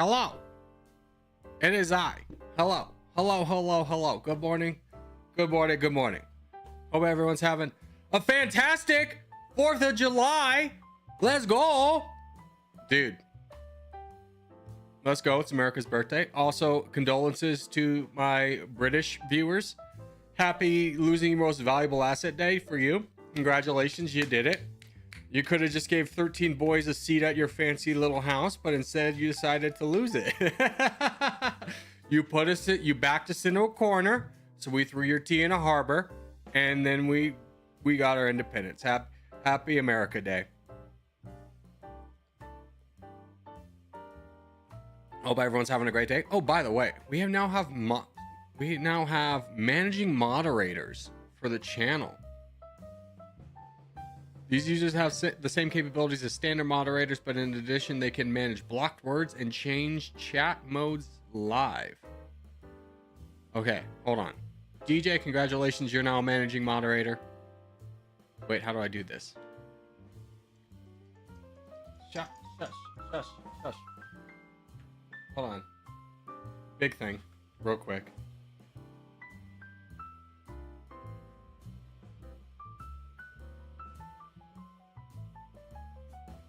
Hello. It is I. Hello. Hello, hello, hello. Good morning. Good morning. Good morning. Hope everyone's having a fantastic 4th of July. Let's go. Dude. Let's go. It's America's birthday. Also, condolences to my British viewers. Happy losing your most valuable asset day for you. Congratulations, you did it. You could have just gave 13 boys a seat at your fancy little house, but instead you decided to lose it. You backed us into a corner, so we threw your tea in a harbor, and then we got our independence. Happy America Day. Hope everyone's having a great day. Oh, by the way, we now have managing moderators for the channel. These users have the same capabilities as standard moderators, but in addition, they can manage blocked words and change chat modes live. Okay, hold on. DJ, congratulations, you're now a managing moderator. Wait, how do I do this? Shush. Hold on. Big thing, real quick.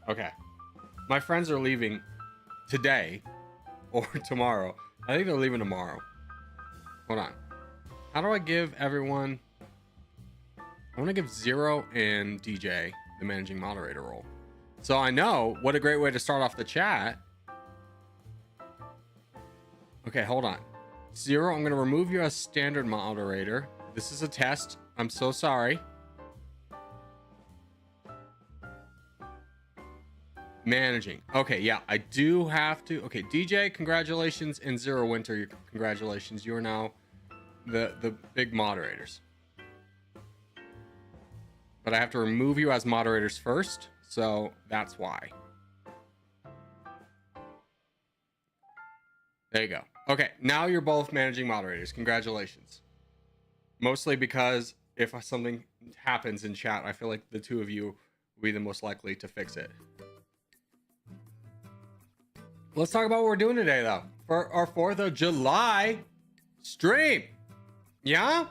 Okay. My friends are leaving today or tomorrow. I think they're leaving tomorrow. Hold on. How do I give everyone... I want to give Zero and DJ the managing moderator role. So I know what a great way to start off the chat. Okay, hold on. Zero, I'm going to remove you as standard moderator. This is a test. I'm so sorry. Managing. Okay, yeah, I do have to. Okay, DJ, congratulations, and Zero Winter, congratulations. You are now the big moderators. But I have to remove you as moderators first, so that's why. There you go. Okay, now you're both managing moderators. Congratulations. Mostly because if something happens in chat, I feel like the two of you will be the most likely to fix it. Let's talk about what we're doing today, though, for our 4th of July stream. Yeah?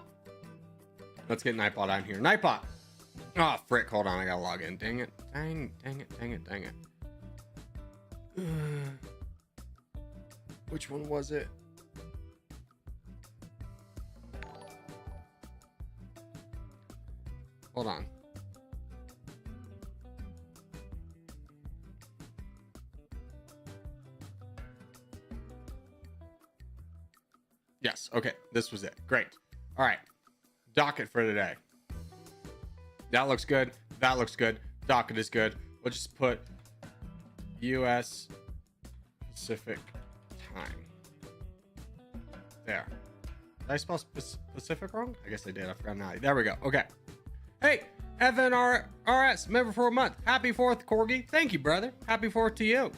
Let's get Nightbot on here. Nightbot. Oh, frick. Hold on. I gotta log in. Dang it. Dang it. Which one was it? Hold on. Yes. Okay. This was it. Great. All right. Docket for today. That looks good. That looks good. Docket is good. We'll just put U.S. Pacific time. There. Did I spell Pacific wrong? I guess I did. I forgot now. There we go. Okay. Hey, FNRS, member for a month. Happy 4th, Corgi. Thank you, brother. Happy 4th to you.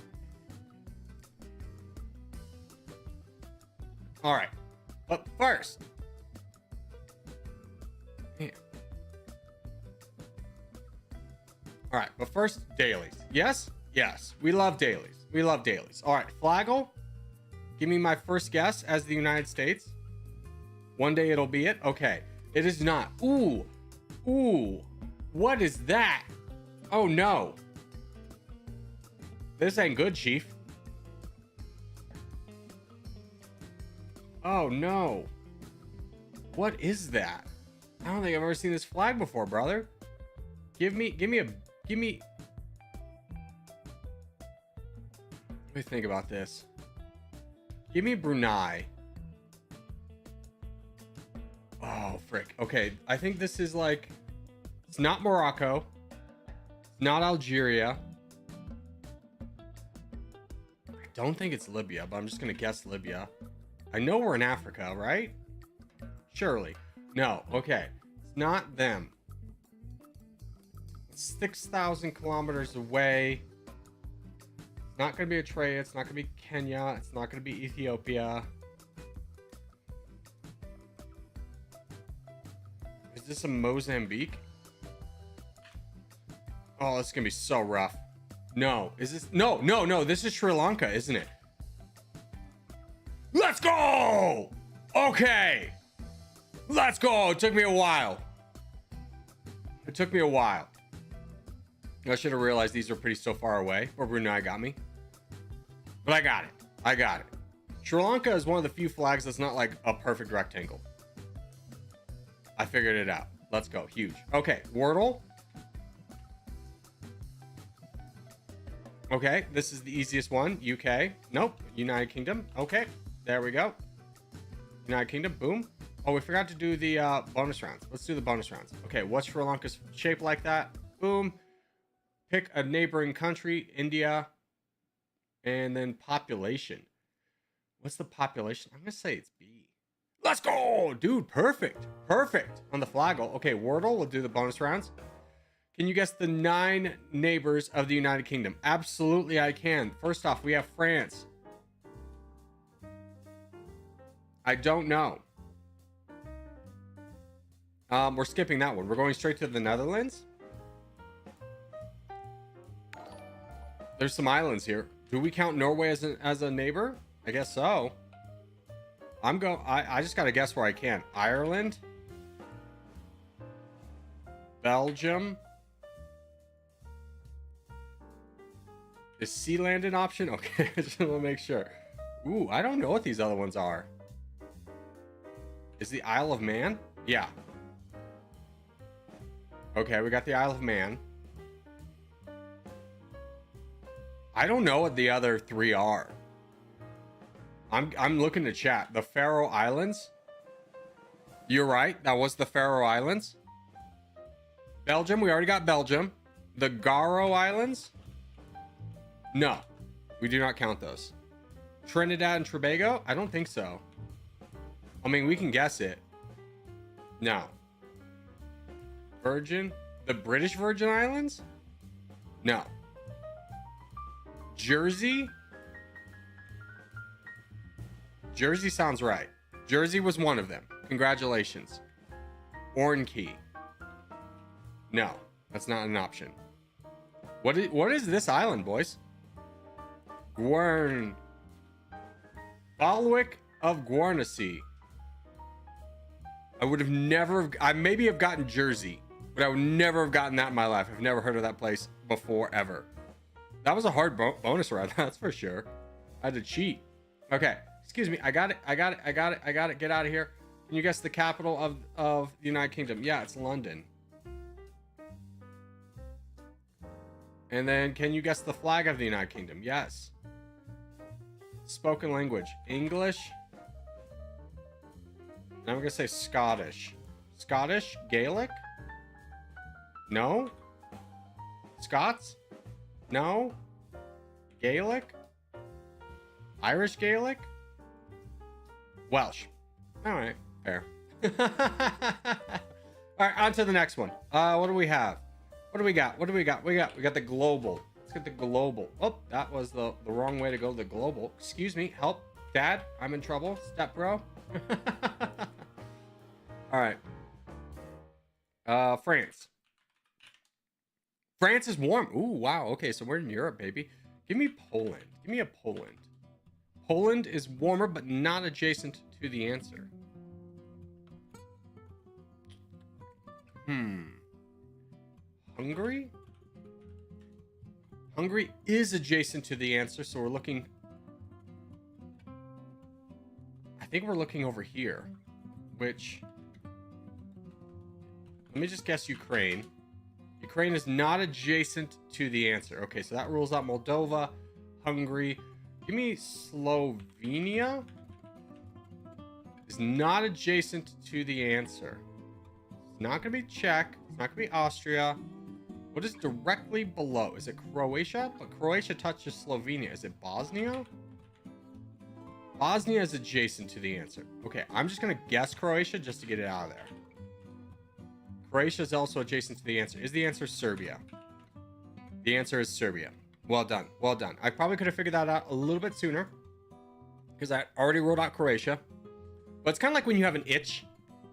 All right. But first, all right, but first, dailies. Yes? Yes. We love dailies. We love dailies. All right, Flagle, give me my first guess as the United States. One day it'll be it. Okay. It is not. Ooh. What is that? Oh, no. This ain't good, Chief. Oh, no. What is that? I don't think I've ever seen this flag before, brother. Give me. Let me think about this. Give me Brunei. Oh, frick. Okay, I think this is like... It's not Morocco. It's not Algeria. I don't think it's Libya, but I'm just going to guess Libya. I know we're in Africa, right? Surely. No, okay. It's not them. It's 6,000 kilometers away. It's not going to be Eritrea. It's not going to be Kenya. It's not going to be Ethiopia. Is this a Mozambique? Oh, this is going to be so rough. No. Is this... No. This is Sri Lanka, isn't it? Let's go. Okay. Let's go. It took me a while. I should have realized these were pretty so far away. Or Brunei got me. But I got it. Sri Lanka is one of the few flags that's not like a perfect rectangle. I figured it out. Let's go. Huge. Okay. Wordle. Okay. This is the easiest one. UK. Nope. United Kingdom. Okay. There we go. United Kingdom. Boom. Oh, we forgot to do the bonus rounds. Let's do the bonus rounds. Okay. What's Sri Lanka's shape like that? Boom. Pick a neighboring country. India. And then population. What's the population? I'm going to say it's B. Let's go, dude. Perfect. On the Flagle. Okay, Wordle. We'll do the bonus rounds. Can you guess the 9 neighbors of the United Kingdom? Absolutely, I can. First off, we have France. I don't know. We're skipping that one. We're going straight to the Netherlands. There's some islands here. Do we count Norway as a neighbor? I guess so. I just gotta guess where I can. Ireland, Belgium. Is Sealand an option? Okay, I just want to make sure. Ooh, I don't know what these other ones are. Is the Isle of Man? Yeah. Okay, we got the Isle of Man. I don't know what the other 3 are. I'm looking to chat. The Faroe Islands. You're right. That was the Faroe Islands. Belgium. We already got Belgium. The Garo Islands. No, we do not count those. Trinidad and Tobago. I don't think so. I mean, we can guess it. No. Virgin. The British Virgin Islands. No. Jersey. Jersey sounds right. Jersey was one of them. Congratulations. Orkney. No, that's not an option. What is this island, boys? Gwern. Balwick of Guernsey. I would have never... I maybe have gotten Jersey, but I would never have gotten that in my life. I've never heard of that place before, ever. That was a hard bonus round, that's for sure. I had to cheat. Okay, excuse me. I got it. Get out of here. Can you guess the capital of the United Kingdom? Yeah, it's London. And then, can you guess the flag of the United Kingdom? Yes. Spoken language. English. And I'm going to say Scottish. Scottish? Gaelic? No? Scots? No? Gaelic? Irish Gaelic? Welsh. All right. Fair. All right, on to the next one. What do we have? What do we got? We got the global. Let's get the global. Oh, that was the wrong way to go. The global. Excuse me. Help. Dad, I'm in trouble. Step bro. All right. France. France is warm. Ooh, wow. Okay, so we're in Europe, baby. Give me Poland. Give me a Poland. Poland is warmer, but not adjacent to the answer. Hungary? Hungary is adjacent to the answer, so we're looking... I think we're looking over here, which... Let me just guess Ukraine. Ukraine is not adjacent to the answer. Okay, so that rules out Moldova, Hungary. Give me Slovenia. Is not adjacent to the answer. It's not going to be Czech. It's not going to be Austria. What is directly below? Is it Croatia? But Croatia touches Slovenia. Is it Bosnia? Bosnia is adjacent to the answer. Okay, I'm just going to guess Croatia just to get it out of there. Croatia is also adjacent to the answer. Is the answer Serbia? The answer is Serbia. Well done. Well done. I probably could have figured that out a little bit sooner because I already wrote out Croatia. But it's kind of like when you have an itch.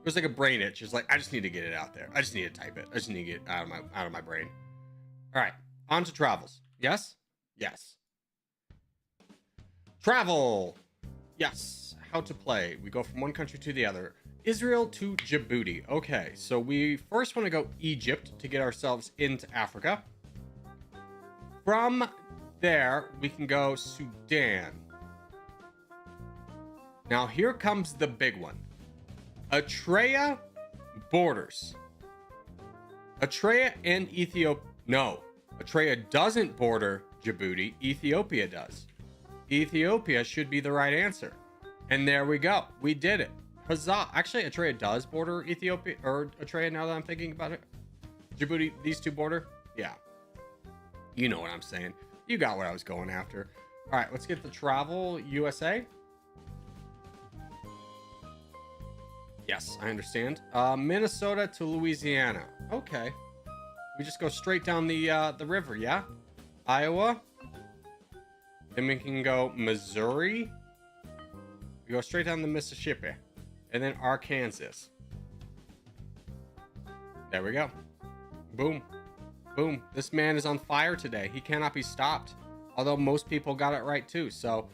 There's like a brain itch. It's like, I just need to get it out there. I just need to type it. I just need to get it out of my brain. All right. On to travels. Yes? Yes. Travel. Yes. How to play. We go from one country to the other. Israel to Djibouti. Okay, so we first want to go Egypt to get ourselves into Africa. From there, we can go Sudan. Now, here comes the big one. Eritrea borders. Eritrea and Ethiopia. No, Eritrea doesn't border Djibouti. Ethiopia does. Ethiopia should be the right answer. And there we go. We did it. Huzzah. Actually, Eritrea does border Ethiopia, or Eritrea, now that I'm thinking about it. Djibouti, these two border? Yeah. You know what I'm saying. You got what I was going after. All right, let's get the travel USA. Yes, I understand. Minnesota to Louisiana. Okay. We just go straight down the river, yeah? Iowa. Then we can go Missouri. We go straight down the Mississippi. And then Arkansas. There we go. Boom. Boom. This man is on fire today. He cannot be stopped. Although most people got it right too. So,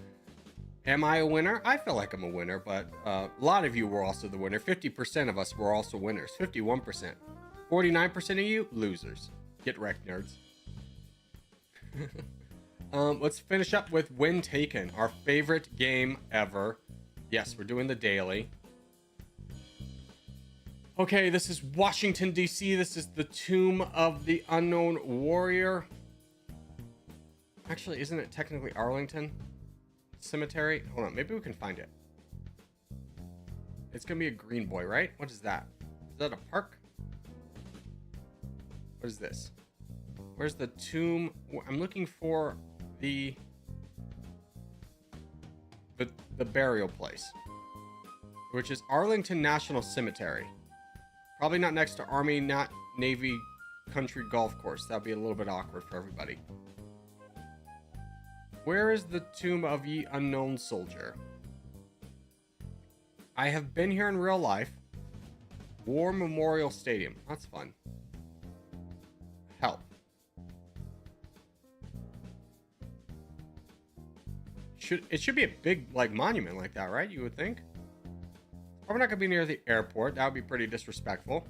am I a winner? I feel like I'm a winner, but a lot of you were also the winner. 50% of us were also winners. 51%. 49% of you, losers. Get wrecked, nerds. Let's finish up with Win Taken, our favorite game ever. Yes, we're doing the daily. Okay, this is Washington, D.C. This is the Tomb of the Unknown Warrior. Actually, isn't it technically Arlington Cemetery? Hold on, maybe we can find it. It's gonna be a green boy, right? What is that? Is that a park? What is this? Where's the tomb? I'm looking for the burial place, which is Arlington National Cemetery. Probably not next to Army, not Navy Country Golf Course. That'd be a little bit awkward for everybody. Where is the Tomb of Ye Unknown Soldier? I have been here in real life. War Memorial Stadium. That's fun. Help. It should be a big, like, monument like that, right? You would think. Probably not gonna be near the airport. That would be pretty disrespectful.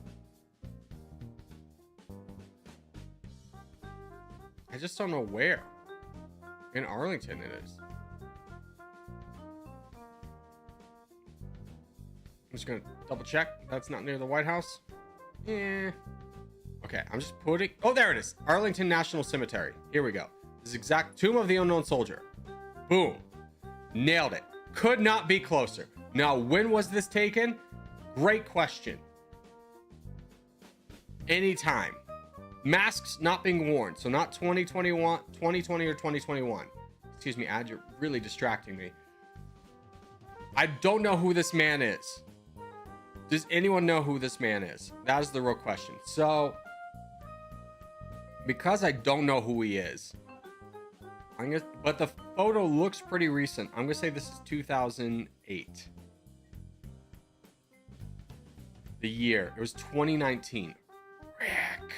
I just don't know where in Arlington it is. I'm just gonna double check. That's not near the White House. Yeah. Okay, I'm just putting... Oh, there it is. Arlington National Cemetery. Here we go. This is exact Tomb of the Unknown Soldier. Boom. Nailed it. Could not be closer. Now, when was this taken? Great question. Anytime. Masks not being worn. So not 2021, 2020 or 2021. Excuse me, Ad, you're really distracting me. I don't know who this man is. Does anyone know who this man is? That is the real question. So, because I don't know who he is, but the photo looks pretty recent. I'm gonna say this is 2008. The year. It was 2019. Rick.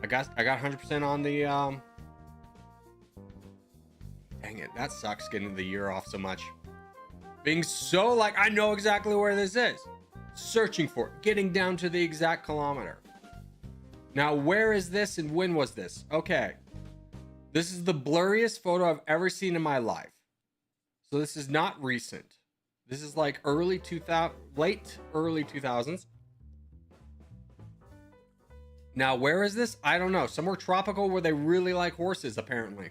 I got 100% on the Dang it, that sucks getting the year off so much. Being so like, I know exactly where this is. Searching for it, getting down to the exact kilometer. Now, where is this and when was this? Okay. This is the blurriest photo I've ever seen in my life. So this is not recent. This is like early 2000, late early 2000s. Now, where is this? I don't know. Somewhere tropical where they really like horses, apparently.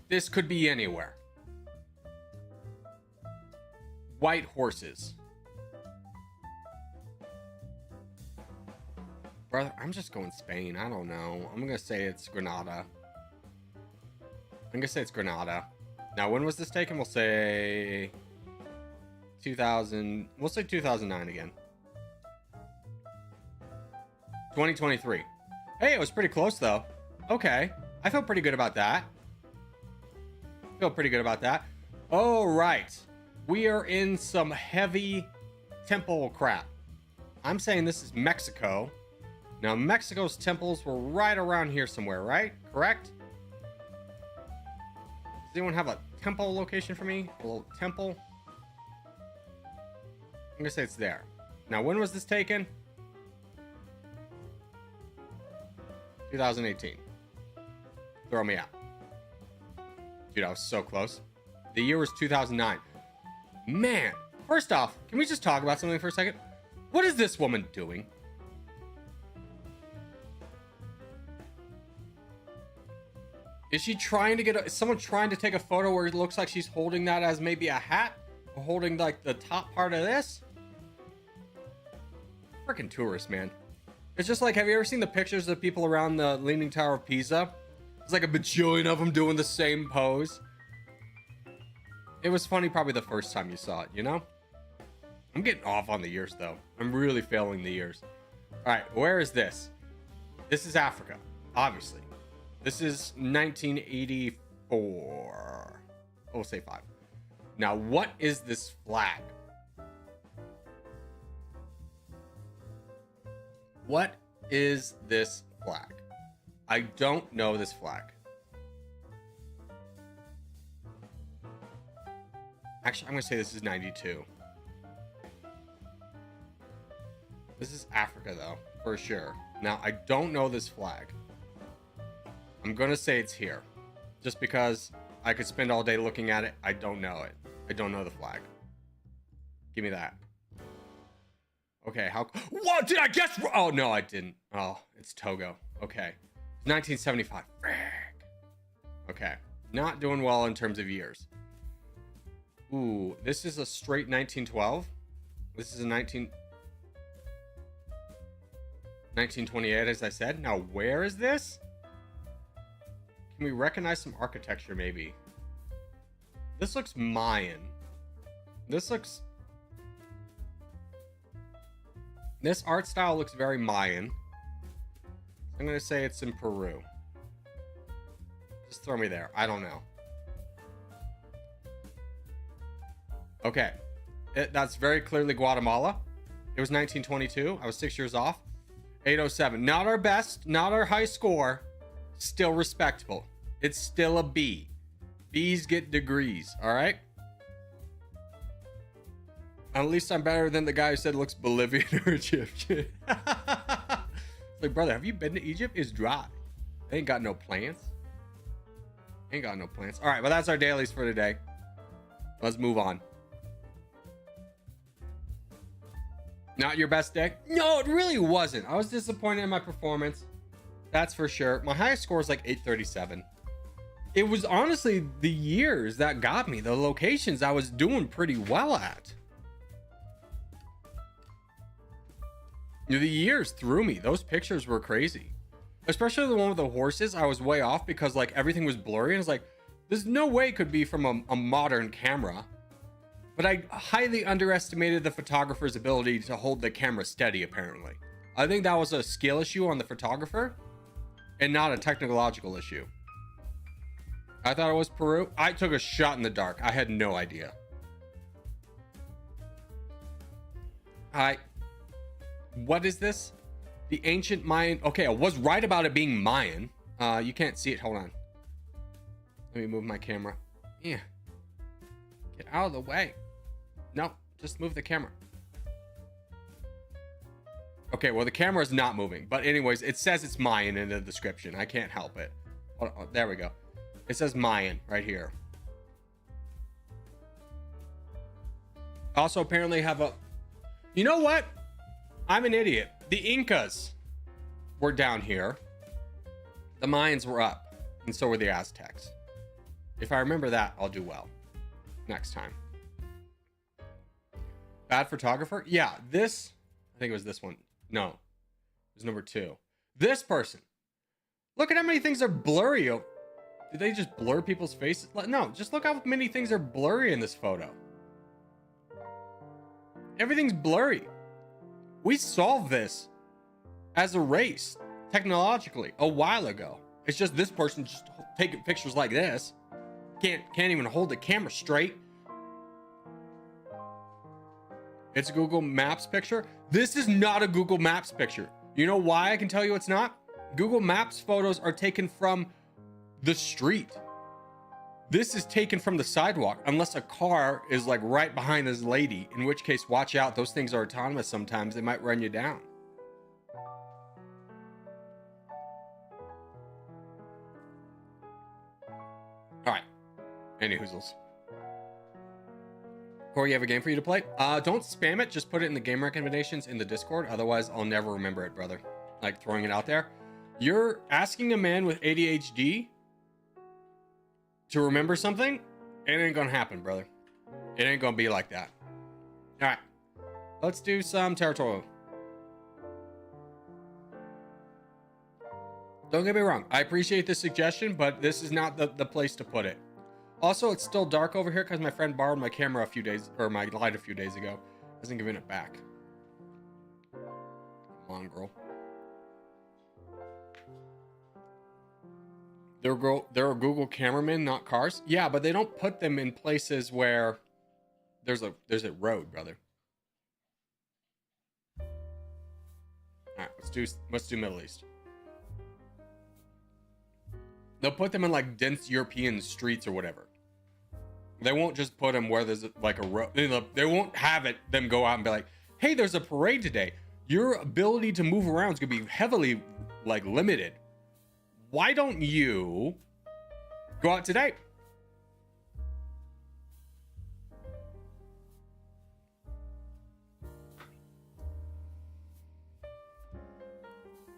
This could be anywhere. White horses. Brother, I'm just going Spain. I don't know. I'm going to say it's Granada. I'm going to say it's Granada. Now, when was this taken? We'll say 2000. We'll say 2009 again. 2023. Hey, it was pretty close, though. Okay. I feel pretty good about that. All right. We are in some heavy temple crap. I'm saying this is Mexico. Now, Mexico's temples were right around here somewhere, right? Correct? anyone have a temple location for me? A little temple? I'm gonna say it's there. Now, when was this taken? 2018. Throw me out. Dude, I was so close. The year was 2009. Man, first off, can we just talk about something for a second? What is this woman doing? Is she trying to is someone trying to take a photo where it looks like she's holding that as maybe a hat? Or holding like the top part of this? Freaking tourists, man. It's just like, have you ever seen the pictures of people around the Leaning Tower of Pisa? It's like a bajillion of them doing the same pose. It was funny probably the first time you saw it, you know? I'm getting off on the years, though. I'm really failing the years. All right, where is this? This is Africa, obviously. This is 1984. We'll say 5. Now, what is this flag? What is this flag? I don't know this flag. Actually, I'm going to say this is 92. This is Africa, though, for sure. Now, I don't know this flag. I'm going to say it's here. Just because I could spend all day looking at it. I don't know it. I don't know the flag. Give me that. Okay, how... What? Did I guess? Oh, no, I didn't. Oh, it's Togo. Okay. 1975. Frick. Okay. Not doing well in terms of years. Ooh, this is a straight 1912. This is a 1928, as I said. Now, where is this? Can we recognize some architecture, maybe? This looks Mayan. This art style looks very Mayan. I'm going to say it's in Peru. Just throw me there. I don't know. Okay. That's very clearly Guatemala. It was 1922. I was 6 years off. 807. Not our best. Not our high score. Still respectable. It's still a B. B's get degrees. All right? At least I'm better than the guy who said it looks Bolivian or Egyptian. It's like, brother, have you been to Egypt? It's dry. They ain't got no plants. Ain't got no plants. All right, well, that's our dailies for today. Let's move on. Not your best day? No, it really wasn't. I was disappointed in my performance. That's for sure. My highest score is like 837. It was honestly the years that got me. The locations I was doing pretty well at. The years threw me. Those pictures were crazy. Especially the one with the horses. I was way off because like everything was blurry. And it's like, there's no way it could be from a modern camera. But I highly underestimated the photographer's ability to hold the camera steady, apparently. I think that was a skill issue on the photographer and not a technological issue. I thought it was Peru. I took a shot in the dark. I had no idea. What is this? The ancient Mayan. Okay, I was right about it being Mayan. You can't see it. Hold on. Let me move my camera. Yeah. Get out of the way. No, just move the camera. Okay, well, the camera is not moving. But anyways, it says it's Mayan in the description. I can't help it. Oh, there we go. It says Mayan right here. Also, apparently have a... You know what? I'm an idiot. The Incas were down here. The Mayans were up. And so were the Aztecs. If I remember that, I'll do well next time. Bad photographer? Yeah, this... I think it was this one. No. It was number 2. This person. Look at how many things are blurry. Did they just blur people's faces? No, just look how many things are blurry in this photo. Everything's blurry. We solved this as a race, technologically, a while ago. It's just this person just taking pictures like this. Can't even hold the camera straight. It's a Google Maps picture. This is not a Google Maps picture. You know why I can tell you it's not? Google Maps photos are taken from the street. This is taken from the sidewalk, unless a car is like right behind this lady, in which case, watch out. Those things are autonomous sometimes. They might run you down. All right. Any hoozles. Corey, you have a game for you to play? Don't spam it. Just put it in the game recommendations in the Discord. Otherwise, I'll never remember it, brother. Like throwing it out there. You're asking a man with ADHD to remember something? It ain't gonna happen, brother. It ain't gonna be like that. All right. Let's do some territorial. Don't get me wrong. I appreciate the suggestion, but this is not the place to put it. Also, it's still dark over here because my friend borrowed my camera a few days, or my light a few days ago. Hasn't given it back. Come on, girl. There are Google cameramen, not cars. Yeah, but they don't put them in places where there's a road, brother. All right, let's do Middle East. They'll put them in like dense European streets or whatever. They won't just put them where there's like a road. They won't have them go out and be like, hey, there's a parade today. Your ability to move around is gonna be heavily like limited. Why don't you go out today?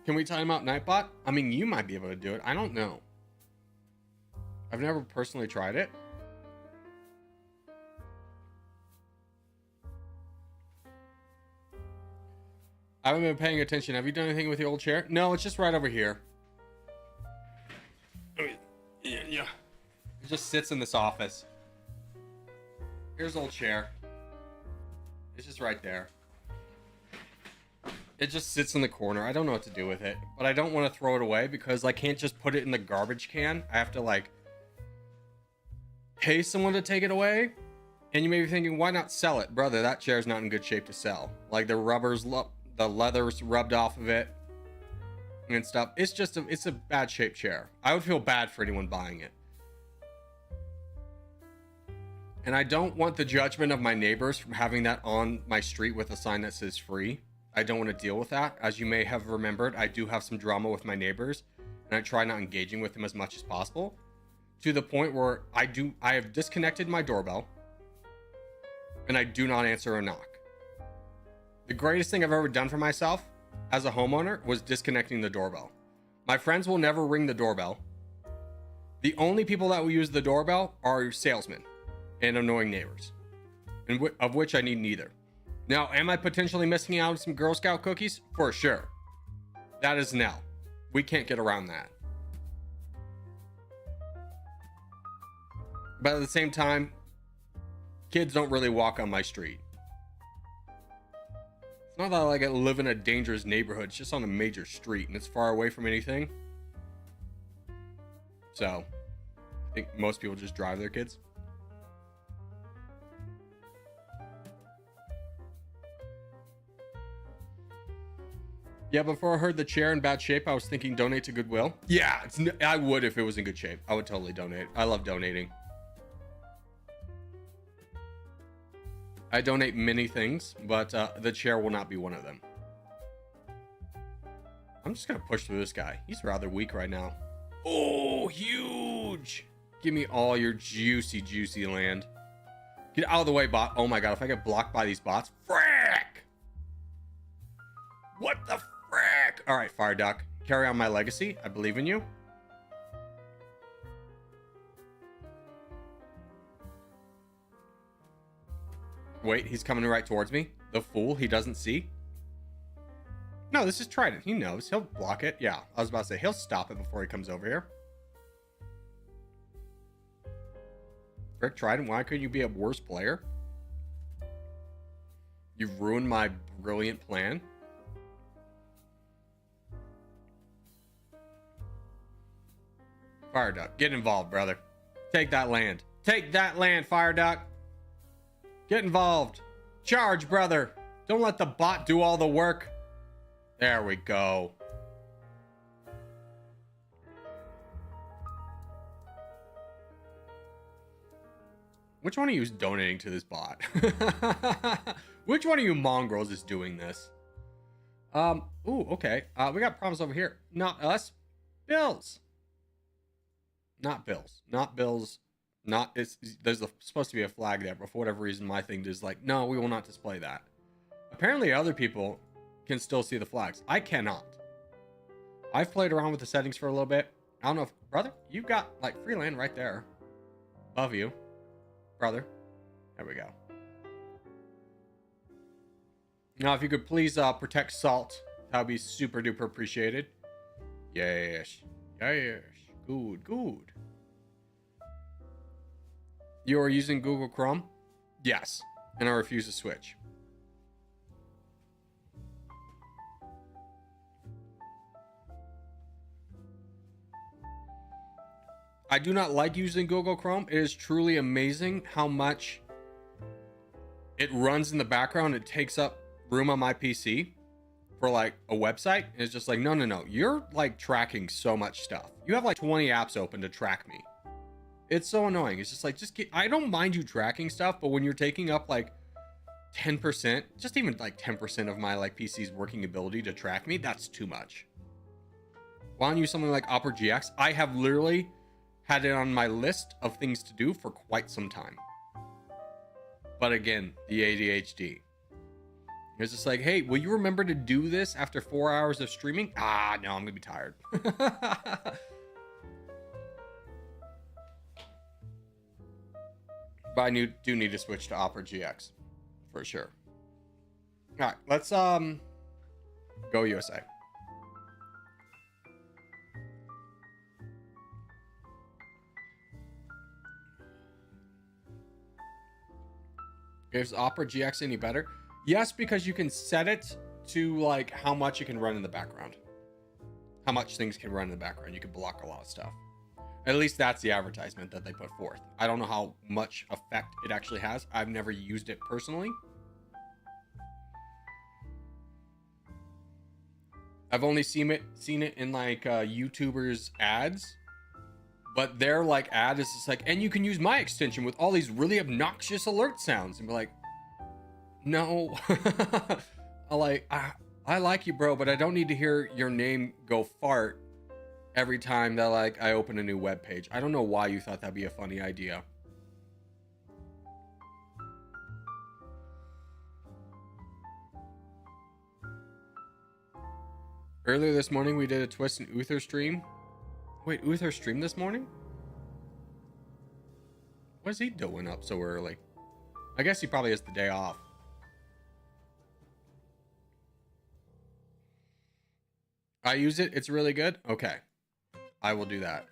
Can we time out Nightbot? I mean, you might be able to do it. I don't know. I've never personally tried it. I haven't been paying attention. Have you done anything with the old chair? No, it's just right over here. Yeah. It just sits in this office. Here's old chair. It's just right there. It just sits in the corner. I don't know what to do with it, but I don't want to throw it away because I can't just put it in the garbage can. I have to like pay someone to take it away. And you may be thinking, why not sell it? Brother, that chair's not in good shape to sell. Like the the leather's rubbed off of it and stuff. It's a bad shaped chair. I would feel bad for anyone buying it. And I don't want the judgment of my neighbors from having that on my street with a sign that says free. I don't want to deal with that. As you may have remembered, I do have some drama with my neighbors, and I try not engaging with them as much as possible, to the point where I have disconnected my doorbell, and I do not answer a knock. The greatest thing I've ever done for myself as a homeowner was disconnecting the doorbell. My friends will never ring the doorbell. The only people that will use the doorbell are salesmen and annoying neighbors, of which I need neither. Now, am I potentially missing out on some Girl Scout cookies? For sure. That is now. We can't get around that. But at the same time, kids don't really walk on my street. It's not that like I live in a dangerous neighborhood. It's just on a major street and it's far away from anything. So, I think most people just drive their kids. Yeah, before I heard the chair in bad shape, I was thinking donate to Goodwill. Yeah, I would if it was in good shape. I would totally donate. I love donating. I donate many things, but the chair will not be one of them. I'm just going to push through this guy. He's rather weak right now. Oh, huge. Give me all your juicy, juicy land. Get out of the way, bot. Oh my God, if I get blocked by these bots. Frick! What the frick? All right, Fire Duck. Carry on my legacy. I believe in you. Wait, he's coming right towards me. The fool, he doesn't see. No, this is Trident. He knows. He'll block it. Yeah, I was about to say, he'll stop it before he comes over here. Frick, Trident, why couldn't you be a worse player? You've ruined my brilliant plan. Fire Duck, get involved, brother. Take that land. Take that land, Fire Duck. Get involved. Charge, brother. Don't let the bot do all the work. There we go. Which one of you is donating to this bot? Which one of you mongrels is doing this? Ooh, okay. We got problems over here. Not us. Bills. Not Bills. Not Bills. Not, there's supposed to be a flag there, but for whatever reason, my thing is like, no, we will not display that. Apparently, other people can still see the flags. I cannot. I've played around with the settings for a little bit. I don't know if, brother, you've got like free land right there. Above you. Brother. There we go. Now, if you could please protect salt, that would be super duper appreciated. Yes. Yes. Good, good. You are using Google Chrome? Yes. And I refuse to switch. I do not like using Google Chrome. It is truly amazing how much it runs in the background. It takes up room on my PC for like a website. And it's just like, no. You're like tracking so much stuff. You have like 20 apps open to track me. It's so annoying. It's just like, I don't mind you tracking stuff, but when you're taking up like 10%, just even like 10% of my like PC's working ability to track me, that's too much. Why don't you use something like Opera GX? I have literally had it on my list of things to do for quite some time. But again, the ADHD. It's just like, hey, will you remember to do this after 4 hours of streaming? Ah, no, I'm gonna be tired. But I do need to switch to Opera GX for sure. All right, let's go USA. Is Opera GX any better? Yes, because you can set it to like how much it can run in the background. How much things can run in the background. You can block a lot of stuff. At least that's the advertisement that they put forth. I don't know how much effect it actually has. I've never used it personally. I've only seen it in like YouTubers ads. But their like ad is just like, and you can use my extension with all these really obnoxious alert sounds. And be like, no. I like you, bro, but I don't need to hear your name go fart every time that like I open a new web page. I don't know why you thought that'd be a funny idea. Earlier this morning we did a Twist and Uther stream. Wait, Uther streamed this morning? What is he doing up so early? I guess he probably has the day off. I use it. It's really good. Okay. I will do that.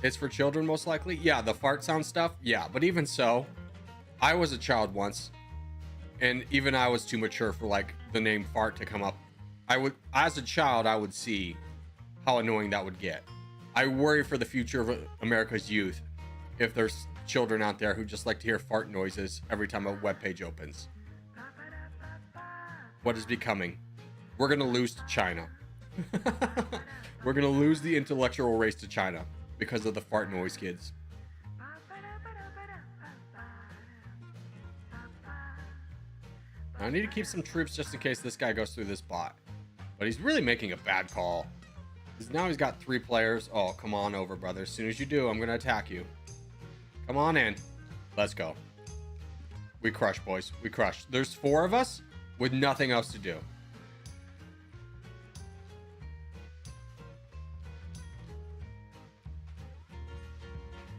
It's for children, most likely. Yeah, the fart sound stuff. Yeah, but even so, I was a child once, and even I was too mature for like the name fart to come up. As a child, I would see how annoying that would get. I worry for the future of America's youth if there's children out there who just like to hear fart noises every time a web page opens. What is becoming? We're gonna lose to China. We're gonna lose the intellectual race to China because of the fart noise kids. I need to keep some troops just in case this guy goes through this bot. But he's really making a bad call. Because now he's got 3 players. Oh, come on over, brother. As soon as you do, I'm gonna attack you. Come on in. Let's go. We crush, boys. We crush. There's 4 of us with nothing else to do.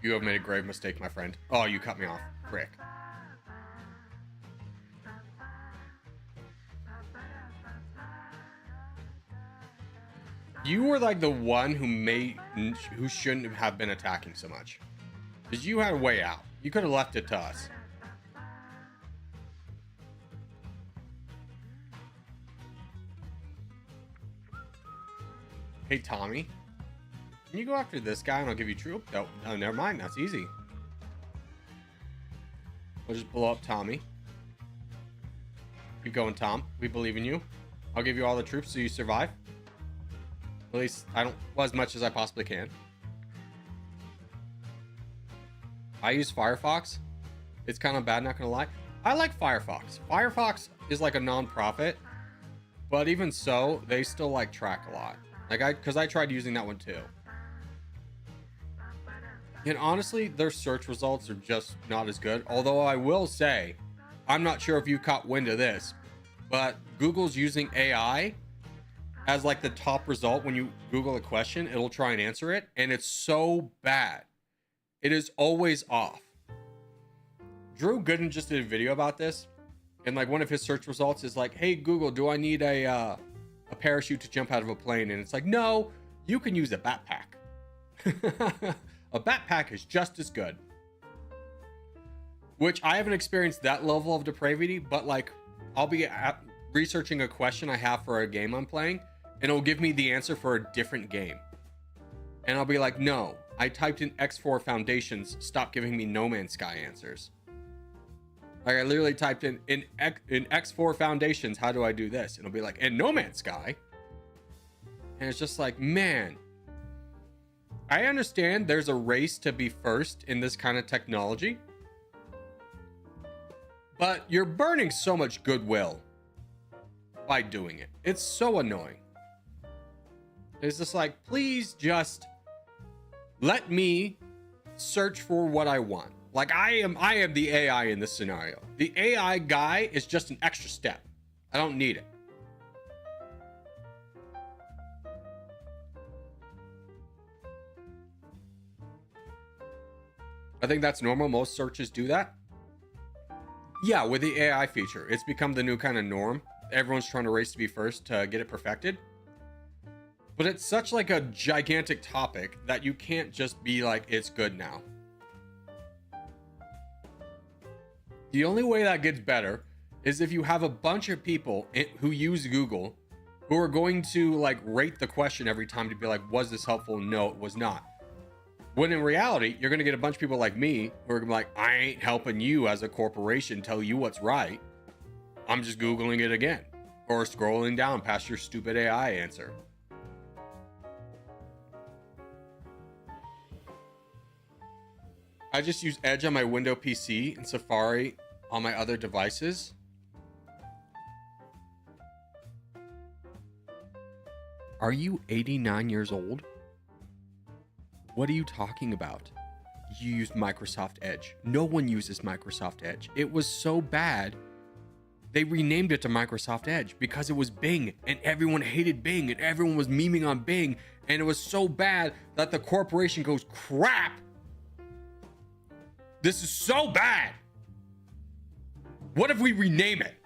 You have made a grave mistake, my friend. Oh, you cut me off. Frick. You were like the one who shouldn't have been attacking so much. Because you had a way out. You could have left it to us. Hey, Tommy. Can you go after this guy and I'll give you troop? Oh, no, never mind. That's easy. We'll just blow up Tommy. Keep going, Tom. We believe in you. I'll give you all the troops so you survive. At least I don't, well, as much as I possibly can. I use Firefox. It's kind of bad, not gonna lie. I like Firefox. Firefox is like a non-profit, but even so, they still like track a lot. Like because I tried using that one too. And honestly, their search results are just not as good. Although I will say, I'm not sure if you caught wind of this, but Google's using AI as like the top result. When you Google a question, it'll try and answer it, and it's so bad. It is always off. Drew Gooden just did a video about this, and like one of his search results is like, hey Google, do I need a parachute to jump out of a plane? And it's like, no, you can use a backpack. A backpack is just as good. Which I haven't experienced that level of depravity, but like I'll be researching a question I have for a game I'm playing, and it'll give me the answer for a different game. And I'll be like, no, I typed in X4 Foundations, stop giving me No Man's Sky answers. Like I literally typed in X4 Foundations, how do I do this? And it'll be like, in No Man's Sky. And it's just like, man, I understand there's a race to be first in this kind of technology, but you're burning so much goodwill by doing it. It's so annoying. It's just like, please just let me search for what I want. Like I am the AI in this scenario. The AI guy is just an extra step. I don't need it. I think that's normal. Most searches do that. Yeah, with the AI feature, it's become the new kind of norm. Everyone's trying to race to be first to get it perfected. But it's such like a gigantic topic that you can't just be like, it's good now. The only way that gets better is if you have a bunch of people who use Google who are going to like rate the question every time to be like, was this helpful? No, it was not. When in reality, you're going to get a bunch of people like me who are going to be like, I ain't helping you as a corporation tell you what's right. I'm just Googling it again or scrolling down past your stupid AI answer. I just use Edge on my Windows PC and Safari on my other devices. Are you 89 years old? What are you talking about? You use Microsoft Edge. No one uses Microsoft Edge. It was so bad, they renamed it to Microsoft Edge because it was Bing, and everyone hated Bing, and everyone was memeing on Bing, and it was so bad that the corporation goes, crap! This is so bad! What if we rename it?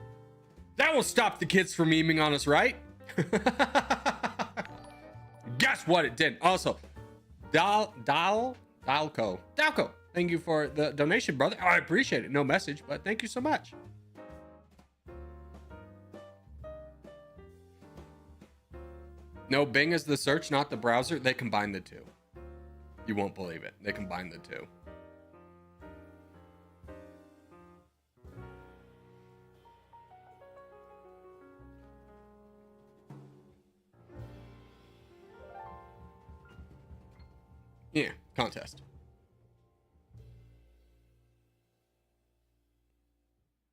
That will stop the kids from memeing on us, right? Guess what it did? Also, Dalco. Thank you for the donation, brother. I appreciate it. No message, but thank you so much. No, Bing is the search, not the browser. They combine the two. You won't believe it. They combine the two. Yeah, contest.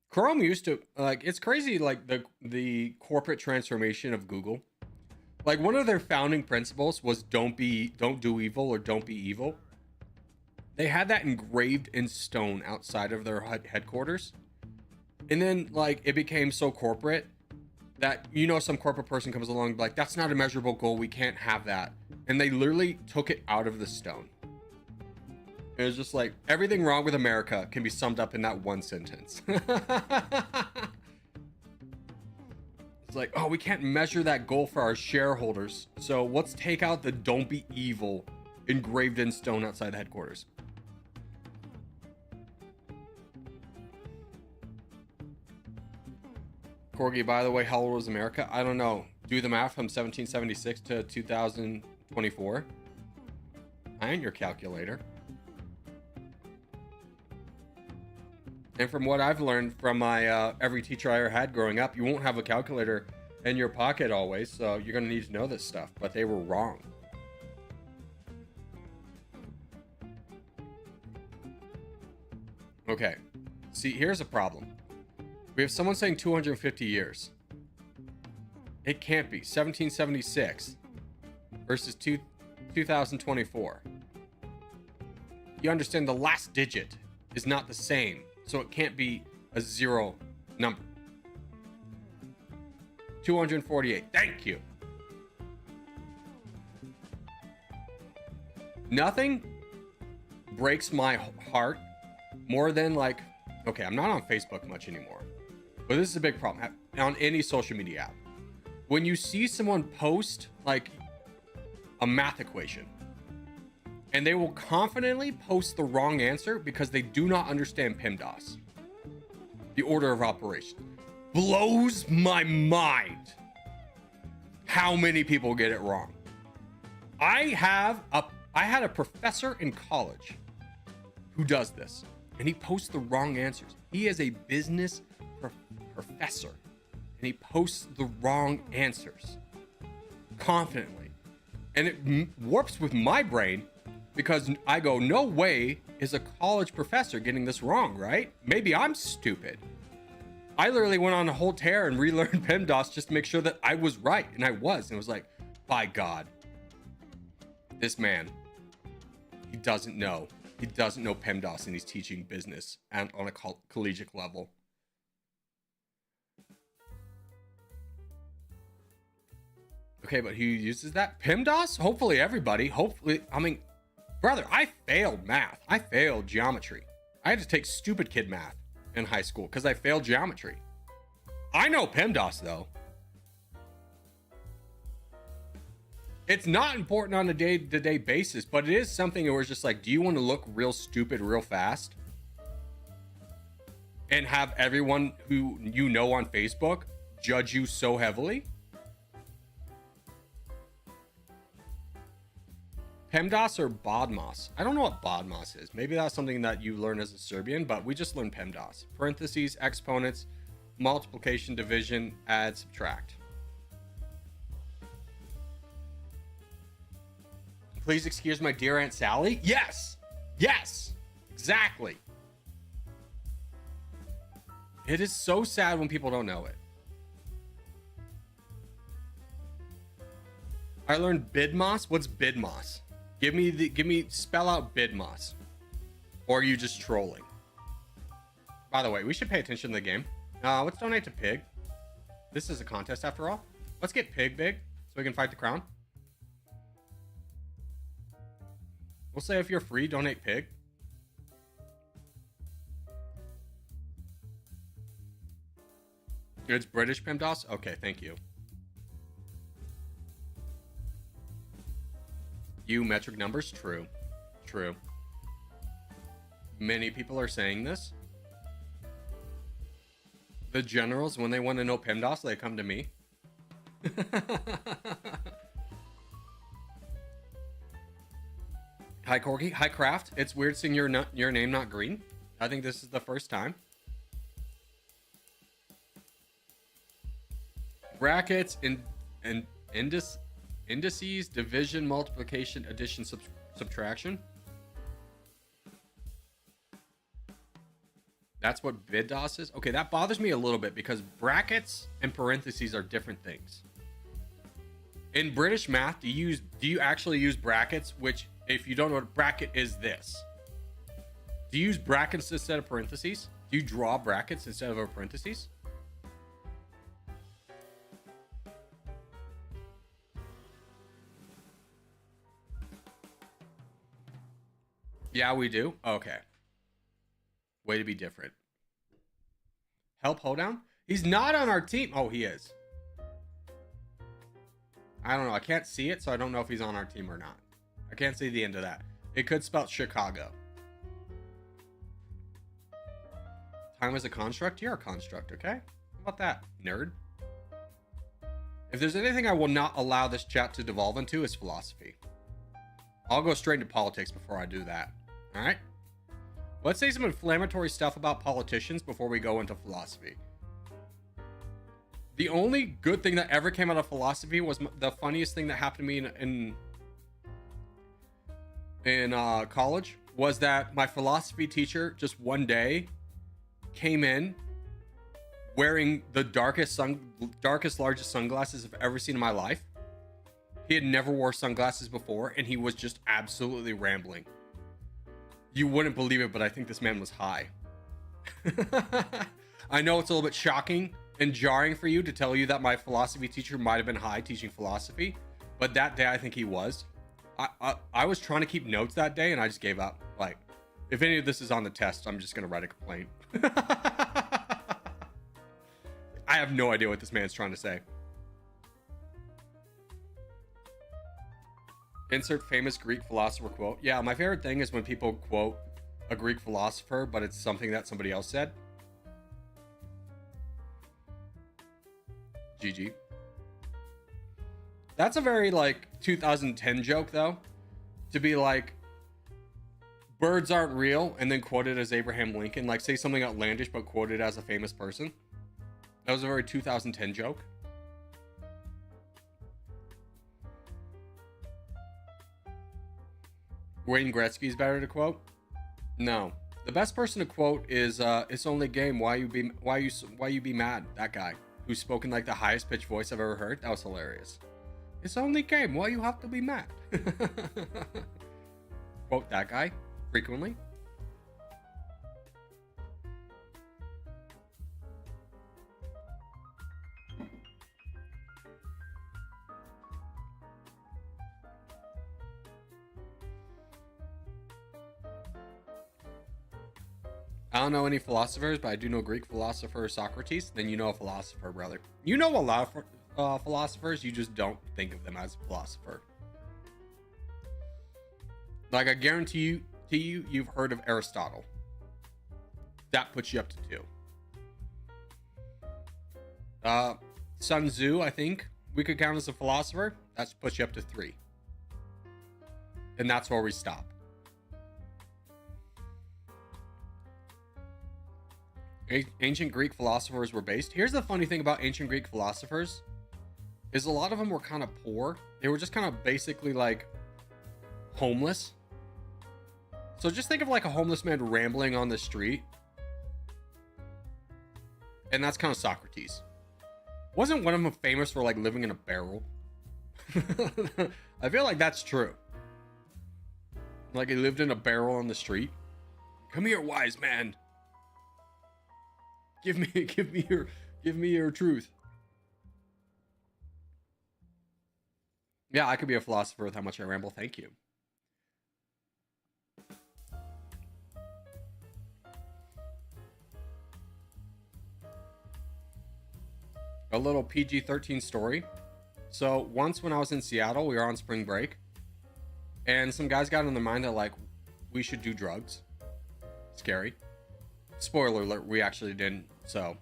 Chrome used to, like, it's crazy, like the corporate transformation of Google. Like one of their founding principles was don't do evil or don't be evil. They had that engraved in stone outside of their headquarters. And then like it became so corporate that, you know, some corporate person comes along and be like, that's not a measurable goal. We can't have that. And they literally took it out of the stone. It was just like, everything wrong with America can be summed up in that one sentence. It's like, oh, we can't measure that goal for our shareholders. So let's take out the don't be evil engraved in stone outside the headquarters. Corgi, by the way, how old was America? I don't know. Do the math from 1776 to 2024. I ain't your calculator. And from what I've learned from my every teacher I ever had growing up, you won't have a calculator in your pocket always, so you're going to need to know this stuff. But they were wrong. Okay. See, here's a problem. We have someone saying 250 years. It can't be. 1776 versus 2024. You understand the last digit is not the same, so it can't be a zero number. 248. Thank you. Nothing breaks my heart more than like, okay, I'm not on Facebook much anymore, but this is a big problem on any social media app. When you see someone post like a math equation and they will confidently post the wrong answer because they do not understand PEMDAS, the order of operation, blows my mind how many people get it wrong. I had a professor in college who does this, and he posts the wrong answers. He is a business professor, and he posts the wrong answers confidently. And it warps with my brain because I go, no way is a college professor getting this wrong, right? Maybe I'm stupid. I literally went on a whole tear and relearned PEMDAS just to make sure that I was right, and I was. And it was like, by God, this man, he doesn't know PEMDAS, and he's teaching business and on a collegiate level. Okay, but he uses that PEMDAS? Hopefully everybody, I mean, brother, I failed math. I failed geometry. I had to take stupid kid math in high school because I failed geometry. I know PEMDAS though. It's not important on a day-to-day basis, but it is something where it's just like, do you want to look real stupid real fast and have everyone who you know on Facebook judge you so heavily? PEMDAS or BODMAS? I don't know what BODMAS is. Maybe that's something that you learn as a Serbian, but we just learned PEMDAS. Parentheses, exponents, multiplication, division, add, subtract. Please excuse my dear Aunt Sally. Yes, exactly. It is so sad when people don't know it. I learned BIDMOS. What's BIDMOS? Spell out BIDMOS. Or are you just trolling? By the way, we should pay attention to the game. Let's donate to Pig. This is a contest after all. Let's get Pig big so we can fight the crown. We'll say if you're free, donate Pig. It's British PEMDAS? Okay, thank you. You metric numbers? True. Many people are saying this. The generals, when they want to know PEMDAS, they come to me. Hi Corgi, hi Craft. It's weird seeing your name not green. I think this is the first time. Brackets and indices, division, multiplication, addition, subtraction. That's what BIDMOS is. Okay, that bothers me a little bit because brackets and parentheses are different things. In British math, do you actually use brackets? Which, if you don't know what a bracket is, this. Do you use brackets instead of parentheses? Do you draw brackets instead of a parentheses? Yeah, we do. Okay. Way to be different. Help Hoedown? He's not on our team. Oh, he is. I don't know. I can't see it, so I don't know if he's on our team or not. I can't see the end of that. It could spell Chicago. Time is a construct? You're a construct, okay? How about that, nerd? If there's anything I will not allow this chat to devolve into, is philosophy. I'll go straight into politics before I do that. All right? Let's say some inflammatory stuff about politicians before we go into philosophy. The only good thing that ever came out of philosophy was the funniest thing that happened to me in college was that my philosophy teacher just one day came in wearing the darkest, largest sunglasses I've ever seen in my life. He had never wore sunglasses before, and he was just absolutely rambling. You wouldn't believe it, but I think this man was high. I know it's a little bit shocking and jarring for you to tell you that my philosophy teacher might have been high teaching philosophy, but that day I think he was. I was trying to keep notes that day, and I just gave up. Like, if any of this is on the test, I'm just gonna write a complaint. I have no idea what this man's trying to say. Insert famous Greek philosopher quote. Yeah, my favorite thing is when people quote a Greek philosopher, but it's something that somebody else said. GG. That's a very, like, 2010 joke, though. To be like, birds aren't real, and then quote it as Abraham Lincoln. Like, say something outlandish, but quote it as a famous person. That was a very 2010 joke. Wayne Gretzky's better to quote? No. The best person to quote is "It's only a game. Why you be mad?" That guy who's spoken like the highest pitched voice I've ever heard. That was hilarious. It's only a game. Why you have to be mad? Quote that guy frequently. I don't know any philosophers, but I do know Greek philosopher Socrates. Then you know a philosopher, brother. You know a lot of philosophers, you just don't think of them as a philosopher. Like, I guarantee you've heard of Aristotle. That puts you up to 2. Sun Tzu, I think we could count as a philosopher. That puts you up to 3. And that's where we stop. Ancient Greek philosophers were based. Here's the funny thing about ancient Greek philosophers is a lot of them were kind of poor. They were just kind of basically like homeless. So just think of like a homeless man rambling on the street. And that's kind of Socrates. Wasn't one of them famous for like living in a barrel? I feel like that's true. Like he lived in a barrel on the street. Come here, wise man. Give me your truth. Yeah, I could be a philosopher with how much I ramble. Thank you. A little PG-13 story. So once when I was in Seattle, we were on spring break, and some guys got in their mind that like we should do drugs. Scary. Spoiler alert, we actually didn't. So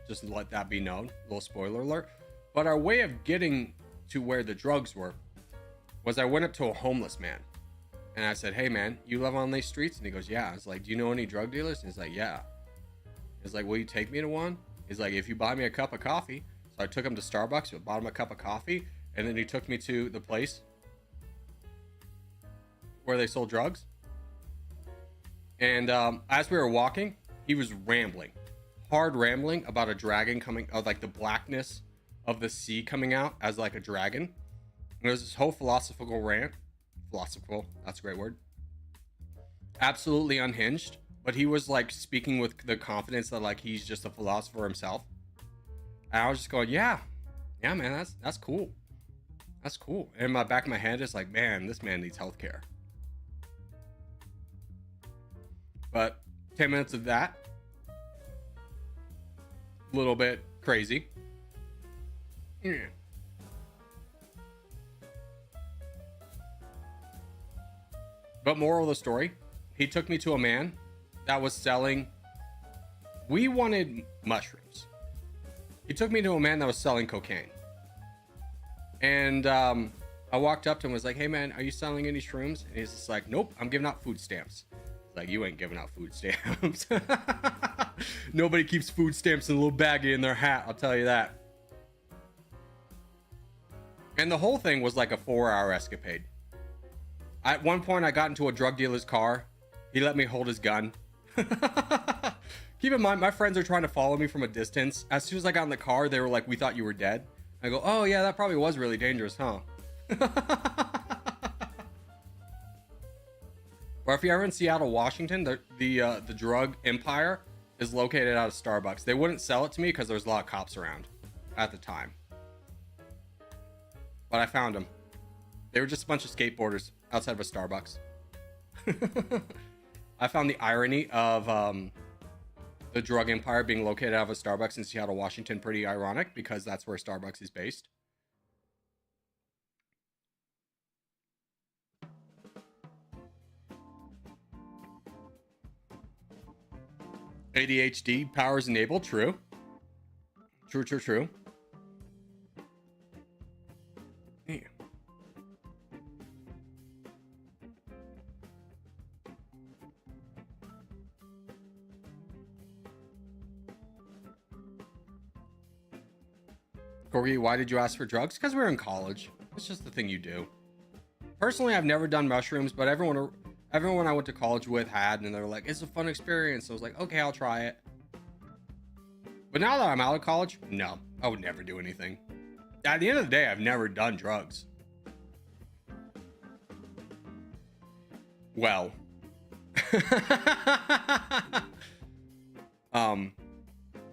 just let that be known. A little spoiler alert. But our way of getting to where the drugs were was I went up to a homeless man and I said, "Hey man, you live on these streets?" And he goes, "Yeah." I was like, "Do you know any drug dealers?" And he's like, "Yeah." He's like, "Will you take me to one?" He's like, "If you buy me a cup of coffee." So I took him to Starbucks, I bought him a cup of coffee, and then he took me to the place where they sold drugs. And as we were walking, he was rambling, hard rambling about a dragon coming, like the blackness of the sea coming out as like a dragon. And it was this whole philosophical rant. Philosophical, that's a great word. Absolutely unhinged, but he was like speaking with the confidence that like he's just a philosopher himself. And I was just going, yeah, man, that's cool. That's cool. And in my back of my head is like, man, this man needs healthcare. But 10 minutes of that, a little bit crazy. Yeah. But moral of the story, he took me to a man that was selling, we wanted mushrooms. He took me to a man that was selling cocaine. And I walked up to him and was like, "Hey man, are you selling any shrooms?" And he's just like, "Nope, I'm giving out food stamps." Like, you ain't giving out food stamps. Nobody keeps food stamps in a little baggie in their hat, I'll tell you that. And the whole thing was like a 4-hour escapade. At one point, I got into a drug dealer's car. He let me hold his gun. Keep in mind, my friends are trying to follow me from a distance. As soon as I got in the car, they were like, "We thought you were dead." I go, "Oh yeah, that probably was really dangerous, huh?" Or if you're ever in Seattle, Washington, the drug empire is located out of Starbucks. They wouldn't sell it to me because there's a lot of cops around at the time. But I found them. They were just a bunch of skateboarders outside of a Starbucks. I found the irony of the drug empire being located out of a Starbucks in Seattle, Washington pretty ironic, because that's where Starbucks is based. ADHD powers enabled. True. True. Yeah. Corgi, why did you ask for drugs? Because we were in college. It's just the thing you do. Personally, I've never done mushrooms, but everyone I went to college with had, and they're like, it's a fun experience. So I was like, okay, I'll try it. But now that I'm out of college, no, I would never do anything. At the end of the day, I've never done drugs. Well,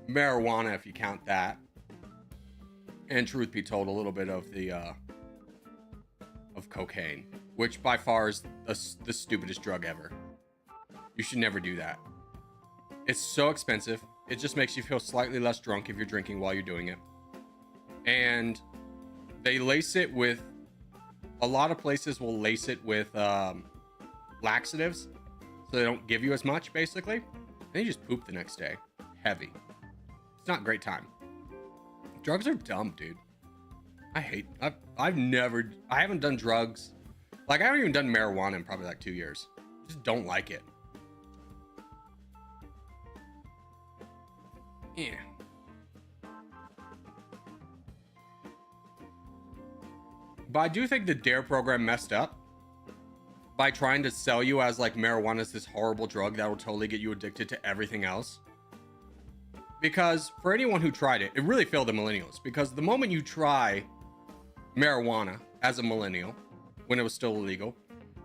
marijuana, if you count that. And truth be told, a little bit of the of cocaine, which by far is the stupidest drug ever. You should never do that. It's so expensive. It just makes you feel slightly less drunk if you're drinking while you're doing it. And they lace it with, a lot of places will lace it with laxatives, so they don't give you as much, basically. And you just poop the next day. Heavy. It's not a great time. Drugs are dumb, dude. I haven't done drugs. Like, I haven't even done marijuana in probably like 2 years. Just don't like it. Yeah. But I do think the DARE program messed up by trying to sell you as like marijuana is this horrible drug that will totally get you addicted to everything else. Because for anyone who tried it, it really failed the millennials. Because the moment you try marijuana as a millennial, when it was still illegal,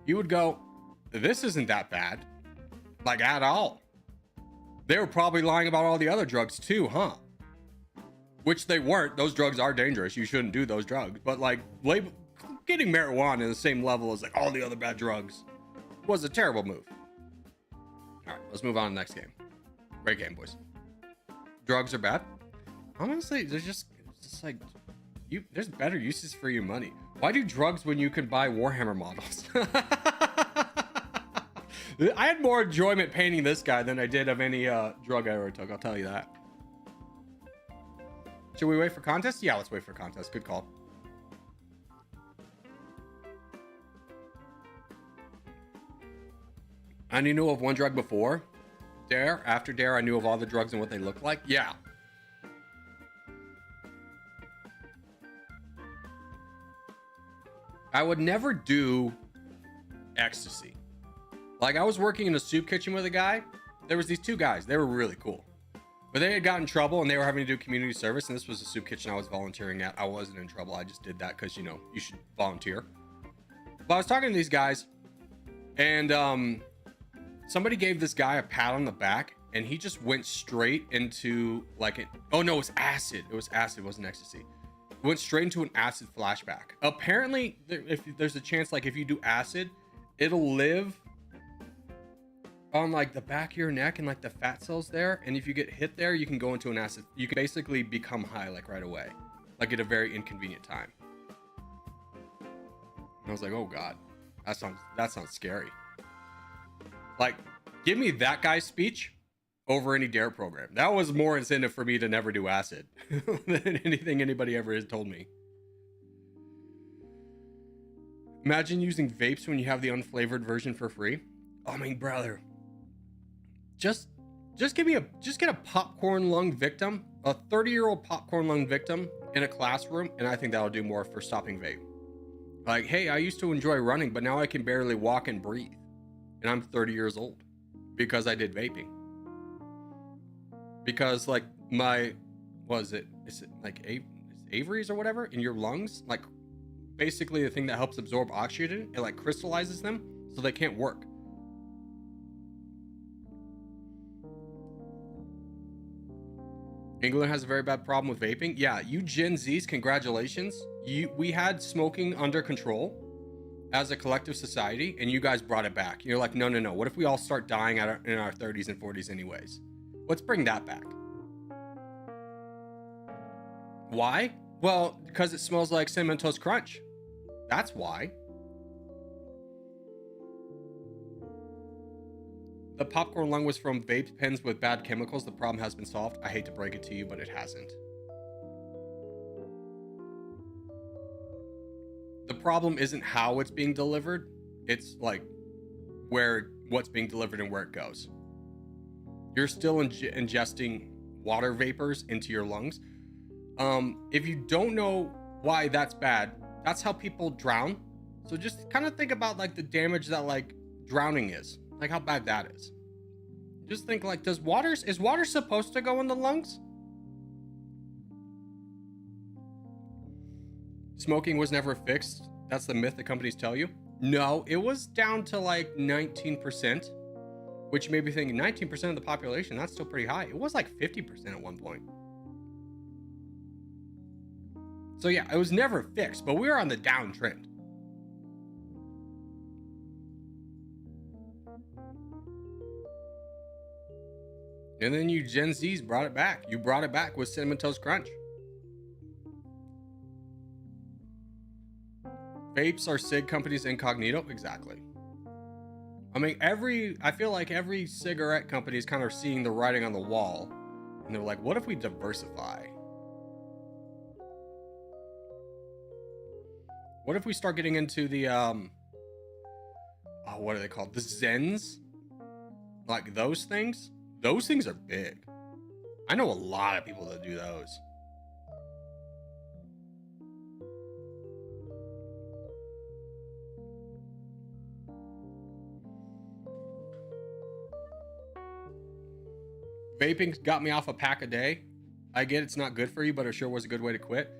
you would go, this isn't that bad. Like, at all. They were probably lying about all the other drugs too, huh? Which they weren't. Those drugs are dangerous. You shouldn't do those drugs. But like, getting marijuana in the same level as like all the other bad drugs was a terrible move. All right, let's move on to the next game. Great game, boys. Drugs are bad. Honestly, there's just like, there's better uses for your money. Why do drugs when you can buy Warhammer models? I had more enjoyment painting this guy than I did of any drug I ever took. I'll tell you that. Should we wait for contest? Yeah, let's wait for contest. Good call. I only knew of one drug before DARE. After DARE, I knew of all the drugs and what they looked like. Yeah. I would never do ecstasy. Like, I was working in a soup kitchen with a guy. There was these two guys. They were really cool. But they had gotten in trouble and they were having to do community service. And this was a soup kitchen I was volunteering at. I wasn't in trouble. I just did that because, you know, you should volunteer. But I was talking to these guys and somebody gave this guy a pat on the back and he just went straight into like oh no, it was acid. It was acid. It wasn't ecstasy. It went straight into an acid flashback. Apparently, if there's a chance, like if you do acid, it'll live on like the back of your neck and like the fat cells there. And if you get hit there, you can go into an acid. You can basically become high like right away, like at a very inconvenient time. And I was like, oh God, that sounds scary. Like, give me that guy's speech over any DARE program. That was more incentive for me to never do acid than anything anybody ever has told me. Imagine using vapes when you have the unflavored version for free. I mean, brother, just get a popcorn lung victim, a 30-year-old popcorn lung victim in a classroom, and I think that'll do more for stopping vape. Like, hey, I used to enjoy running, but now I can barely walk and breathe. And I'm 30 years old because I did vaping. because like my, is it like Avery's or whatever in your lungs, like basically the thing that helps absorb oxygen, it like crystallizes them so they can't work. England has a very bad problem with vaping. Yeah, you Gen Zs, congratulations. We had smoking under control as a collective society, and you guys brought it back. You're like, no. What if we all start dying in our 30s and 40s anyways? Let's bring that back. Why? Well, because it smells like Cinnamon Toast Crunch. That's why. The popcorn lung was from vape pens with bad chemicals. The problem has been solved. I hate to break it to you, but it hasn't. The problem isn't how it's being delivered. It's like what's being delivered and where it goes. You're still ingesting water vapors into your lungs. If you don't know why that's bad, that's how people drown. So just kind of think about like the damage that like drowning is. Like how bad that is. Just think like, is water supposed to go in the lungs? Smoking was never fixed. That's the myth that companies tell you. No, it was down to like 19%, which made me think 19% of the population, that's still pretty high. It was like 50% at one point. So yeah, it was never fixed, but we were on the downtrend. And then you Gen Zs brought it back. You brought it back with Cinnamon Toast Crunch. Vapes are cig companies incognito. Exactly. I mean, I feel like every cigarette company is kind of seeing the writing on the wall. And they're like, what if we diversify? What if we start getting into the, what are they called? The Zens? Like those things? Those things are big. I know a lot of people that do those. Vaping got me off a pack a day. I get it's not good for you, but it sure was a good way to quit.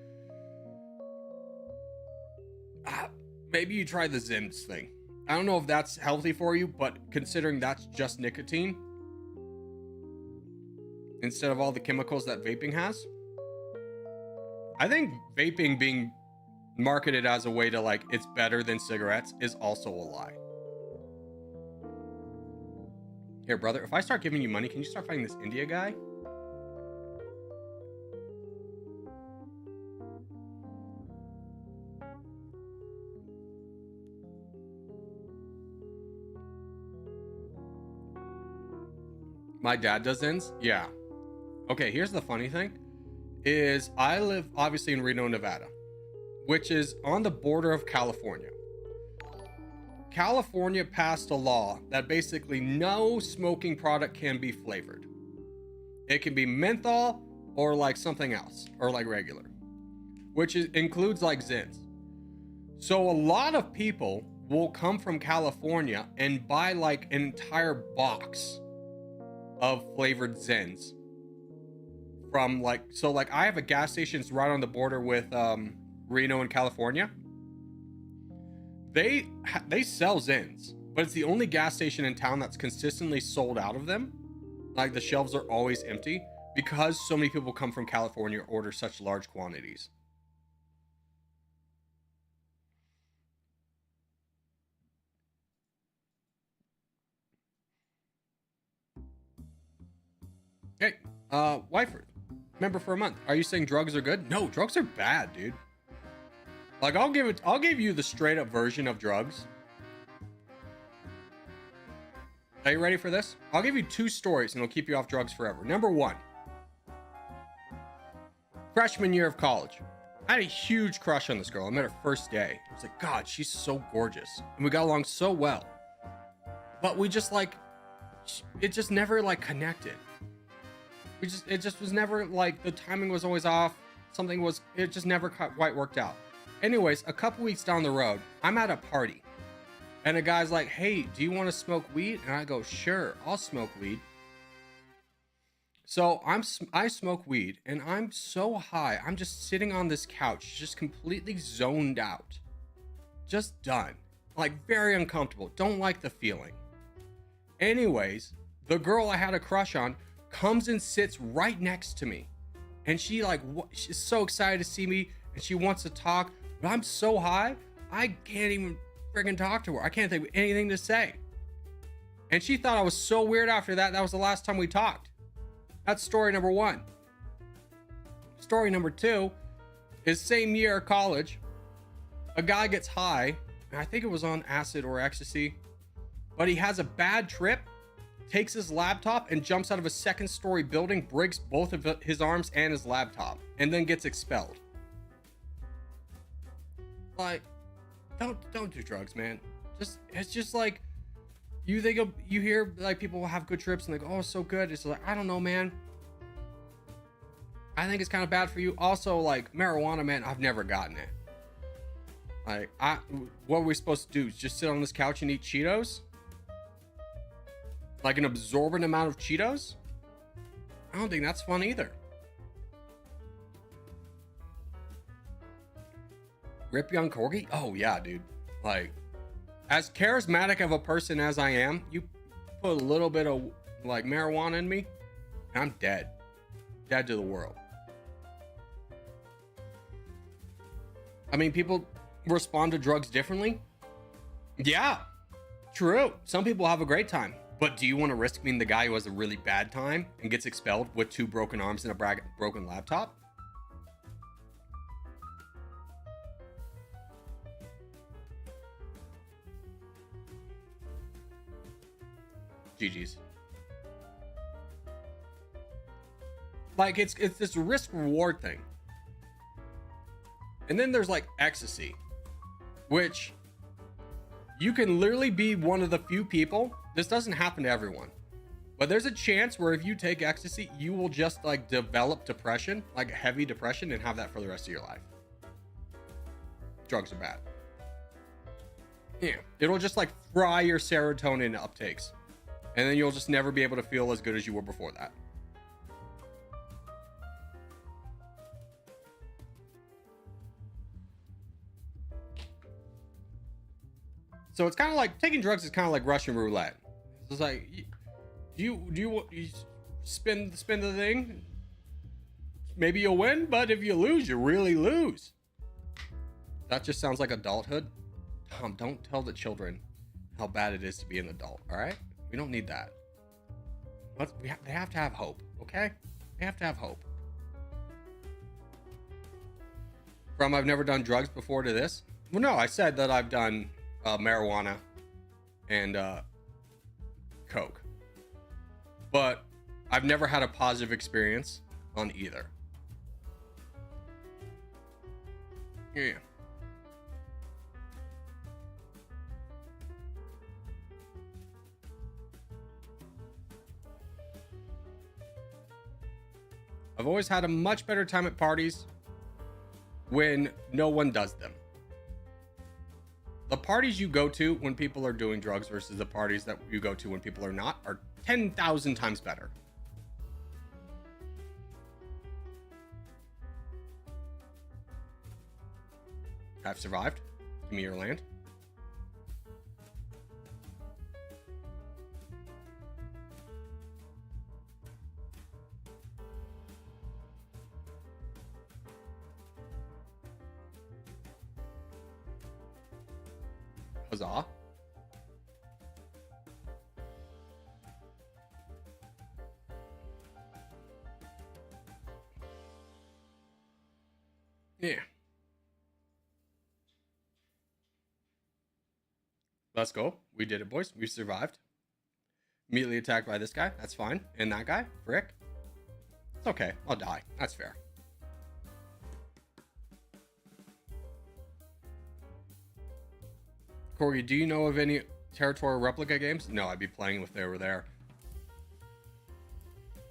Maybe you try the Zims thing. I don't know if that's healthy for you, but considering that's just nicotine instead of all the chemicals that vaping has, I think vaping being marketed as a way to like it's better than cigarettes is also a lie. Here, brother, if I start giving you money, can you start fighting this India guy? My dad does Zins? Yeah. Okay, here's the funny thing. Is I live obviously in Reno, Nevada, which is on the border of California. California passed a law that basically no smoking product can be flavored. It can be menthol or like something else, or like regular, which includes like Zins. So a lot of people will come from California and buy like an entire box of flavored Zins from like, so like I have a gas station right on the border with Reno in California. They sell Zins, but it's the only gas station in town that's consistently sold out of them. Like the shelves are always empty because so many people come from California order such large quantities. Hey, Wyford, member for a month. Are you saying drugs are good? No, drugs are bad, dude. Like I'll give you the straight up version of drugs. Are you ready for this? I'll give you 2 stories and it'll keep you off drugs forever. Number 1. Freshman year of college. I had a huge crush on this girl. I met her first day. I was like, God, she's so gorgeous. And we got along so well. But we just like, it just never like connected. It just was never like, the timing was always off. It just never quite worked out. Anyways, a couple weeks down the road, I'm at a party. And a guy's like, hey, do you want to smoke weed? And I go, sure, I'll smoke weed. So I smoke weed and I'm so high. I'm just sitting on this couch, just completely zoned out. Just done. Like very uncomfortable. Don't like the feeling. Anyways, the girl I had a crush on comes and sits right next to me. And she like, she's so excited to see me and she wants to talk, but I'm so high, I can't even friggin' talk to her. I can't think of anything to say. And she thought I was so weird after that. That was the last time we talked. That's story number one. Story number two is same year of college. A guy gets high, and I think it was on acid or ecstasy, but he has a bad trip, takes his laptop and jumps out of a second-story building, breaks both of his arms and his laptop, and then gets expelled. Like, don't do drugs, man. It's just like, you hear like people have good trips and they go, oh, it's so good. It's like, I don't know, man. I think it's kind of bad for you. Also, like marijuana, man, I've never gotten it. Like, what are we supposed to do? Just sit on this couch and eat Cheetos? Like an absorbent amount of Cheetos? I don't think that's fun either. Rip Young Corgi? Oh yeah, dude. Like, as charismatic of a person as I am, you put a little bit of like marijuana in me, and I'm dead. Dead to the world. I mean, people respond to drugs differently. Yeah, true. Some people have a great time. But do you want to risk being the guy who has a really bad time and gets expelled with 2 broken arms and a broken laptop? GG's. Like, it's this risk reward thing. And then there's like ecstasy, which you can literally be one of the few people. This doesn't happen to everyone, but there's a chance where if you take ecstasy, you will just like develop depression, like heavy depression, and have that for the rest of your life. Drugs are bad. Yeah, it'll just like fry your serotonin uptakes, and then you'll just never be able to feel as good as you were before that. So it's kind of like taking drugs is kind of like Russian roulette. It's like, you spin the thing, maybe you'll win, but if you lose, you really lose. That just sounds like adulthood. Tom, don't tell the children how bad it is to be an adult. All right, we don't need that. But they have to have hope. Okay, they have to have hope. From I've never done drugs before to this. Well, no, I said that I've done marijuana and coke, but I've never had a positive experience on either. Yeah. I've always had a much better time at parties when no one does them. The parties you go to when people are doing drugs versus the parties that you go to when people are not are 10,000 times better. I've survived. Give me your land. Huzzah. Yeah. Let's go. We did it, boys. We survived. Immediately attacked by this guy. That's fine. And that guy, frick. It's okay. I'll die. That's fair. Corgi, do you know of any territorial replica games? No, I'd be playing if they were there.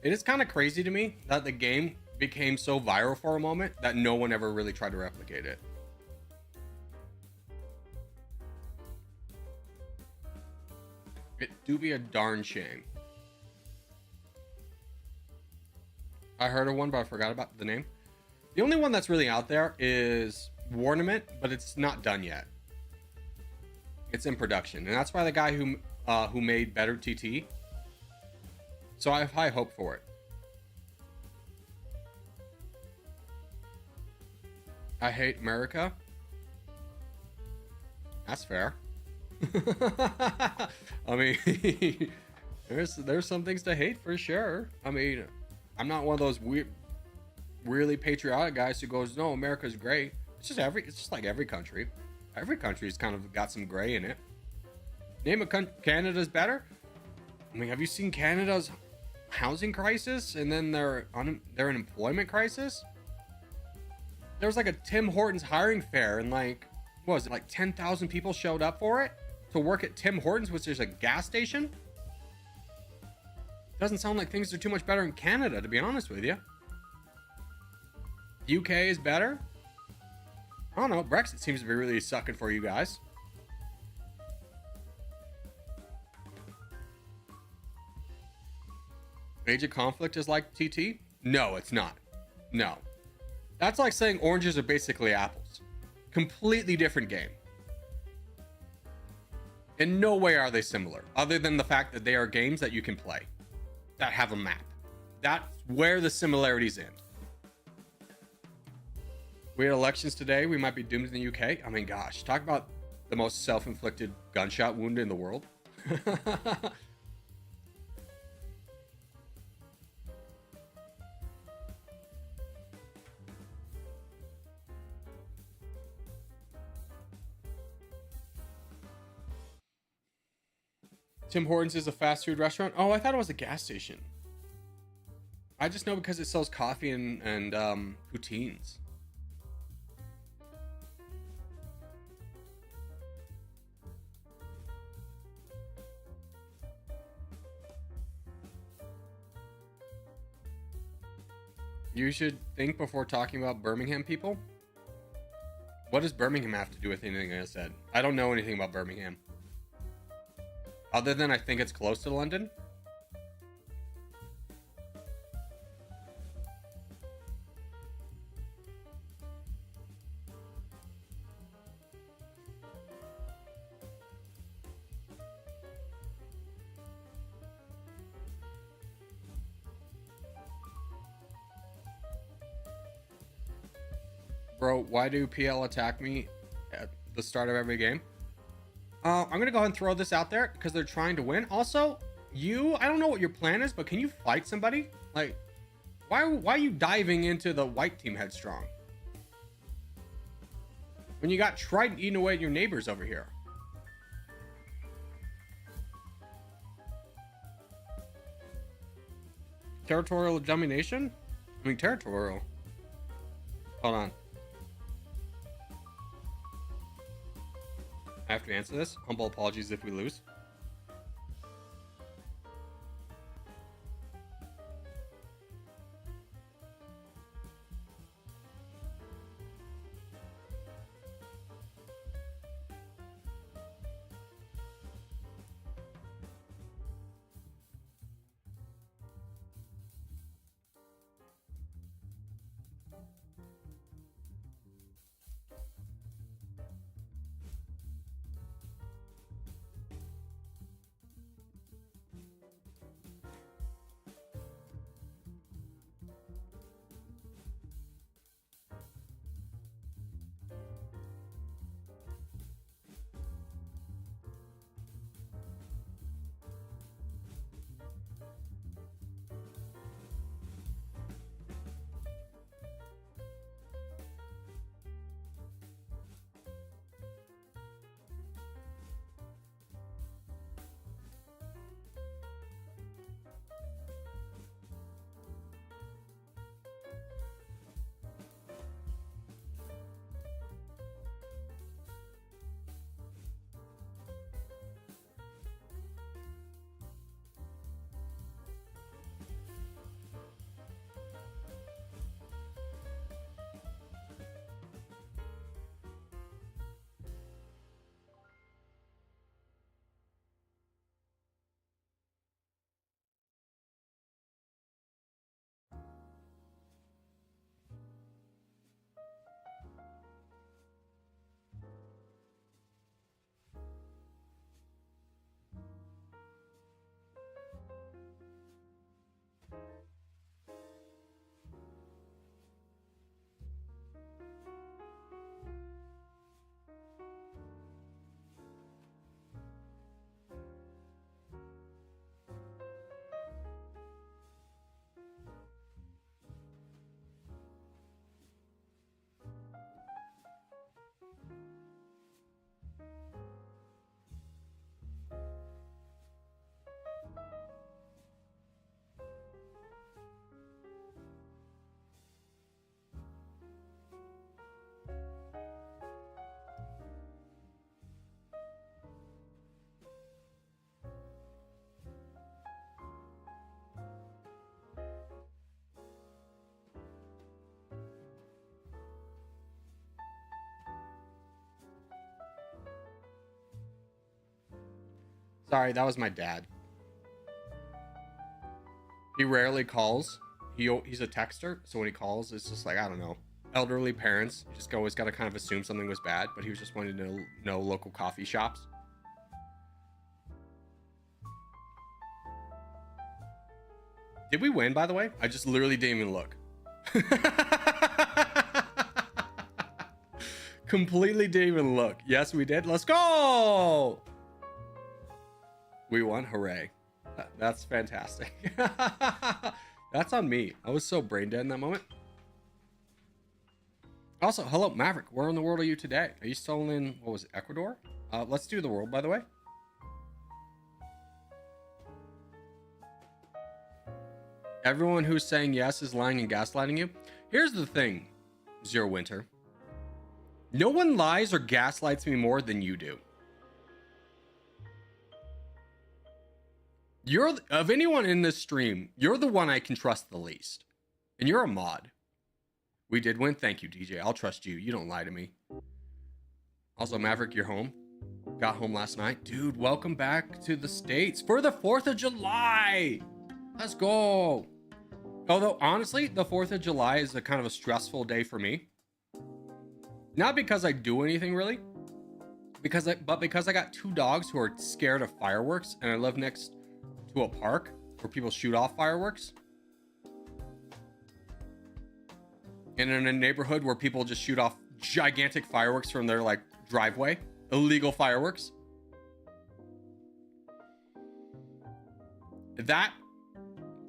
It is kind of crazy to me that the game became so viral for a moment that no one ever really tried to replicate it. It do be a darn shame. I heard of one, but I forgot about the name. The only one that's really out there is Warhammer, but it's not done yet. It's in production, and that's by the guy who made Better TT. So I have high hope for it. I hate America. That's fair. I mean, there's some things to hate for sure. I mean, I'm not one of those weird, really patriotic guys who goes, "No, America's great." It's just like every country. Every country's kind of got some gray in it. Name a country. Canada's better. I mean, have you seen Canada's housing crisis and then their unemployment crisis? There was like a Tim Hortons hiring fair, and like, what was it, like 10,000 people showed up for it to work at Tim Hortons, which is a gas station? Doesn't sound like things are too much better in Canada, to be honest with you. UK is better. I don't know. Brexit seems to be really sucking for you guys. Age of Conflict is like TT? No, it's not. No. That's like saying oranges are basically apples. Completely different game. In no way are they similar, other than the fact that they are games that you can play, that have a map. That's where the similarities end. We had elections today. We might be doomed in the UK. I mean, gosh, talk about the most self-inflicted gunshot wound in the world. Tim Hortons is a fast food restaurant. Oh, I thought it was a gas station. I just know because it sells coffee and poutines. You should think before talking about Birmingham people. What does Birmingham have to do with anything I said? I don't know anything about Birmingham. Other than I think it's close to London. Bro, why do PL attack me at the start of every game? I'm gonna go ahead and throw this out there because they're trying to win. Also, I don't know what your plan is, but can you fight somebody? Like, why are you diving into the white team headstrong? When you got Trident eating away at your neighbors over here. Territorial domination? I mean, territorial. Hold on. I have to answer this. Humble apologies if we lose. Sorry, that was my dad. He rarely calls. He's a texter, so when he calls, it's just like, I don't know. Elderly parents, you just always got to kind of assume something was bad, but he was just wanting to know local coffee shops. Did we win, by the way? I just literally didn't even look. Completely didn't even look. Yes, we did. Let's go! We won. Hooray. That's fantastic. That's on me. I was so brain dead in that moment. Also, hello, Maverick. Where in the world are you today? Are you still in, what was it, Ecuador? Let's do the world, by the way. Everyone who's saying yes is lying and gaslighting you. Here's the thing, Zero Winter. No one lies or gaslights me more than you do. You're, of anyone in this stream, you're the one I can trust the least. And you're a mod. We did win. Thank you, DJ. I'll trust you. You don't lie to me. Also, Maverick, you're home. Got home last night. Dude, welcome back to the States for the 4th of July. Let's go. Although, honestly, the 4th of July is a kind of a stressful day for me. Not because I do anything really, but because I got 2 dogs who are scared of fireworks, and I live next to a park where people shoot off fireworks. And in a neighborhood where people just shoot off gigantic fireworks from their like driveway, illegal fireworks. That,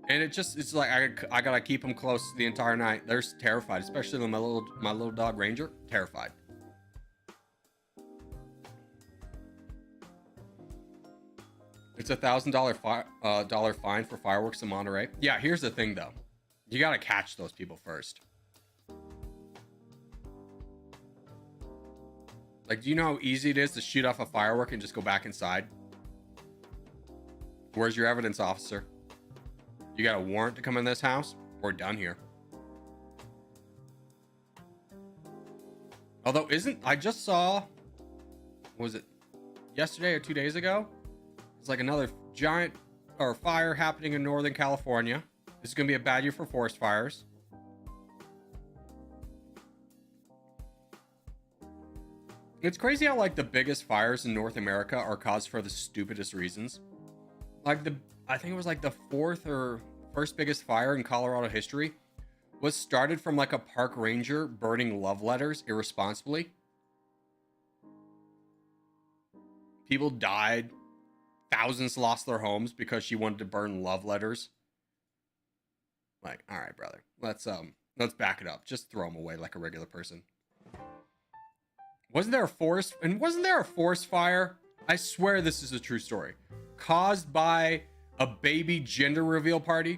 and it's like I gotta keep them close the entire night. They're terrified, especially my little dog Ranger, terrified. It's $1,000 fine for fireworks in Monterey. Yeah, here's the thing though, you gotta catch those people first. Like, do you know how easy it is to shoot off a firework and just go back inside? Where's your evidence, officer? You got a warrant to come in this house? We're done here. Although, I just saw, what was it, yesterday or 2 days ago? It's like another giant fire happening in Northern California. This is going to be a bad year for forest fires. It's crazy how like the biggest fires in North America are caused for the stupidest reasons. Like I think it was like the 4th or 1st biggest fire in Colorado history was started from like a park ranger burning love letters irresponsibly. People died. Thousands lost their homes because she wanted to burn love letters. Like, all right, brother, let's back it up. Just throw them away like a regular person. Wasn't there a forest fire? I swear this is a true story. Caused by a baby gender reveal party?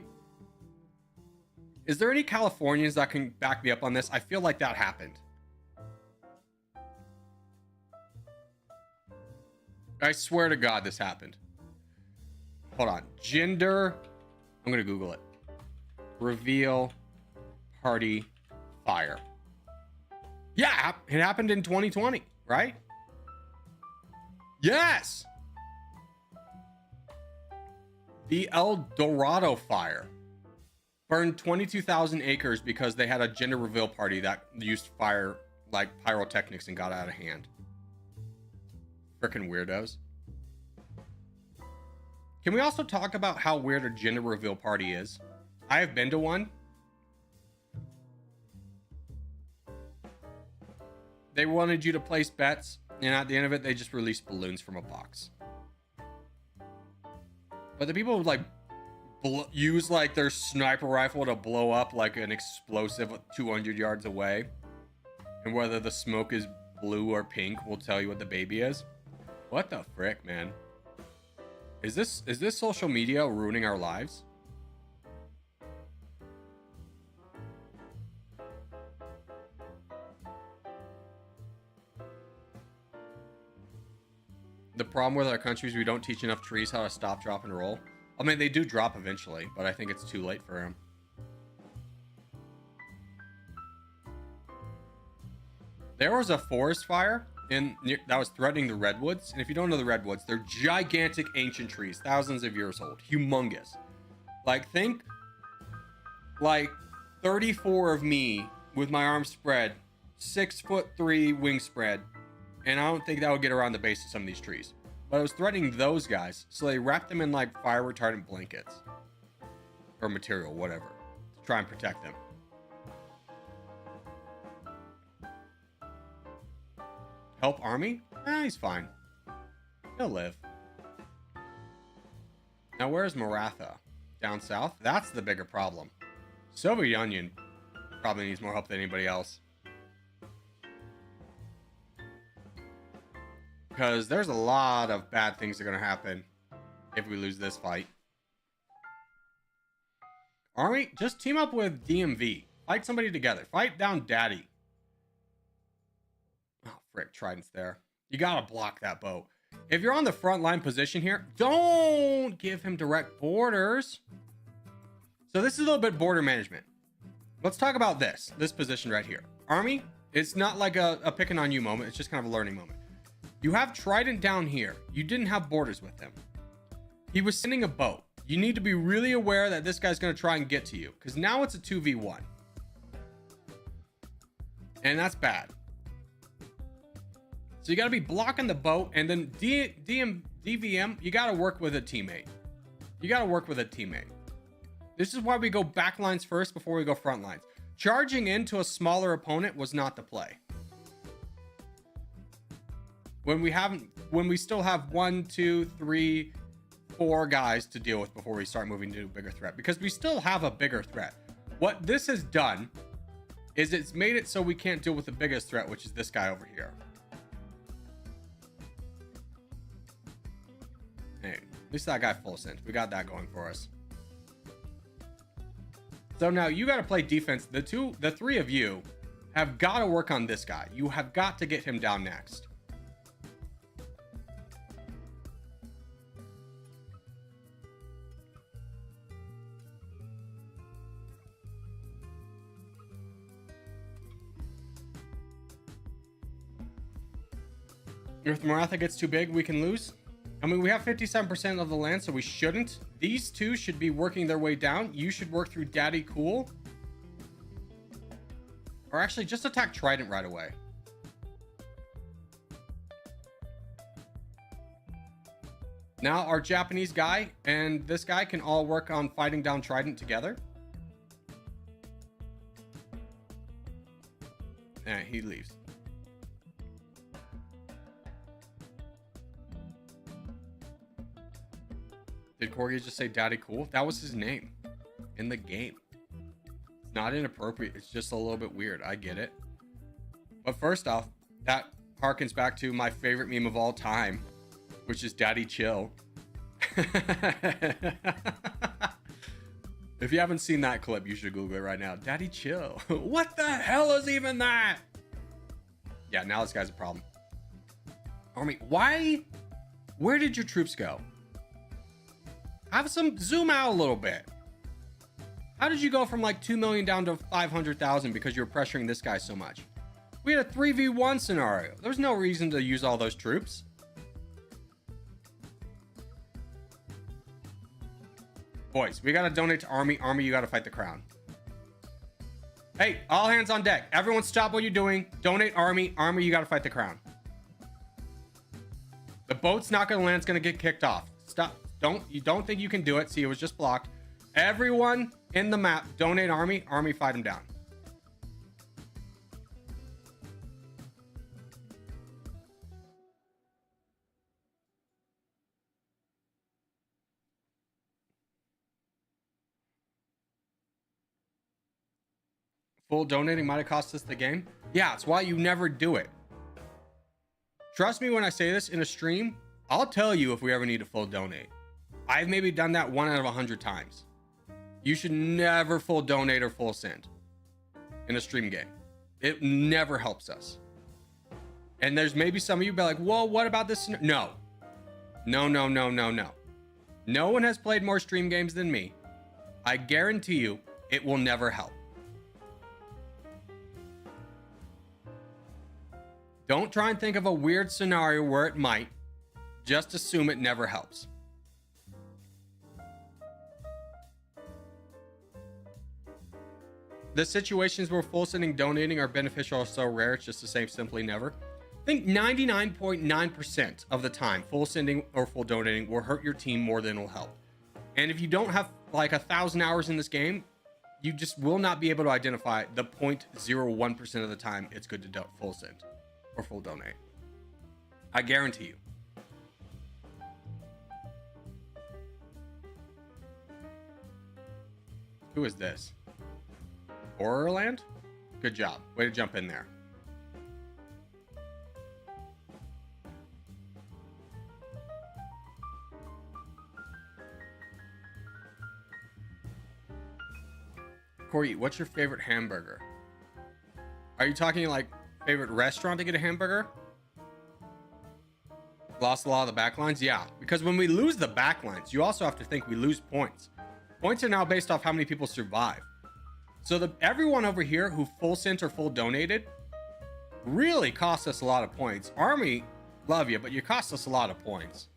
Is there any Californians that can back me up on this? I feel like that happened. I swear to God this happened. Hold on. Gender. I'm going to Google it. Reveal party fire. Yeah, it happened in 2020, right? Yes! The El Dorado fire burned 22,000 acres because they had a gender reveal party that used fire like pyrotechnics and got out of hand. Frickin' weirdos. Can we also talk about how weird a gender reveal party is? I have been to one. They wanted you to place bets, and at the end of it, they just released balloons from a box. But the people would like use like their sniper rifle to blow up like an explosive 200 yards away. And whether the smoke is blue or pink will tell you what the baby is. What the frick, man? Is this social media ruining our lives? The problem with our country is we don't teach enough trees how to stop, drop, and roll. I mean, they do drop eventually, but I think it's too late for them. There was a forest fire that was threatening the redwoods. And if you don't know the redwoods, they're gigantic ancient trees, thousands of years old, humongous. Like, think like 34 of me with my arms spread, 6'3" wingspread, and I don't think that would get around the base of some of these trees. But it was threatening those guys, so they wrapped them in like fire retardant blankets or material, whatever, to try and protect them. Help army? He's fine. He'll live. Now, where's Maratha? Down south? That's the bigger problem. Soviet Union probably needs more help than anybody else. Because there's a lot of bad things that are going to happen if we lose this fight. Army, just team up with DMV. Fight somebody together. Fight down Daddy. Oh, frick. Trident's there. You got to block that boat. If you're on the front line position here, don't give him direct borders. So this is a little bit border management. Let's talk about this position right here. Army, it's not like a picking on you moment. It's just kind of a learning moment. You have Trident down here. You didn't have borders with him. He was sending a boat. You need to be really aware that this guy's going to try and get to you, because now it's a 2v1. And that's bad. So you got to be blocking the boat, and then DVM, you got to work with a teammate. You got to work with a teammate. This is why we go back lines first before we go front lines. Charging into a smaller opponent was not the play. When we still have 1, 2, 3, 4 guys to deal with before we start moving to a bigger threat, because we still have a bigger threat. What this has done is it's made it so we can't deal with the biggest threat, which is this guy over here. Hey, at least that guy full sent. We got that going for us. So now you got to play defense. The three of you have got to work on this guy. You have got to get him down next. If Maratha gets too big, we can lose. I mean, we have 57% of the land, so we shouldn't. These two should be working their way down. You should work through Daddy Cool. Or actually, just attack Trident right away. Now, our Japanese guy and this guy can all work on fighting down Trident together. And he leaves. Did Corgi just say Daddy Cool? That was his name in the game. It's not inappropriate. It's just a little bit weird. I get it. But first off, that harkens back to my favorite meme of all time, which is Daddy Chill. If you haven't seen that clip, you should Google it right now. Daddy Chill. What the hell is even that? Yeah, now this guy's a problem. Army, why? Where did your troops go? Have some zoom out a little bit. How did you go from like 2 million down to 500,000 because you're pressuring this guy so much? We had a 3v1 scenario. There's no reason to use all those troops. Boys, we gotta donate to Army. Army, you gotta fight the crown. Hey, all hands on deck. Everyone stop what you're doing. Donate Army. Army, you gotta fight the crown. The boat's not gonna land. It's gonna get kicked off. Stop. You don't think you can do it. See, it was just blocked. Everyone in the map, donate Army. Army, fight him down. Full donating might have cost us the game. Yeah, it's why you never do it. Trust me when I say this in a stream. I'll tell you if we ever need to full donate. I've maybe done that 1 out of 100 times. You should never full donate or full send in a stream game. It never helps us. And there's maybe some of you be like, whoa, what about this? No. No. No one has played more stream games than me. I guarantee you it will never help. Don't try and think of a weird scenario where it might. Just assume it never helps. The situations where full sending donating are beneficial are so rare, it's just to say simply never. I think 99.9% of the time, full sending or full donating will hurt your team more than it will help. And if you don't have like 1,000 hours in this game, you just will not be able to identify the 0.01% of the time it's good to full send or full donate. I guarantee you. Who is this? Horrorland? Good job. Way to jump in there. Corgi, what's your favorite hamburger? Are you talking like favorite restaurant to get a hamburger? Lost a lot of the backlines? Yeah, because when we lose the backlines, you also have to think we lose points. Points are now based off how many people survive. So everyone over here who full sent or full donated really cost us a lot of points. Army, love you, but you cost us a lot of points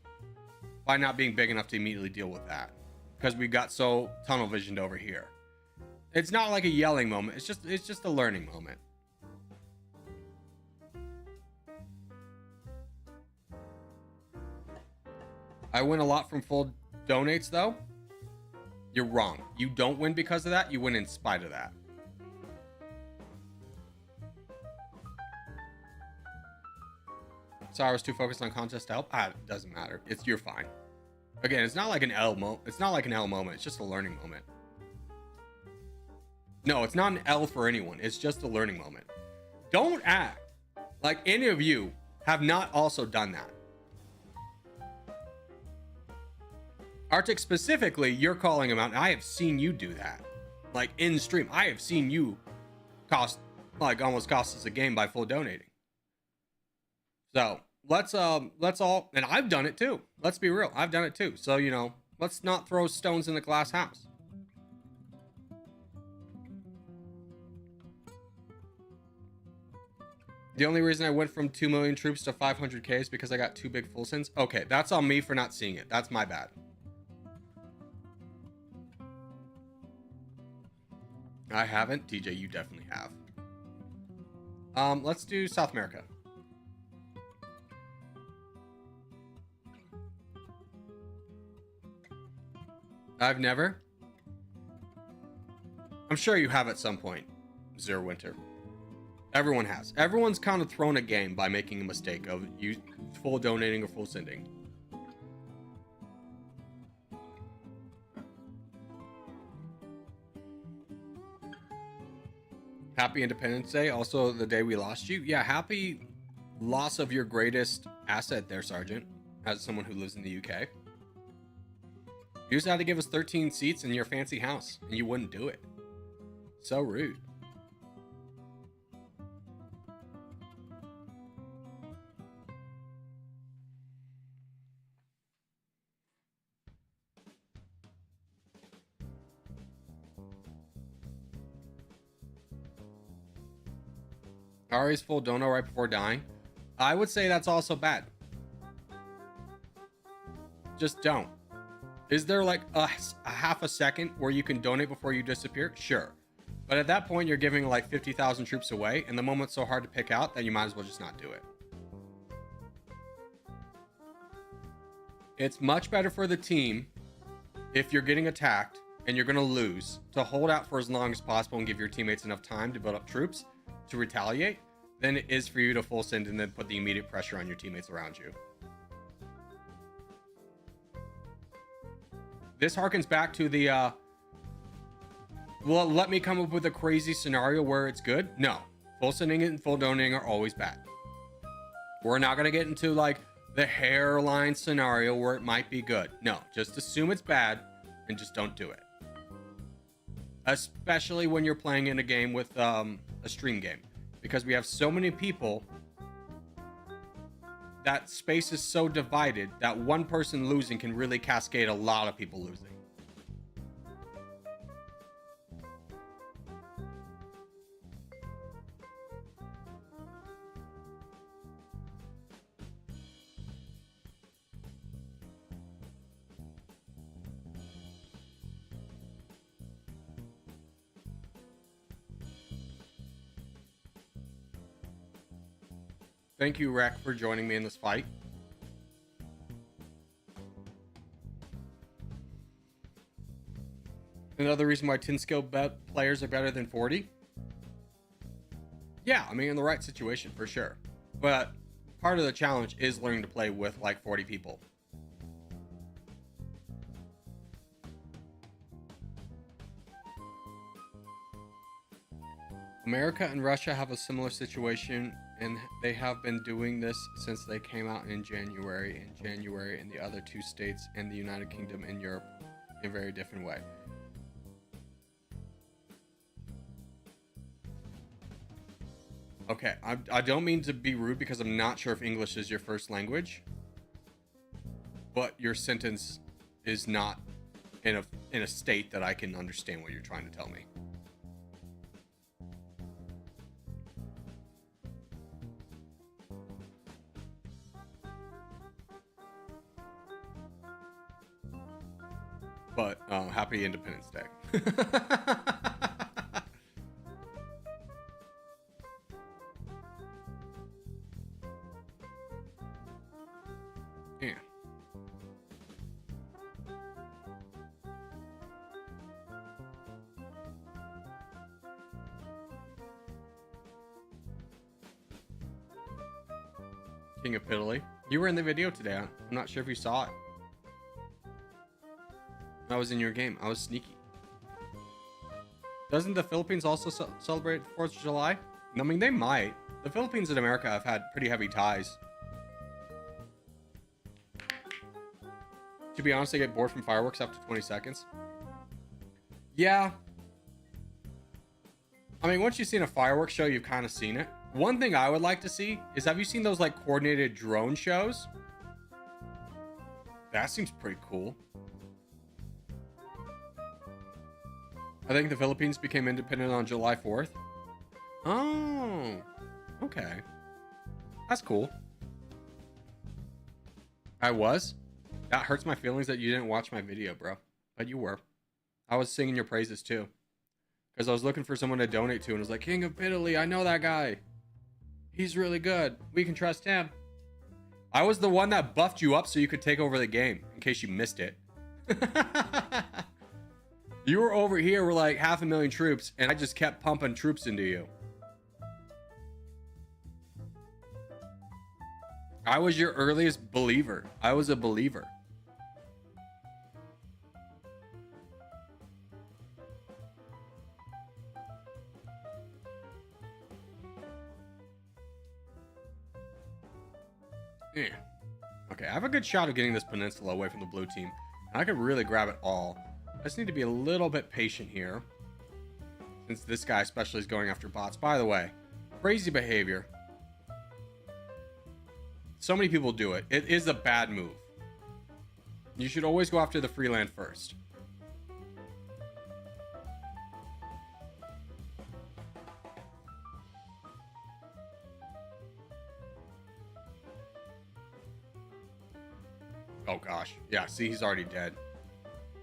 by not being big enough to immediately deal with that because we got so tunnel visioned over here. It's not like a yelling moment. It's just a learning moment. I win a lot from full donates though. You're wrong. You don't win because of that. You win in spite of that. Sorry, I was too focused on contest to help. It doesn't matter. You're fine. Again, it's not like an L moment. It's not like an L moment. It's just a learning moment. No, it's not an L for anyone. It's just a learning moment. Don't act like any of you have not also done that. Arctic specifically, you're calling him out, and I have seen you do that. Like in stream, I have seen you almost cost us a game by full donating. So let's all, and I've done it too. Let's be real, I've done it too. So let's not throw stones in the glass house. The only reason I went from 2 million troops to 500k is because I got 2 big full sends. Okay, that's on me for not seeing it. That's my bad. I haven't. DJ, you definitely have. Let's do South America. I've never. I'm sure you have at some point. Zero Winter. Everyone has. Everyone's kind of thrown a game by making a mistake of you full donating or full sending. Happy Independence Day. Also the day we lost you. Yeah, happy loss of your greatest asset there, Sergeant. As someone who lives in the UK. You just had to give us 13 seats in your fancy house, and you wouldn't do it. So rude. Ari's full dono right before dying. I would say that's also bad. Just don't. Is there like a half a second where you can donate before you disappear? Sure. But at that point, you're giving like 50,000 troops away, and the moment's so hard to pick out that you might as well just not do it. It's much better for the team if you're getting attacked and you're going to lose to hold out for as long as possible and give your teammates enough time to build up troops to retaliate than it is for you to full send and then put the immediate pressure on your teammates around you. This harkens back to the well, let me come up with a crazy scenario where it's good. No, full sending and full donating are always bad. We're not going to get into like the hairline scenario where it might be good. No, just assume it's bad and just don't do it. Especially when you're playing in a game with a stream game, because we have so many people that space is so divided that one person losing can really cascade a lot of people losing. Thank you, Rek, for joining me in this fight. Another reason why 10 skill players are better than 40. Yeah, I mean, in the right situation, for sure. But part of the challenge is learning to play with like 40 people. America and Russia have a similar situation, and they have been doing this since they came out in January. In the other two states and the United Kingdom in Europe in a very different way. Okay, I don't mean to be rude because I'm not sure if English is your first language, but your sentence is not in a state that I can understand what you're trying to tell me. But happy Independence Day. Yeah. King of Italy. You were in the video today. I'm not sure if you saw it. I was in your game. I was sneaky. Doesn't the Philippines also celebrate the 4th of July? I mean, they might. The Philippines and America have had pretty heavy ties. To be honest, I get bored from fireworks after 20 seconds. Yeah. I mean, once you've seen a fireworks show, you've kind of seen it. One thing I would like to see is, have you seen those like coordinated drone shows? That seems pretty cool. I think the Philippines became independent on July 4th. Oh, okay. That's cool. I was? That hurts my feelings that you didn't watch my video, bro. But you were. I was singing your praises too. Because I was looking for someone to donate to and was like, King of Italy, I know that guy. He's really good. We can trust him. I was the one that buffed you up so you could take over the game, in case you missed it. You were over here with like 500,000 troops, and I just kept pumping troops into you. I was your earliest believer. I was a believer. Yeah. Okay, I have a good shot of getting this peninsula away from the blue team. And I could really grab it all. I just need to be a little bit patient here, since this guy especially is going after bots. By the way, crazy behavior. So many people do it. It is a bad move. You should always go after the free land first. Oh gosh. Yeah, see, he's already dead.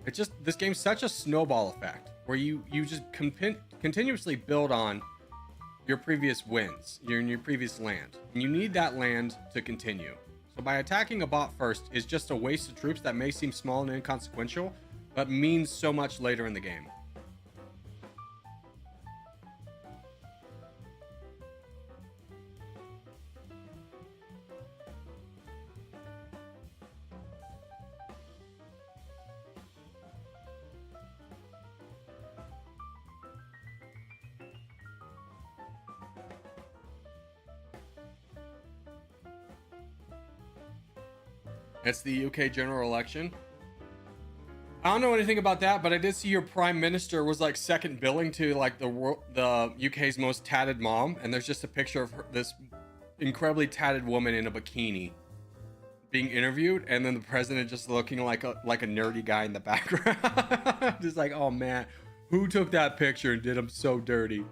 It's just, this game's such a snowball effect where you just continuously build on your previous wins, your previous land, and you need that land to continue. So by attacking a bot first is just a waste of troops that may seem small and inconsequential, but means so much later in the game. It's the UK general election. I don't know anything about that, but I did see your prime minister was like second billing to like the UK's most tatted mom, and there's just a picture of her, this incredibly tatted woman in a bikini being interviewed, and then the president just looking like a nerdy guy in the background. Just like, oh man, who took that picture and did him so dirty?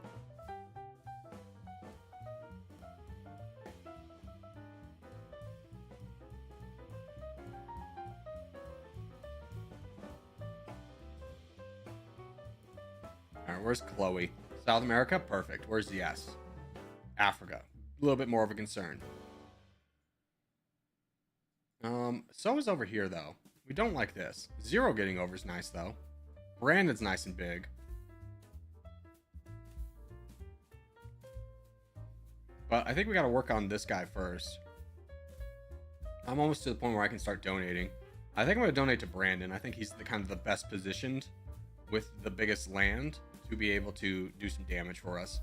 Where's Chloe? South America? Perfect. Where's the S? Africa. A little bit more of a concern. So is over here, though. We don't like this. Zero getting over is nice, though. Brandon's nice and big. But I think we got to work on this guy first. I'm almost to the point where I can start donating. I think I'm going to donate to Brandon. I think he's the kind of the best positioned with the biggest land to be able to do some damage for us.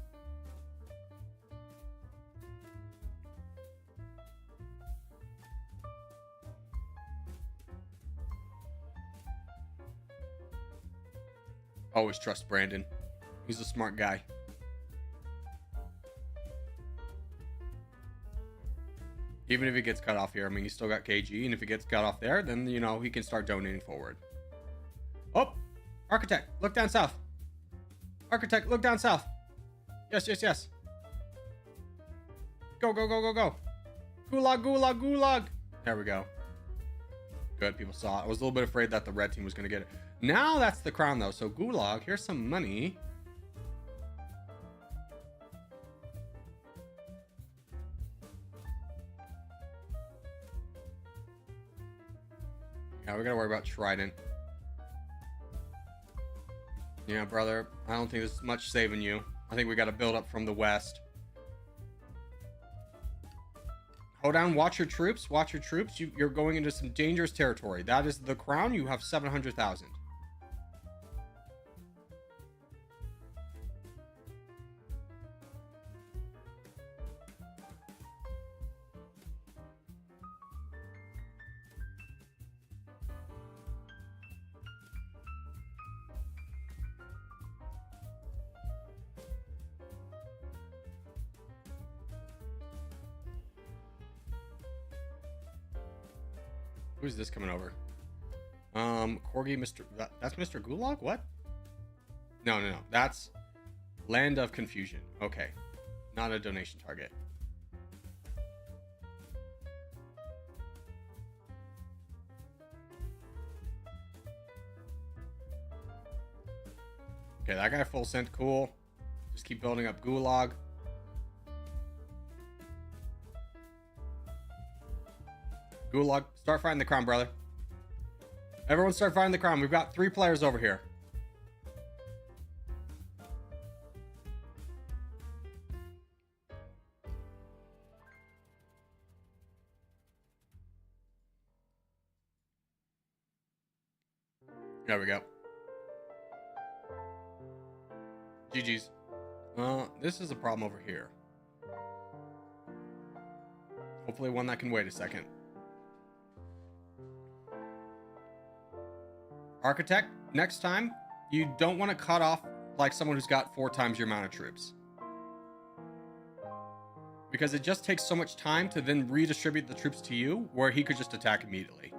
Always trust Brandon. He's a smart guy. Even if he gets cut off here, I mean, he's still got KG, and if he gets cut off there, then, you know, he can start donating forward. Oh! Architect, look down south. Architect, look down south. Yes, yes, yes. Go, go, go, go, go. Gulag, gulag, gulag. There we go. Good, people saw it. I was a little bit afraid that the red team was going to get it. Now that's the crown, though. So, gulag, here's some money. Yeah, we gotta worry about Trident. Yeah, brother. I don't think there's much saving you. I think we gotta build up from the west. Hold down. Watch your troops. Watch your troops. You're going into some dangerous territory. That is the crown. You have 700,000. Who's this coming over? Corgi, that's Mr. Gulag? What? No. That's Land of Confusion. Okay. Not a donation target. Okay, that guy full sent. Cool. Just keep building up Gulag. Gulag, start fighting the crown, brother. Everyone start fighting the crown. We've got 3 players over here. There we go. GG's. This is a problem over here. Hopefully one that can wait a second. Architect, next time, you don't want to cut off like someone who's got 4 times your amount of troops. Because it just takes so much time to then redistribute the troops to you, where he could just attack immediately.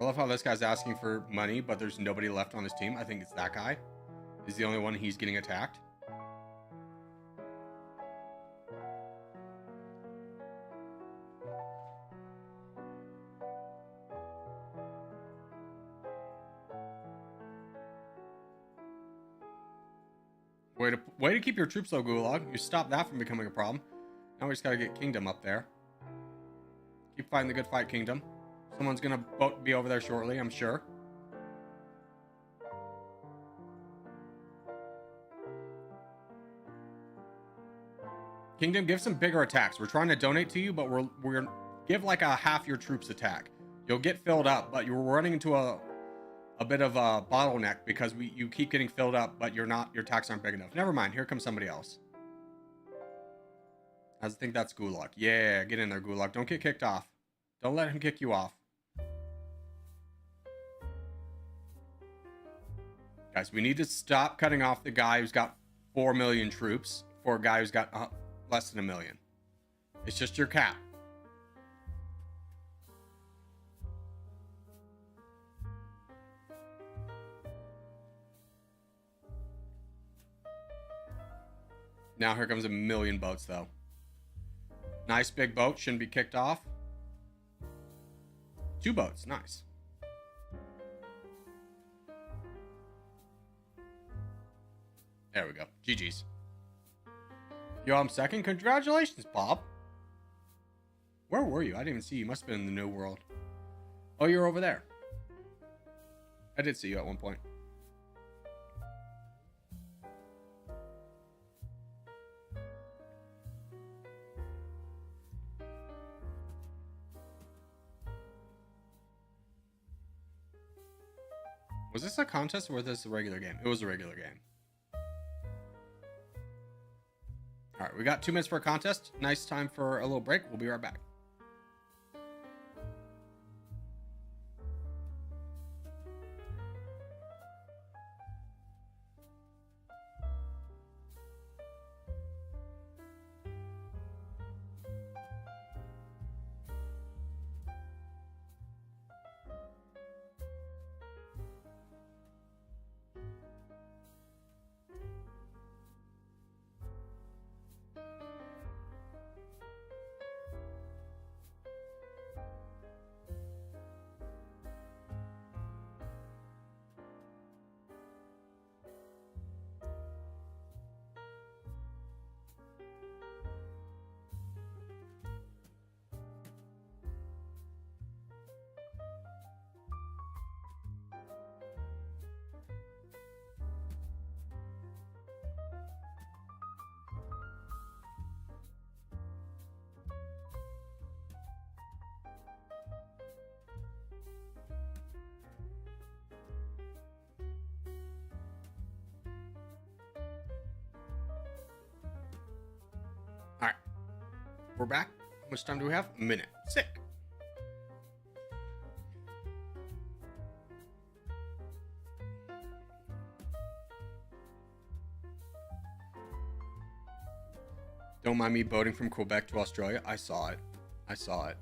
I love how this guy's asking for money, but there's nobody left on his team. I think it's that guy. He's the only one he's getting attacked. Way to keep your troops low, Gulag. You stop that from becoming a problem. Now we just gotta get Kingdom up there. Keep fighting the good fight, Kingdom. Someone's gonna be over there shortly, I'm sure. Kingdom, give some bigger attacks. We're trying to donate to you, but we're give like a half your troops attack. You'll get filled up, but you're running into a bit of a bottleneck because you keep getting filled up, but your attacks aren't big enough. Never mind. Here comes somebody else. I think that's Gulag. Yeah, get in there, Gulag. Don't get kicked off. Don't let him kick you off. Guys, we need to stop cutting off the guy who's got 4 million troops for a guy who's got less than 1 million. It's just your cap. Now here comes 1 million boats, though. Nice big boat. Shouldn't be kicked off. 2 boats. Nice. There we go. GG's. Yo, I'm second. Congratulations, Bob. Where were you? I didn't even see you. You must have been in the new world. Oh, you're over there. I did see you at one point. Was this a contest or was this a regular game? It was a regular game. All right, we got 2 minutes for a contest. Nice time for a little break. We'll be right back. All right, we're back. How much time do we have? A minute. Sick. Don't mind me boating from Quebec to Australia. I saw it. I saw it.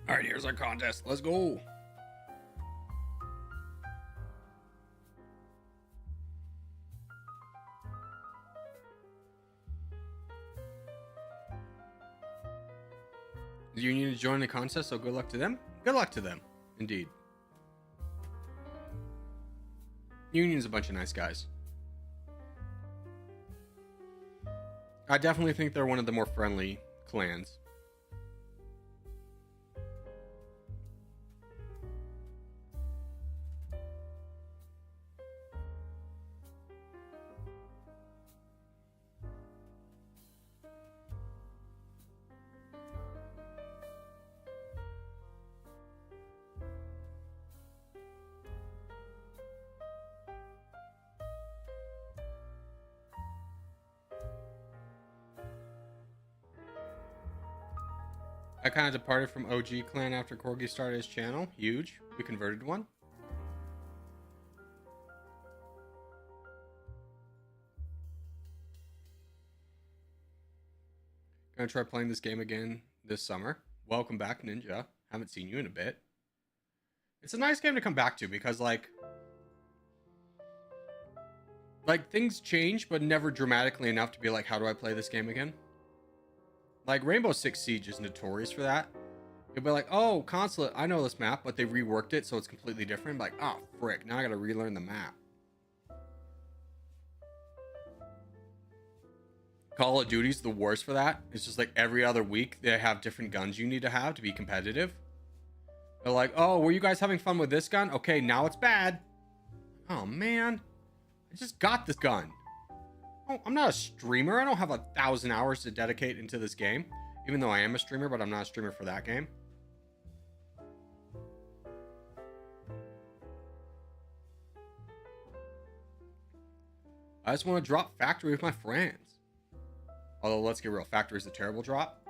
All right, here's our contest. Let's go. The union is joining the contest, so good luck to them. Good luck to them, indeed. Union's a bunch of nice guys. I definitely think they're one of the more friendly clans. I kind of departed from OG clan after Corgi started his channel. Huge. We converted one. Gonna try playing this game again this summer. Welcome back, Ninja. Haven't seen you in a bit. It's a nice game to come back to because like things change, but never dramatically enough to be like, how do I play this game again? Like, Rainbow Six Siege is notorious for that. You'll be like, oh, Consulate, I know this map, but they reworked it, so it's completely different. Like, oh, frick, now I gotta relearn the map. Call of Duty's the worst for that. It's just like every other week, they have different guns you need to have to be competitive. They're like, oh, were you guys having fun with this gun? Okay, now it's bad. Oh, man. I just got this gun. I'm not a streamer. I don't have 1,000 hours to dedicate into this game. Even though I am a streamer, but I'm not a streamer for that game. I just want to drop Factory with my friends. Although, let's get real. Factory is a terrible drop.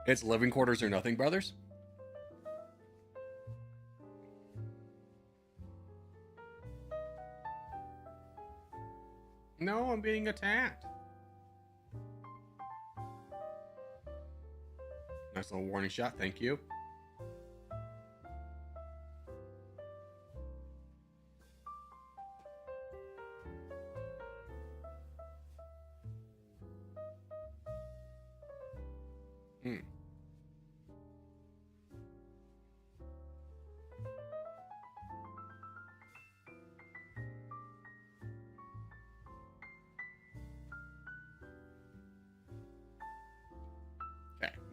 It's living quarters or nothing, brothers. No, I'm being attacked. Nice little warning shot. Thank you.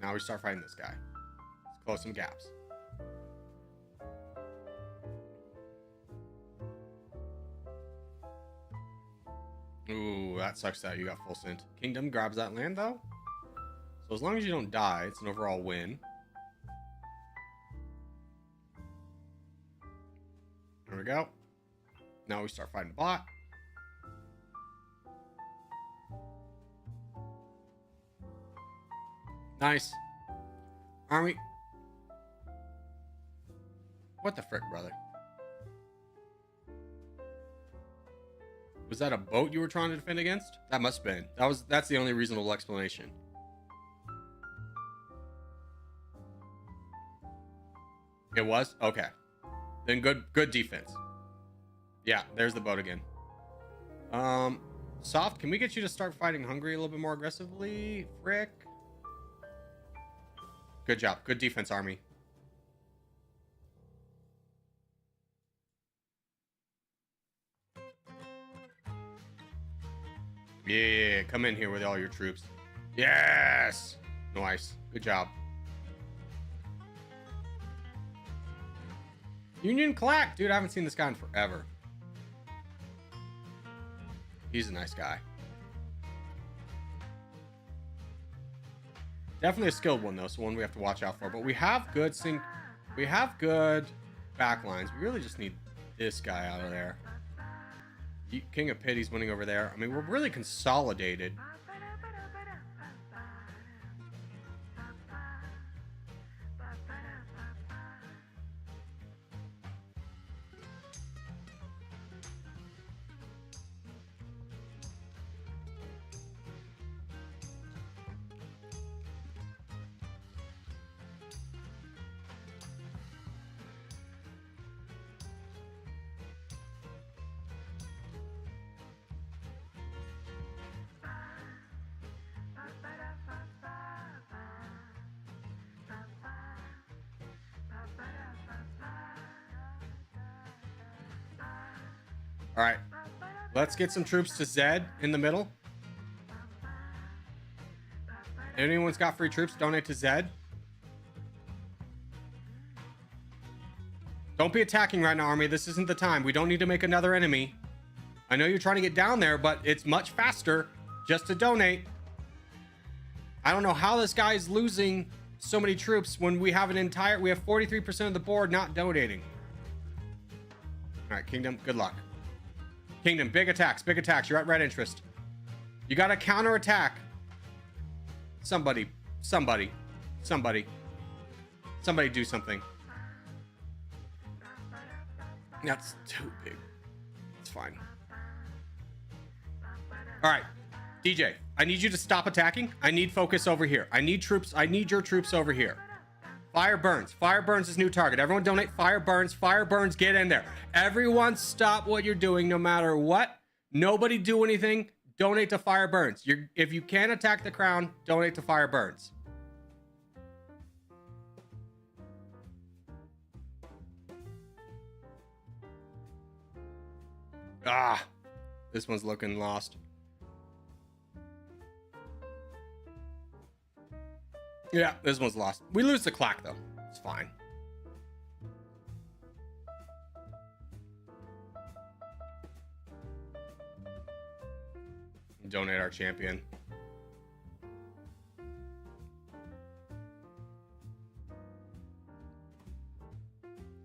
Now we start fighting this guy. Let's close some gaps. Ooh, that sucks that you got full scent. Kingdom grabs that land, though. So as long as you don't die, it's an overall win. There we go. Now we start fighting the bot. Nice. Army. What the frick, brother? Was that a boat you were trying to defend against? That must have been. That's the only reasonable explanation. It was? Okay. Then good defense. Yeah, there's the boat again. Soft, can we get you to start fighting Hungary a little bit more aggressively? Frick. Good job. Good defense, Army. Yeah, come in here with all your troops. Yes! Nice. Good job. Union Clack! Dude, I haven't seen this guy in forever. He's a nice guy. Definitely a skilled one, though, so one we have to watch out for. But we have good we have good backlines. We really just need this guy out of there. King of Pity's winning over there. I mean, we're really consolidated. All right, let's get some troops to Zed in the middle. Anyone's got free troops, donate to Zed. Don't be attacking right now, Army. This isn't the time. We don't need to make another enemy. I know you're trying to get down there, but it's much faster just to donate. I don't know how this guy is losing so many troops when we have 43% of the board not donating. All right, Kingdom, good luck. Kingdom, big attacks, big attacks. You're at red interest. You got to counter attack. Somebody do something. That's too big. It's fine. All right, DJ, I need you to stop attacking. I need focus over here. I need troops. I need your troops over here. Fire burns. Fire burns is new target. Everyone donate fire burns. Fire burns, get in there. Everyone stop what you're doing no matter what. Nobody do anything. Donate to fire burns. If you can't attack the crown, donate to fire burns. Ah, this one's looking lost. Yeah, this one's lost. We lose the clack, though. It's fine. Donate our champion.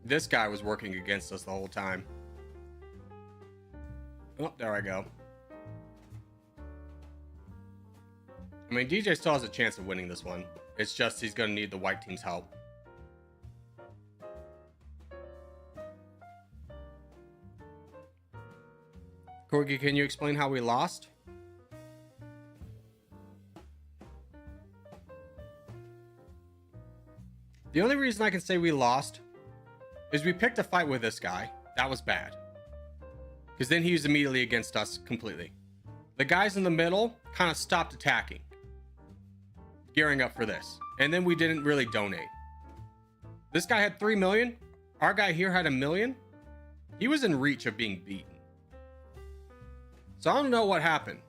This guy was working against us the whole time. Oh, there I go. I mean, DJ still has a chance of winning this one. It's just he's going to need the white team's help. Corgi, can you explain how we lost? The only reason I can say we lost is we picked a fight with this guy. That was bad. Because then he was immediately against us completely. The guys in the middle kind of stopped attacking. Gearing up for this. And then we didn't really donate. This guy had 3 million. Our guy here had 1 million. He was in reach of being beaten. So I don't know what happened.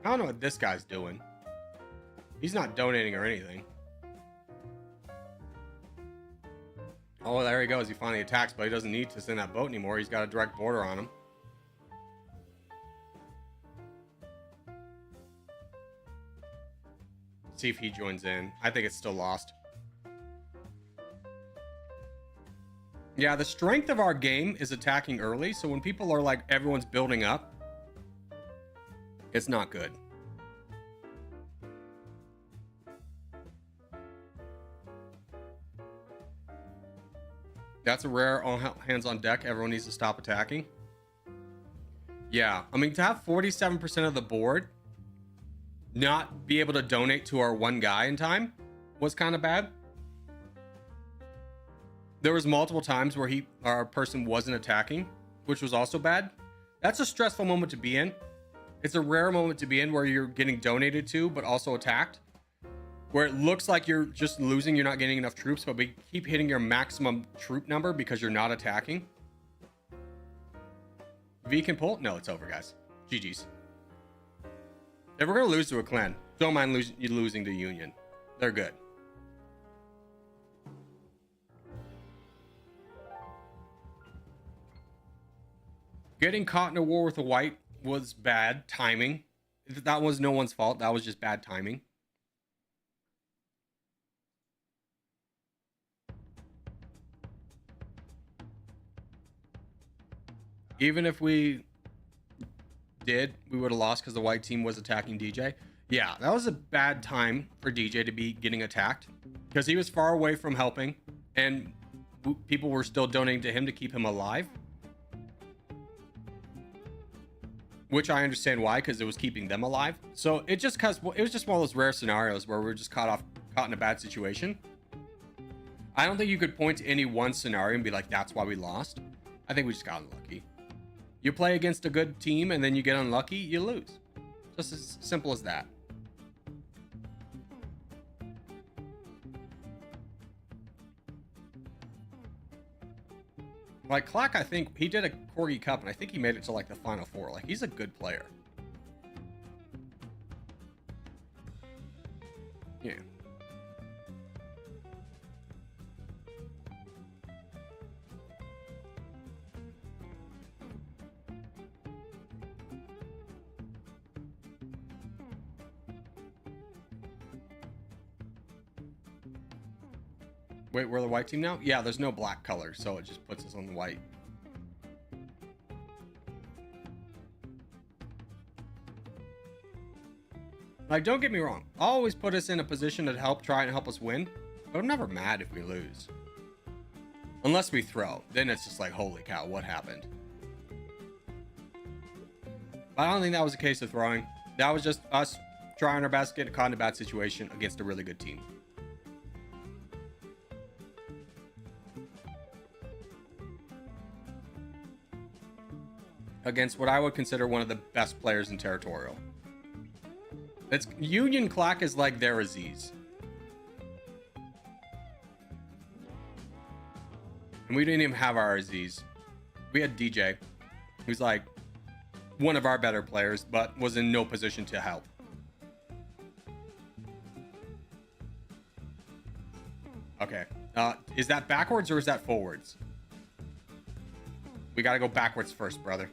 I don't know what this guy's doing. He's not donating or anything. Oh, there he goes. He finally attacks, but he doesn't need to send that boat anymore. He's got a direct border on him. See if he joins in. I think it's still lost. Yeah, the strength of our game is attacking early. So when people are like, everyone's building up, it's not good. That's a rare all hands on deck. Everyone needs to stop attacking. Yeah, I mean, to have 47% of the board not be able to donate to our one guy in time was kind of bad. There was multiple times where our person wasn't attacking, which was also bad. That's a stressful moment to be in. It's a rare moment to be in where you're getting donated to, but also attacked. Where it looks like you're just losing, you're not getting enough troops, but we keep hitting your maximum troop number because you're not attacking. V can pull? No, it's over, guys. GG's. If we're going to lose to a clan, don't mind losing to Union. They're good. Getting caught in a war with a white was bad timing. That was no one's fault. That was just bad timing. Even if we did, we would have lost because the white team was attacking DJ. Yeah, that was a bad time for DJ to be getting attacked because he was far away from helping and people were still donating to him to keep him alive. Which I understand why, because it was keeping them alive. So it was just one of those rare scenarios where we're just caught in a bad situation. I don't think you could point to any one scenario and be like, that's why we lost. I think we just got unlucky. You play against a good team and then you get unlucky, you lose. Just as simple as that. Like Clack, I think he did a Corgi Cup and I think he made it to like the Final Four. Like, he's a good player. Yeah. Wait, we're the white team now? Yeah, there's no black color, so it just puts us on the white. Like, don't get me wrong. Always put us in a position to try and help us win. But I'm never mad if we lose. Unless we throw. Then it's just like, holy cow, what happened? But I don't think that was a case of throwing. That was just us trying our best to get caught in a bad situation against a really good team. Against what I would consider one of the best players in Territorial. It's Union Clack is like their Aziz. And we didn't even have our Aziz. We had DJ, who's like one of our better players, but was in no position to help. Okay. Is that backwards or is that forwards? We gotta go backwards first, brother.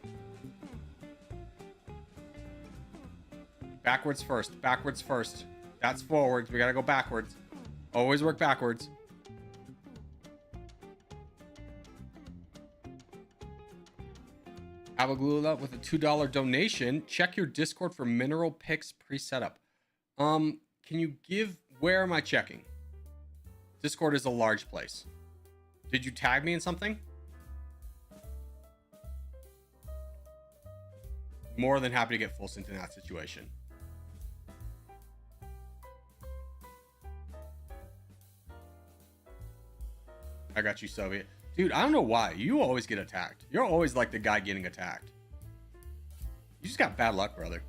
Backwards first. Backwards first. That's forwards. We gotta go backwards. Always work backwards. Abaglula with a $2 donation. Check your Discord for mineral picks pre-setup. Can you give... Where am I checking? Discord is a large place. Did you tag me in something? More than happy to get full sync in that situation. I got you, Soviet. Dude, I don't know why. You always get attacked. You're always like the guy getting attacked. You just got bad luck, brother.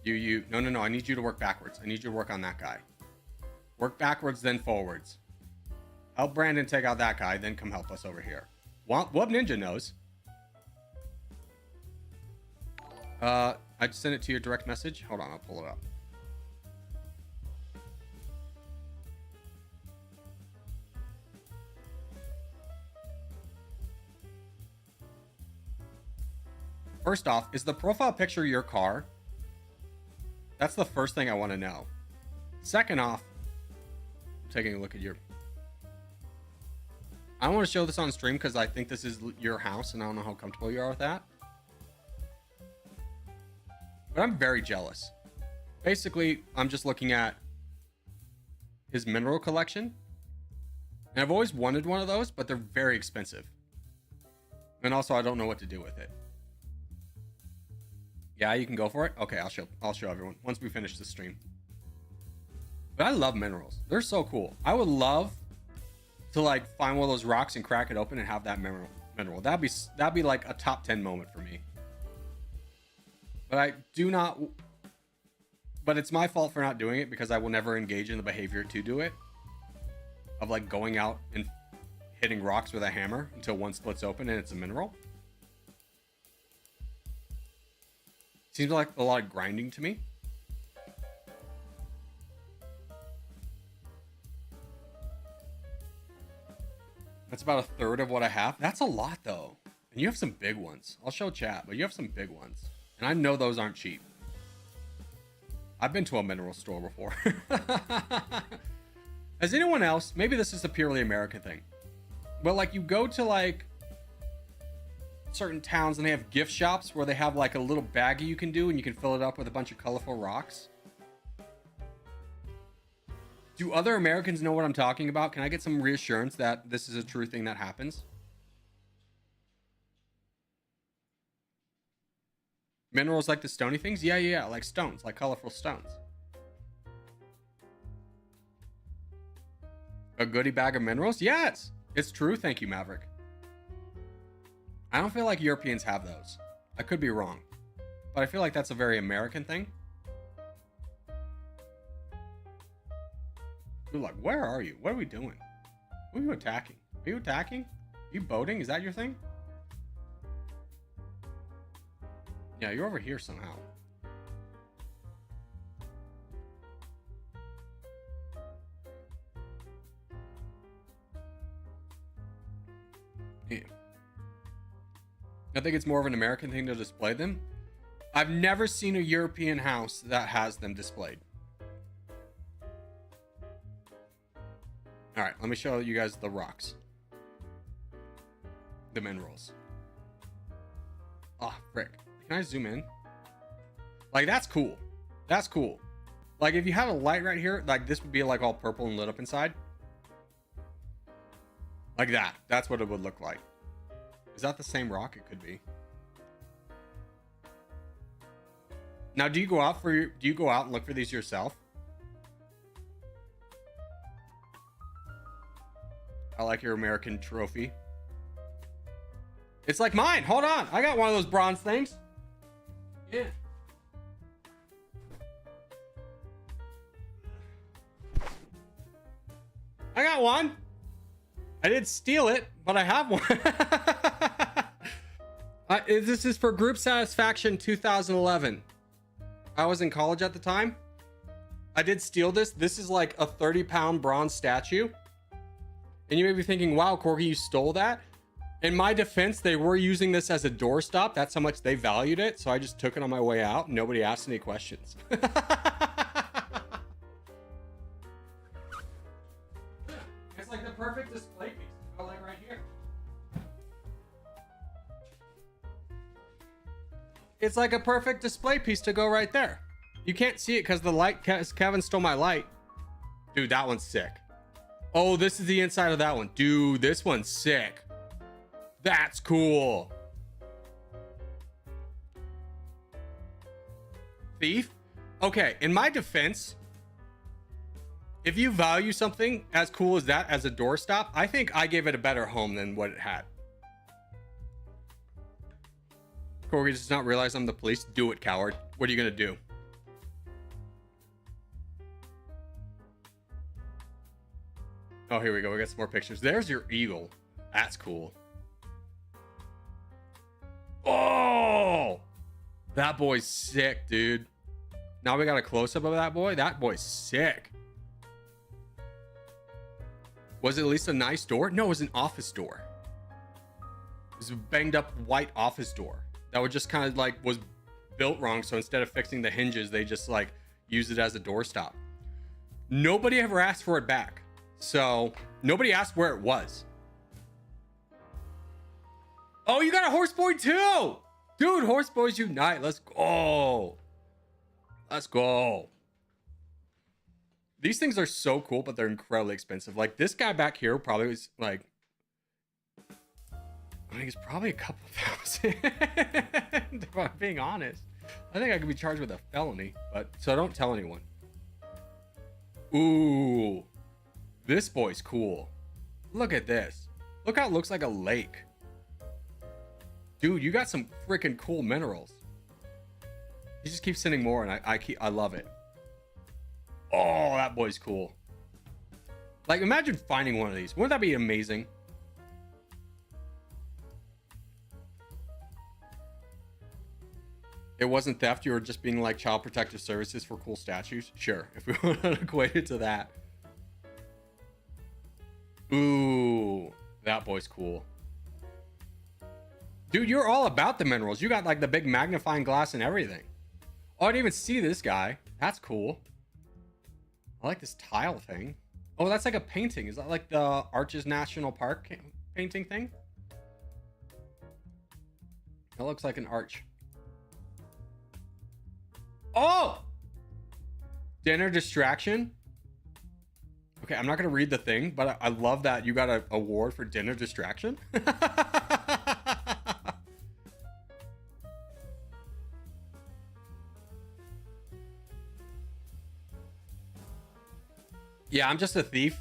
No. I need you to work backwards. I need you to work on that guy. Work backwards, then forwards. Help Brandon take out that guy, then come help us over here. Wub Ninja knows. I just sent it to your direct message. Hold on, I'll pull it up. First off, is the profile picture your car? That's the first thing I want to know. Second off, I'm taking a look at your... I don't want to show this on stream because I think this is your house and I don't know how comfortable you are with that. But I'm very jealous. Basically, I'm just looking at his mineral collection. And I've always wanted one of those, but they're very expensive. And also, I don't know what to do with it. Yeah, you can go for it. Okay, I'll show everyone once we finish the stream. But I love minerals. They're so cool. I would love to like find one of those rocks and crack it open and have that mineral. That'd be like a top 10 moment for me. But I do not. But it's my fault for not doing it because I will never engage in the behavior to do it. Of like going out and hitting rocks with a hammer until one splits open and it's a mineral. Seems like a lot of grinding to me. That's about a third of what I have. That's a lot though. And you have some big ones. I'll show chat, but you have some big ones. And I know those aren't cheap. I've been to a mineral store before. Has anyone else, maybe this is a purely American thing, but like you go to like certain towns and they have gift shops where they have like a little baggie you can do and you can fill it up with a bunch of colorful rocks. Do other Americans know what I'm talking about? Can I get some reassurance that this is a true thing that happens? Minerals like the stony things? Yeah, like stones, like colorful stones. A goodie bag of minerals? Yes, it's true. Thank you, Maverick. I don't feel like Europeans have those. I could be wrong, but I feel like that's a very American thing. Dude, like, where are you? What are we doing? Who are you attacking? Are you attacking? Are you boating? Is that your thing? Yeah, you're over here somehow. Yeah. I think it's more of an American thing to display them. I've never seen a European house that has them displayed. All right, let me show you guys the rocks. The minerals. Oh, frick. Can I zoom in? Like, that's cool. That's cool. Like, if you had a light right here, like, this would be, like, all purple and lit up inside. Like that. That's what it would look like. Is that the same rock? It could be. Now, do you go out and look for these yourself? I like your American trophy. It's like mine. Hold on. I got one of those bronze things. Yeah. I got one. I did steal it, but I have one. This is for Group Satisfaction 2011. I was in college at the time. I did steal this. This is like a 30-pound bronze statue. And you may be thinking, wow, Corgi, you stole that? In my defense, they were using this as a doorstop. That's how much they valued it. So I just took it on my way out. Nobody asked any questions. It's like the perfect display piece. I like right here. It's like a perfect display piece to go right there. You can't see it because the light, Kevin stole my light. Dude, that one's sick. Oh, this is the inside of that one. Dude, this one's sick. That's cool. Thief? Okay, in my defense, if you value something as cool as that as a doorstop, I think I gave it a better home than what it had. Corgi does not realize I'm the police. Do it, coward. What are you gonna do? Oh, here we go. We got some more pictures. There's your eagle. That's cool. Oh! That boy's sick, dude. Now we got a close-up of that boy. That boy's sick. Was it at least a nice door? No, it was an office door. It was a banged up white office door that would just kind of like was built wrong. So instead of fixing the hinges, they just like used it as a doorstop. Nobody ever asked for it back. So nobody asked where it was. Oh, you got a horse boy too. Dude, horse boys unite. Let's go. Let's go. These things are so cool, but they're incredibly expensive. Like this guy back here probably was like, I think it's probably a couple thousand. If I'm being honest, I think I could be charged with a felony, but so don't tell anyone. Ooh, this boy's cool. Look at this. Look how it looks like a lake. Dude, you got some freaking cool minerals. He just keeps sending more, and I love it. Oh, that boy's cool. Like, imagine finding one of these. Wouldn't that be amazing? It wasn't theft. You were just being like child protective services for cool statues. Sure, if we want to equate it to that. Ooh, that boy's cool. Dude, you're all about the minerals. You got like the big magnifying glass and everything. Oh, I didn't even see this guy. That's cool. I like this tile thing. Oh, that's like a painting. Is that like the Arches National Park painting thing? That looks like an arch. Oh! Dinner distraction. Okay, I'm not going to read the thing, but I love that you got an award for dinner distraction. Yeah, I'm just a thief.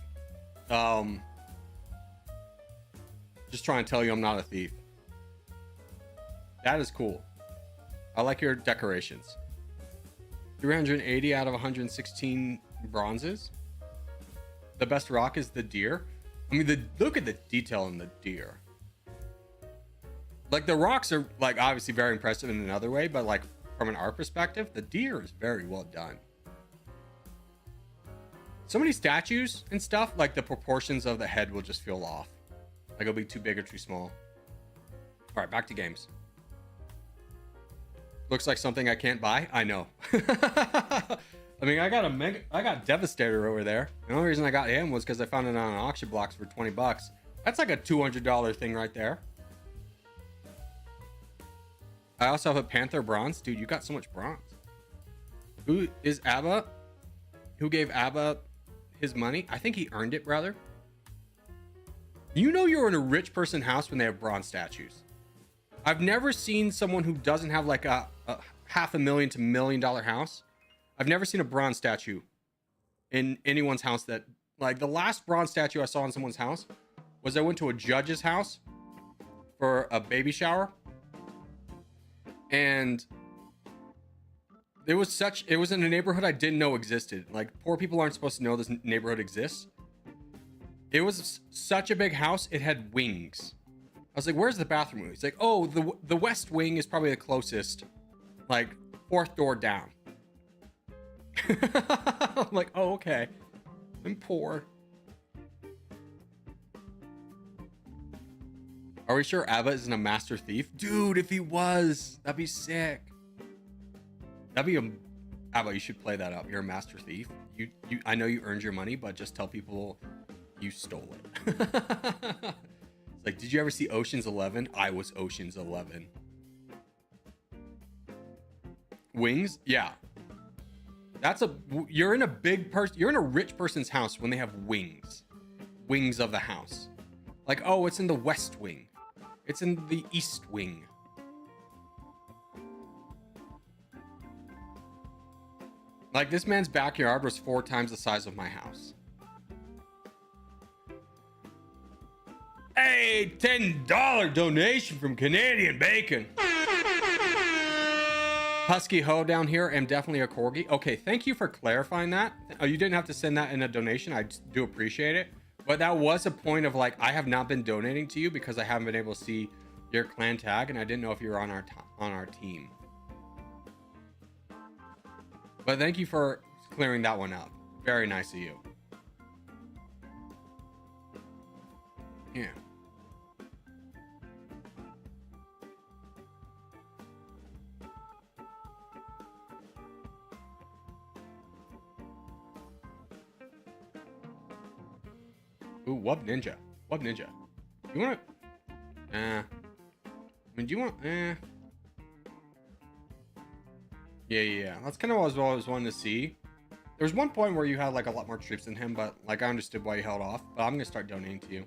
Just trying to tell you I'm not a thief. That is cool. I like your decorations. 380 out of 116 bronzes. The best rock is the deer. I mean, look at the detail in the deer. Like the rocks are like obviously very impressive in another way, but like from an art perspective, the deer is very well done. So many statues and stuff, like the proportions of the head will just feel off. Like it'll be too big or too small. All right, back to games. Looks like something I can't buy. I know. I mean, I got Devastator over there. The only reason I got him was because I found it on auction blocks for 20 bucks. That's like a $200 thing right there. I also have a Panther bronze. Dude, you got so much bronze. Who is ABBA? Who gave ABBA his money? I think he earned it, brother. You know you're in a rich person house when they have bronze statues. I've never seen someone who doesn't have like a $500,000 to $1 million house. I've never seen a bronze statue in anyone's house that, like, the last bronze statue I saw in someone's house was I went to a judge's house for a baby shower. And it was in a neighborhood I didn't know existed. Like, poor people aren't supposed to know this neighborhood exists. It was such a big house, it had wings. I was like, where's the bathroom? He's like, oh, the west wing is probably the closest, like 4th door down. I'm like, oh, okay. I'm poor. Are we sure ABBA isn't a master thief? Dude, if he was, that'd be sick. That'd be ABBA, you should play that up. You're a master thief. I know you earned your money, but just tell people you stole it. It's like, did you ever see Ocean's 11? I was Ocean's 11. Wings? Yeah. You're in a rich person's house when they have wings. Wings of the house. Like, oh, it's in the west wing. It's in the east wing. Like, this man's backyard was 4 times the size of my house. Hey, $10 donation from Canadian Bacon. Husky Ho down here. Am definitely a Corgi. Okay, thank you for clarifying that. Oh, you didn't have to send that in a donation. I do appreciate it. But that was a point of like, I have not been donating to you because I haven't been able to see your clan tag, and I didn't know if you were on our team. But thank you for clearing that one up. Very nice of you. Yeah. Ooh, Wub Ninja. Wub Ninja. You want to... I mean, do you want... Yeah. That's kind of what I was always wanting to see. There was one point where you had, like, a lot more troops than him, but, like, I understood why you held off. But I'm going to start donating to you.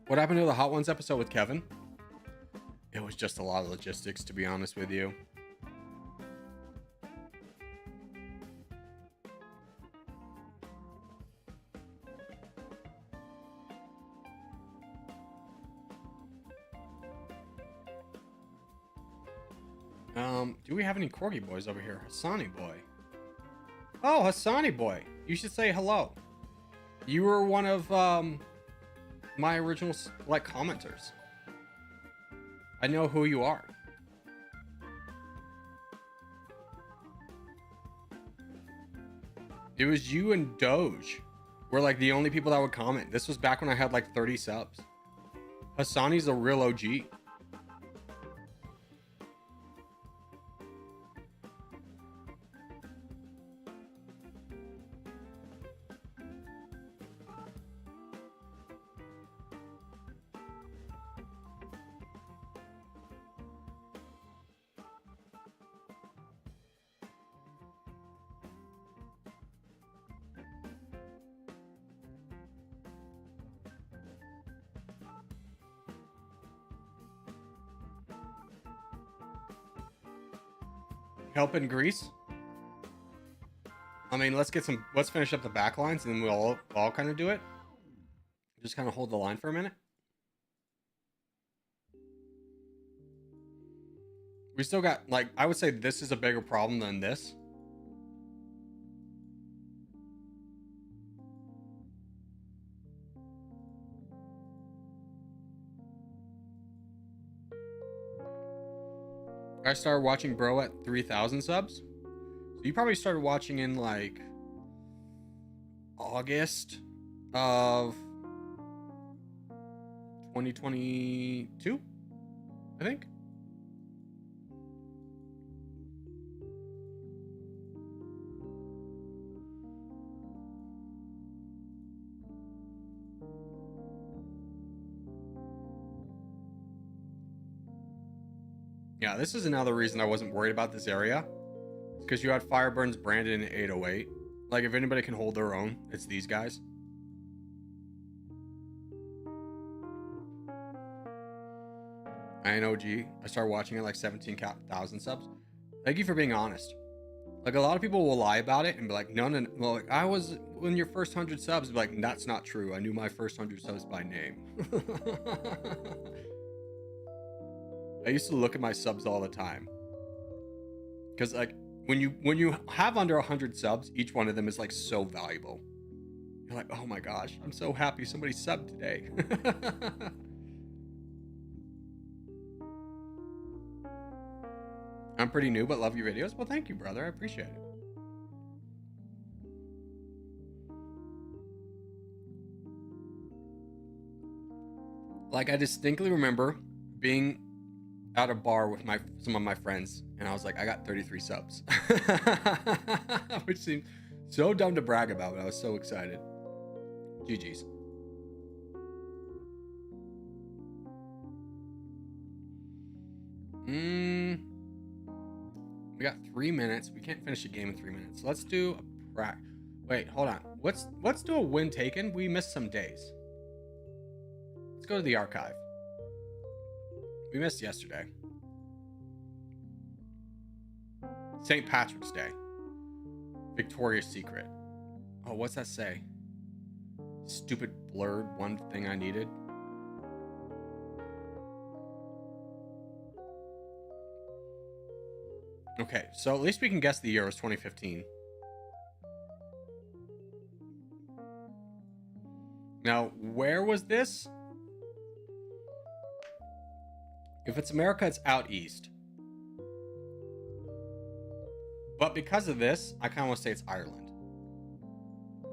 What happened to the Hot Ones episode with Kevin? It was just a lot of logistics, to be honest with you. Do we have any Corgi boys over here? Hassani boy. Oh, Hassani boy. You should say hello. You were one of my original like commenters. I know who you are. It was you and Doge were like the only people that would comment. This was back when I had like 30 subs. Hassani's a real OG. Help in Greece. I mean, let's finish up the back lines and then we'll all kind of do it. Just kind of hold the line for a minute. We still got, like, I would say this is a bigger problem than this. I started watching Bro at 3,000 subs. So you probably started watching in like August of 2022, I think. Yeah, this is another reason I wasn't worried about this area. It's because you had Fireburns, Brandon, and 808. Like, if anybody can hold their own, it's these guys. I know, G. I started watching at like 17,000 subs. Thank you for being honest. Like, a lot of people will lie about it and be like, no. Well, like, I was when your first 100 subs. Be like, that's not true. I knew my first 100 subs by name. I used to look at my subs all the time. Because, like, when you have under 100 subs, each one of them is, like, so valuable. You're like, oh my gosh, I'm so happy somebody subbed today. I'm pretty new, but love your videos. Well, thank you, brother. I appreciate it. Like, I distinctly remember being at a bar with some of my friends, and I was like, I got 33 subs. Which seemed so dumb to brag about, but I was so excited. GG's. We got 3 minutes. We can't finish a game in 3 minutes. Let's do a wait, hold on. Let's do a win taken. We missed some days. Let's go to the archive. We missed yesterday. St. Patrick's Day. Victoria's Secret. Oh, what's that say? Stupid blurred one thing I needed. Okay, so at least we can guess the year was 2015. Now, where was this? If it's America, it's out east. But because of this, I kind of want to say it's Ireland.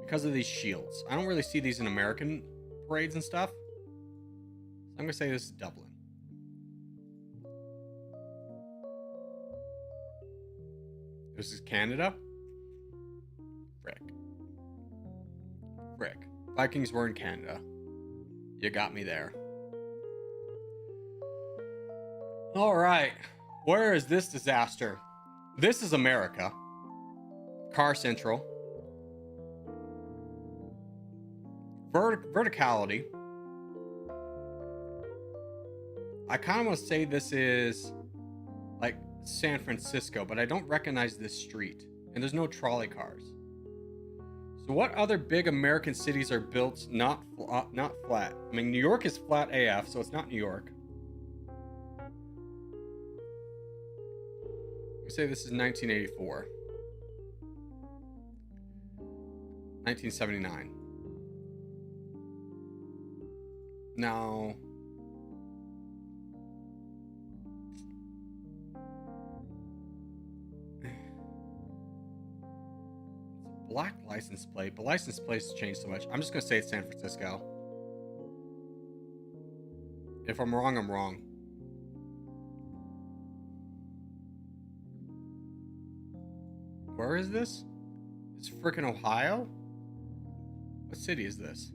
Because of these shields. I don't really see these in American parades and stuff. So I'm going to say this is Dublin. This is Canada. Frick. Vikings were in Canada. You got me there. All right. Where is this disaster? This is America. Car Central. Verticality. I kind of want to say this is like San Francisco, but I don't recognize this street. And there's no trolley cars. So what other big American cities are built not flat? I mean, New York is flat AF, so it's not New York. We say this is 1984. 1979. Now, black license plate, but license plates changed so much. I'm just gonna say it's San Francisco. If I'm wrong, I'm wrong. Where is this? It's freaking Ohio? What city is this?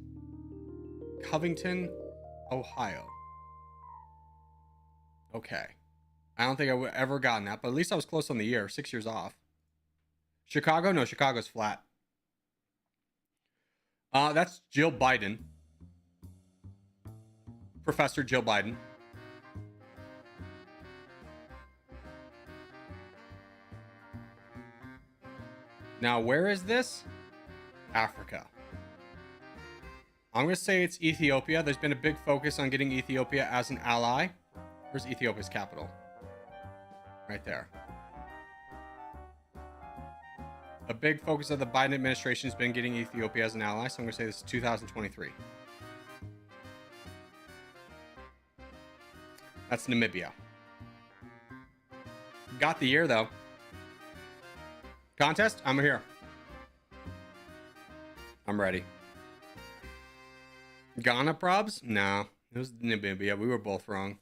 Covington, Ohio. Okay. I don't think I would ever gotten that, but at least I was close on the year. 6 years off. Chicago? No, Chicago's flat. That's Jill Biden. Professor Jill Biden. Now, where is this? Africa. I'm going to say it's Ethiopia. There's been a big focus on getting Ethiopia as an ally. Where's Ethiopia's capital? Right there. A big focus of the Biden administration has been getting Ethiopia as an ally, so I'm going to say this is 2023. That's Namibia. Got the year, though. Contest? I'm here. I'm ready. Ghana probs? No. It was Namibia. We were both wrong.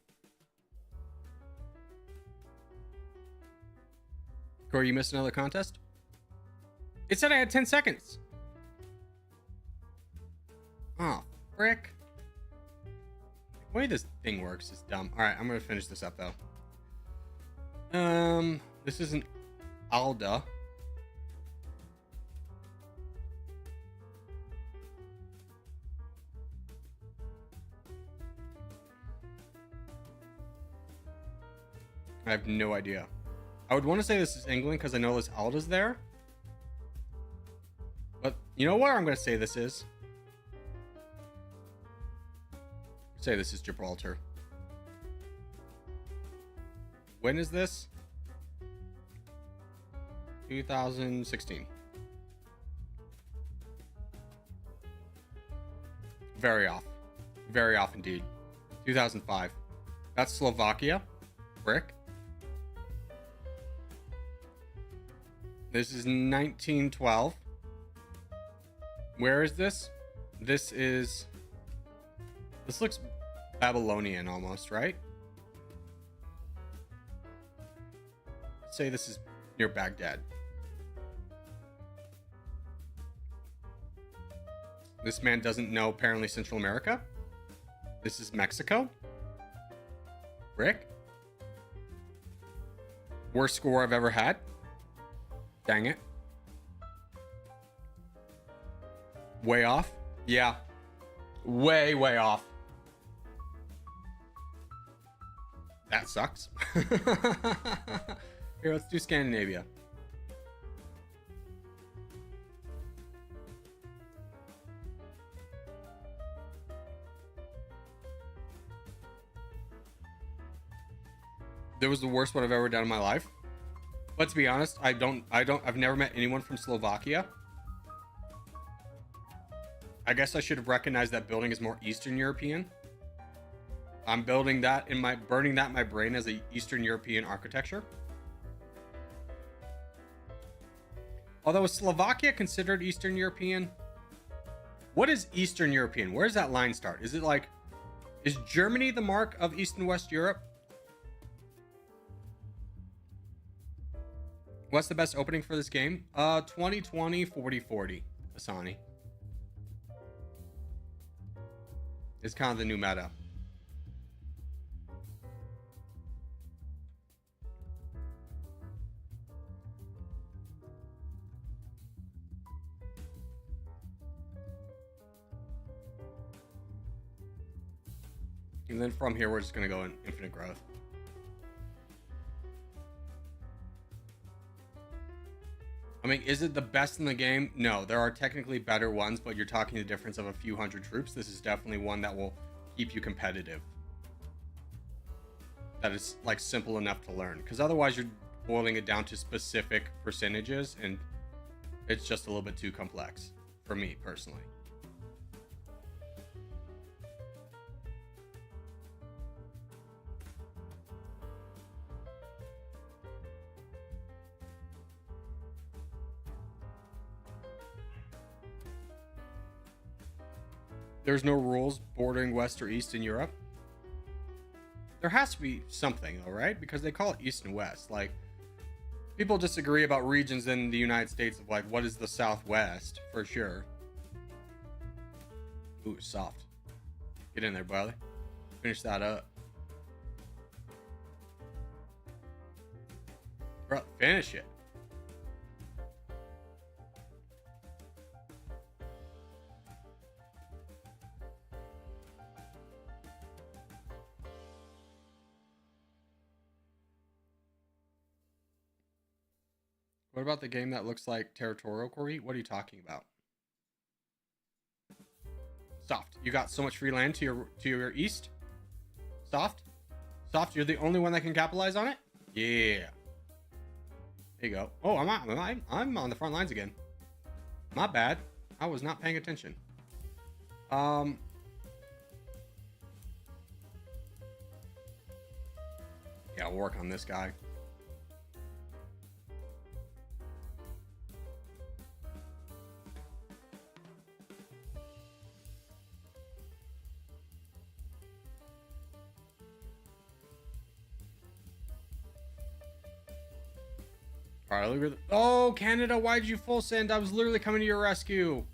Corey, you missed another contest? It said I had 10 seconds. Oh, frick. The way this thing works is dumb. Alright, I'm going to finish this up, though. This isn't Alda. I have no idea. I would want to say this is England because I know this Alda's there. But you know what I'm going to say this is? Say this is Gibraltar. When is this? 2016. Very off. Very off indeed. 2005. That's Slovakia. Frick. This is 1912. Where is this? This looks Babylonian almost, right? Let's say this is near Baghdad. This man doesn't know apparently Central America. This is Mexico. Rick? Worst score I've ever had. Dang it. Way off? Yeah. Way off. That sucks. Here, let's do Scandinavia. That was the worst one I've ever done in my life. Let's be honest, I've never met anyone from Slovakia. I guess I should have recognized that building is more Eastern European. I'm building that in my, burning that in my brain as a Eastern European architecture. Although, is Slovakia considered Eastern European? What is Eastern European? Where does that line start? Is it like, is Germany the mark of East and West Europe? What's the best opening for this game? 2020 4040 Asani. It's kind of the new meta. And then from here, we're just going to go in infinite growth. I mean, is it the best in the game? No, there are technically better ones, but you're talking the difference of a few hundred troops. This is definitely one that will keep you competitive. That is like simple enough to learn, because otherwise you're boiling it down to specific percentages, and it's just a little bit too complex for me personally. There's no rules bordering West or East in Europe. There has to be something, though, right? Because they call it East and West. Like, people disagree about regions in the United States of like, what is the Southwest, for sure. Ooh, soft. Get in there, brother. Finish that up. Bro, finish it. What about the game that looks like territorial, Corgi? What are you talking about? Soft. You got so much free land to your east. Soft. Soft. You're the only one that can capitalize on it. Yeah. There you go. Oh, I'm on the front lines again. Not bad. I was not paying attention. Yeah, I'll work on this guy. All right, look at oh, Canada, why did you full send? I was literally coming to your rescue.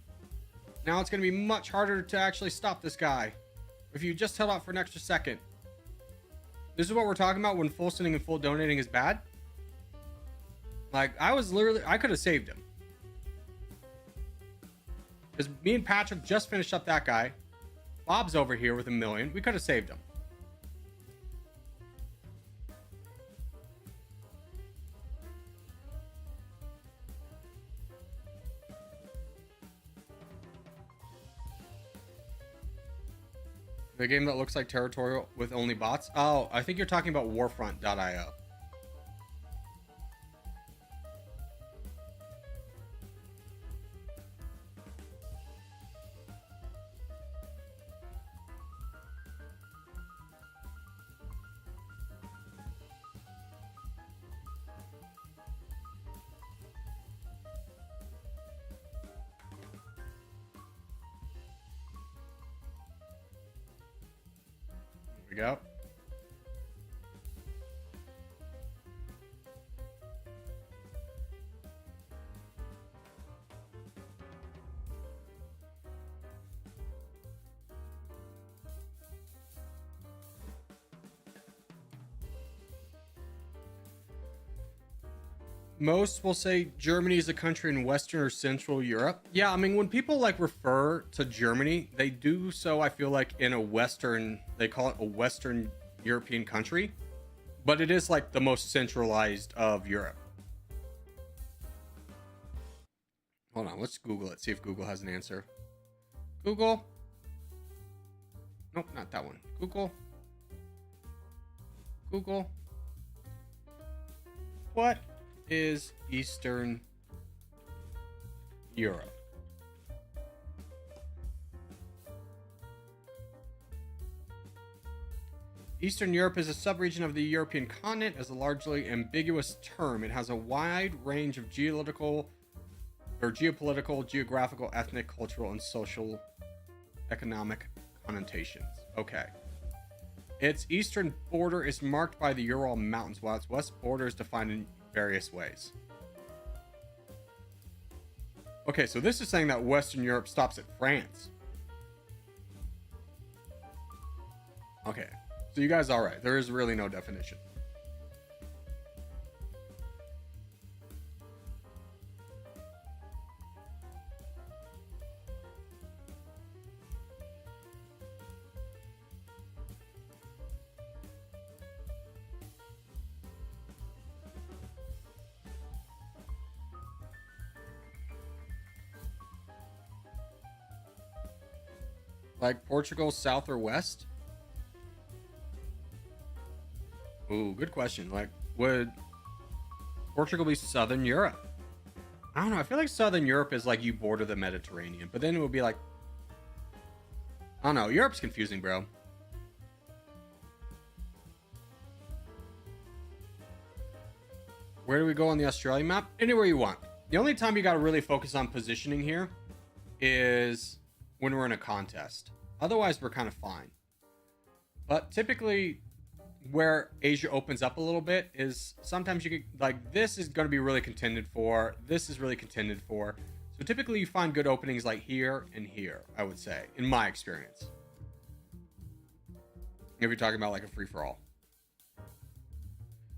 Now it's going to be much harder to actually stop this guy if you just held out for an extra second. This is what we're talking about when full sending and full donating is bad. Like, I could have saved him. Because me and Patrick just finished up that guy. Bob's over here with 1 million. We could have saved him. The game that looks like territorial with only bots? Oh, I think you're talking about warfront.io. We go. Most will say Germany is a country in Western or Central Europe. Yeah, I mean, when people like refer to Germany, they do so, I feel like, in a Western, they call it a Western European country, but it is like the most centralized of Europe. Hold on, let's Google it, see if Google has an answer. Google. Nope, not that one. Google. Google. What is Eastern Europe? Eastern Europe is a subregion of the European continent as a largely ambiguous term. It has a wide range of geopolitical, geographical, ethnic, cultural, and social economic connotations. Okay. Its eastern border is marked by the Ural Mountains, while its west border is defined in various ways. Okay, so this is saying that Western Europe stops at France. Okay, so you guys are right. There is really no definition. Like Portugal, south or west? Ooh, good question. Like, would Portugal be Southern Europe? I don't know. I feel like Southern Europe is like you border the Mediterranean, but then it would be like, I don't know. Europe's confusing, bro. Where do we go on the Australian map? Anywhere you want. The only time you got to really focus on positioning here is when we're in a contest. Otherwise, we're kind of fine. But typically, where Asia opens up a little bit is sometimes you get, like, this is going to be really contended for. This is really contended for. So typically, you find good openings like here and here, I would say, in my experience. If you're talking about like a free-for-all.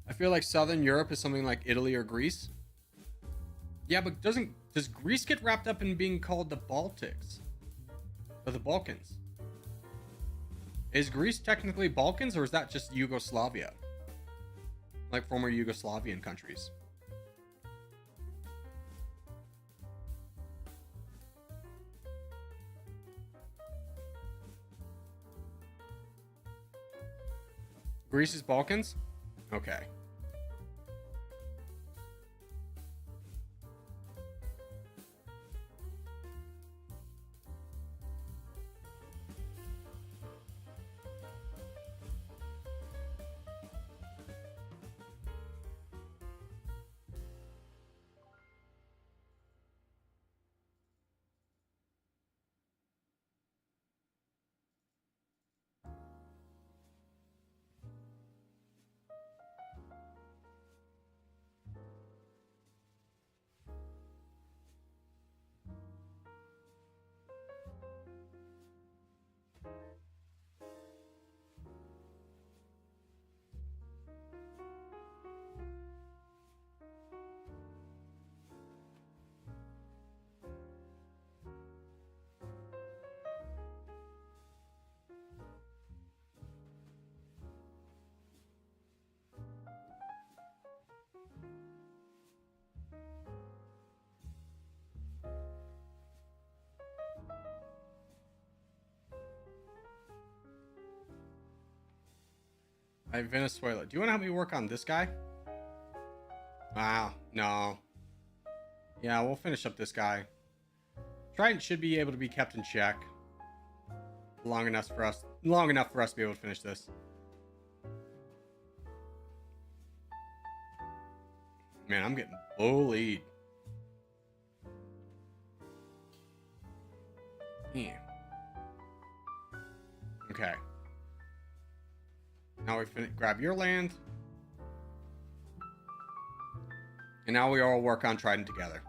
I feel like Southern Europe is something like Italy or Greece. Yeah, but does Greece get wrapped up in being called the Baltics? Or the Balkans? Is Greece technically Balkans, or is that just Yugoslavia? Like former Yugoslavian countries. Greece is Balkans? Okay. Venezuela. Do you want to help me work on this guy? Wow, no. Yeah, we'll finish up this guy. Trident should be able to be kept in check long enough for us to be able to finish this. Man, I'm getting bullied. Yeah. Okay. Now we grab your land. And now we all work on Trident together.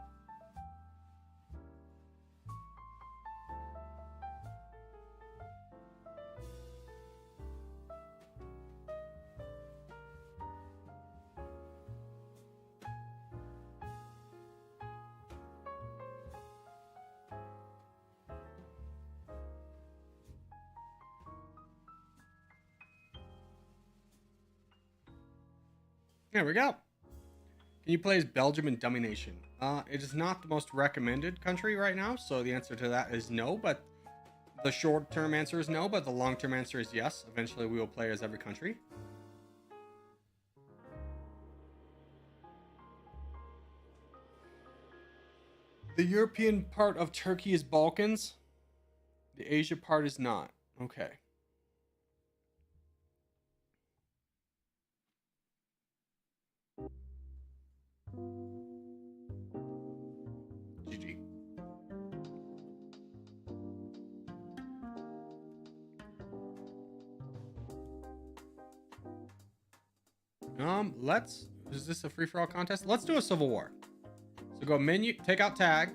There we go. Can you play as Belgium in Dummy Nation? It is not the most recommended country right now, so the answer to that is no, but the short-term answer is no, but the long-term answer is yes. Eventually we will play as every country. The European part of Turkey is Balkans. The Asia part is not. Okay. Is this a free-for-all contest? Let's do a civil war. So go menu, take out tag.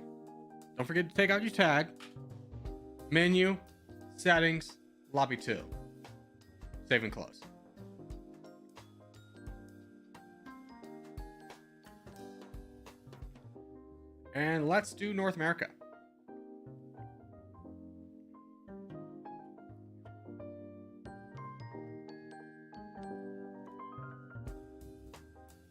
Don't forget to take out your tag. Menu, settings, lobby 2. Save and close. And let's do North America.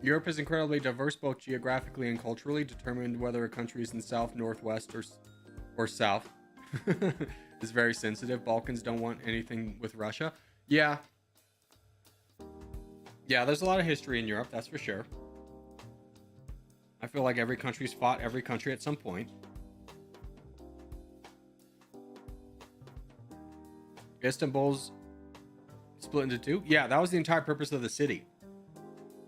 Europe is incredibly diverse, both geographically and culturally. Determined whether a country is in south, northwest, or south is very sensitive. Balkans don't want anything with Russia. Yeah, there's a lot of history in Europe, that's for sure. I feel like every country's fought every country at some point. Istanbul's split into two. Yeah, that was the entire purpose of the city.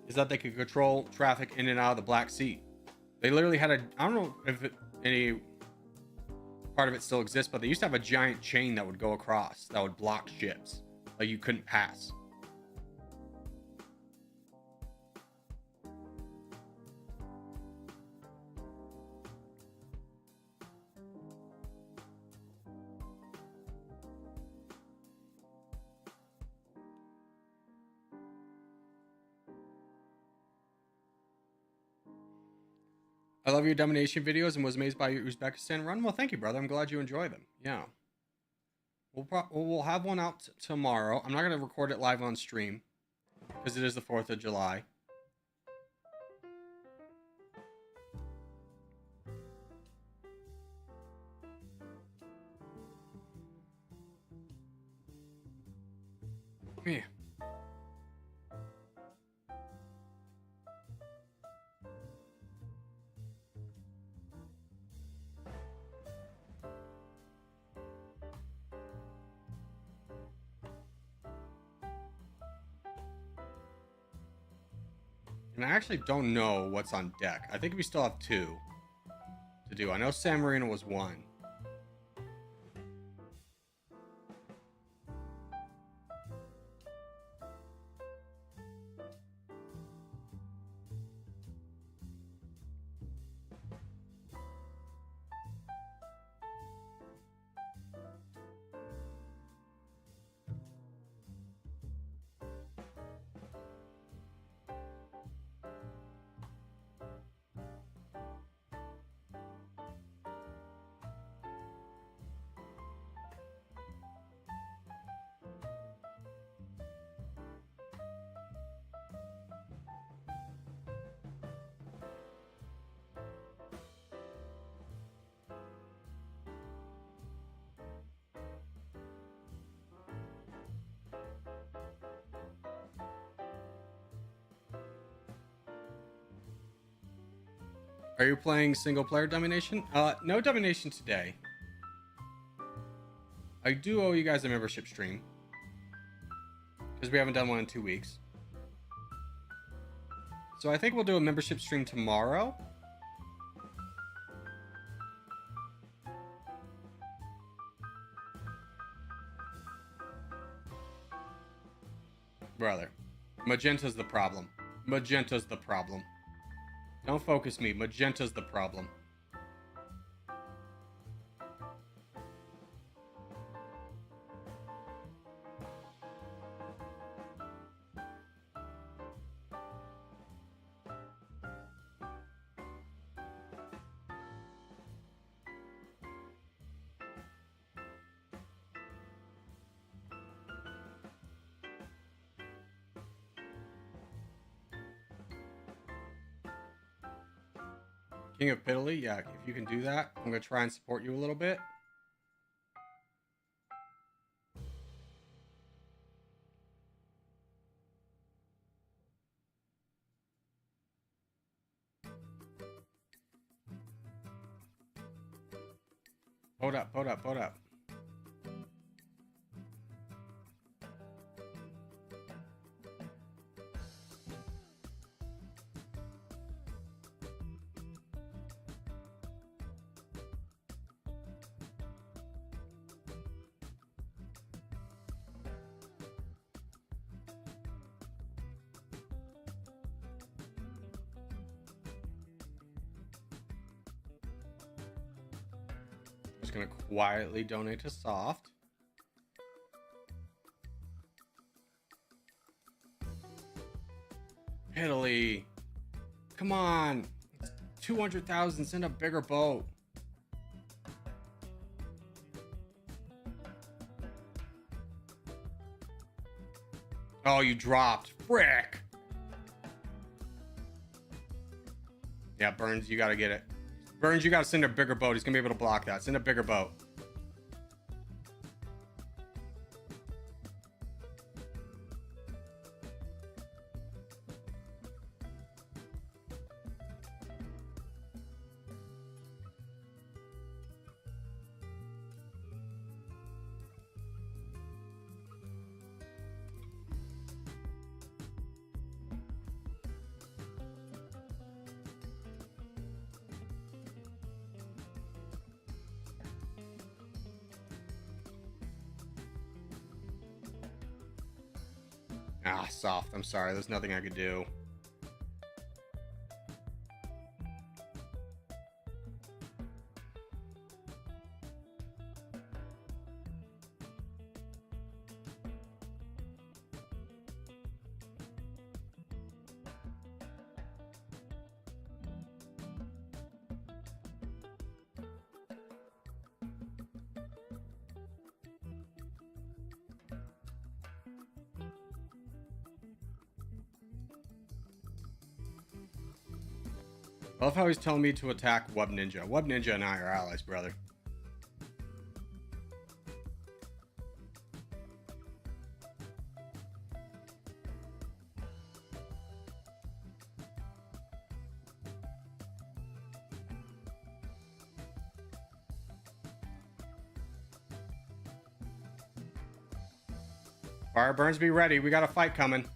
Is that they could control traffic in and out of the Black Sea. They literally had I don't know if any part of it still exists, but they used to have a giant chain that would go across that would block ships. Like you couldn't pass. I love your domination videos and was amazed by your Uzbekistan run. Well, thank you, brother. I'm glad you enjoy them. Yeah. We'll have one out tomorrow. I'm not going to record it live on stream because it is the 4th of July. Yeah. And I actually don't know what's on deck. I think we still have 2 to do. I know San Marino was 1. Are you playing single player domination? No domination today. I do owe you guys a membership stream because we haven't done one in 2 weeks. So I think we'll do a membership stream tomorrow. Brother, magenta's the problem. Magenta's the problem. Don't focus me. Magenta's the problem. King of Italy, yeah, if you can do that, I'm going to try and support you a little bit. Hold up, hold up, hold up. just gonna quietly donate to Soft. Italy. Come on. 200,000. Send a bigger boat. Oh, you dropped. Frick. Yeah, Burns, you gotta get it. Burns, you gotta send a bigger boat. He's gonna be able to block that. Send a bigger boat. Ah, Soft. I'm sorry. There's nothing I could do. I love how he's telling me to attack Web Ninja. Web Ninja and I are allies, brother. Fire Burns, be ready. We got a fight coming.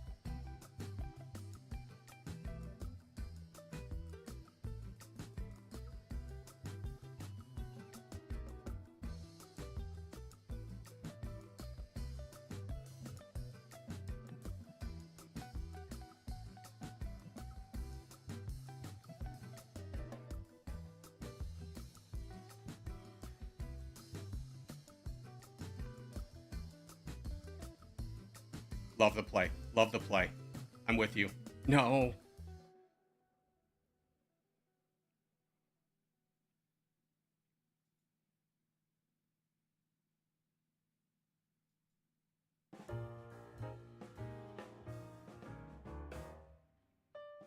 Love the play. Love the play. I'm with you. No.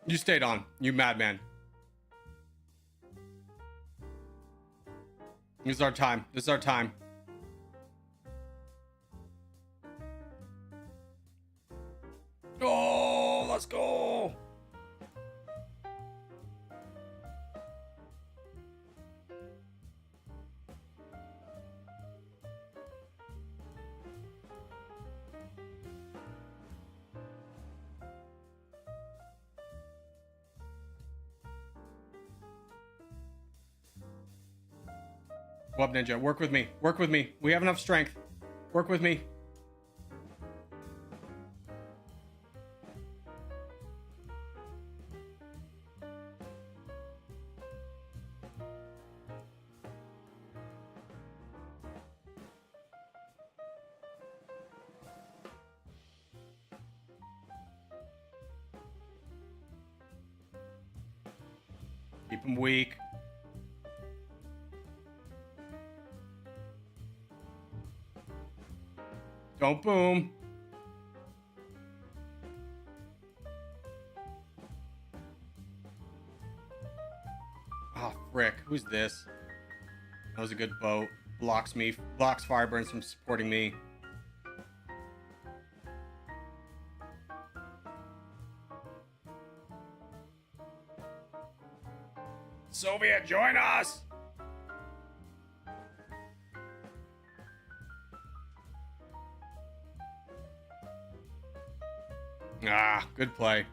You stayed on, you madman. This is our time. This is our time. Oh, let's go. Web Ninja, work with me. Work with me. We have enough strength. Work with me. Keep him weak. Don't boom. Oh, frick. Who's this? That was a good boat. Blocks me. Blocks Fireburns from supporting me. Soviet, join us! Ah, good play.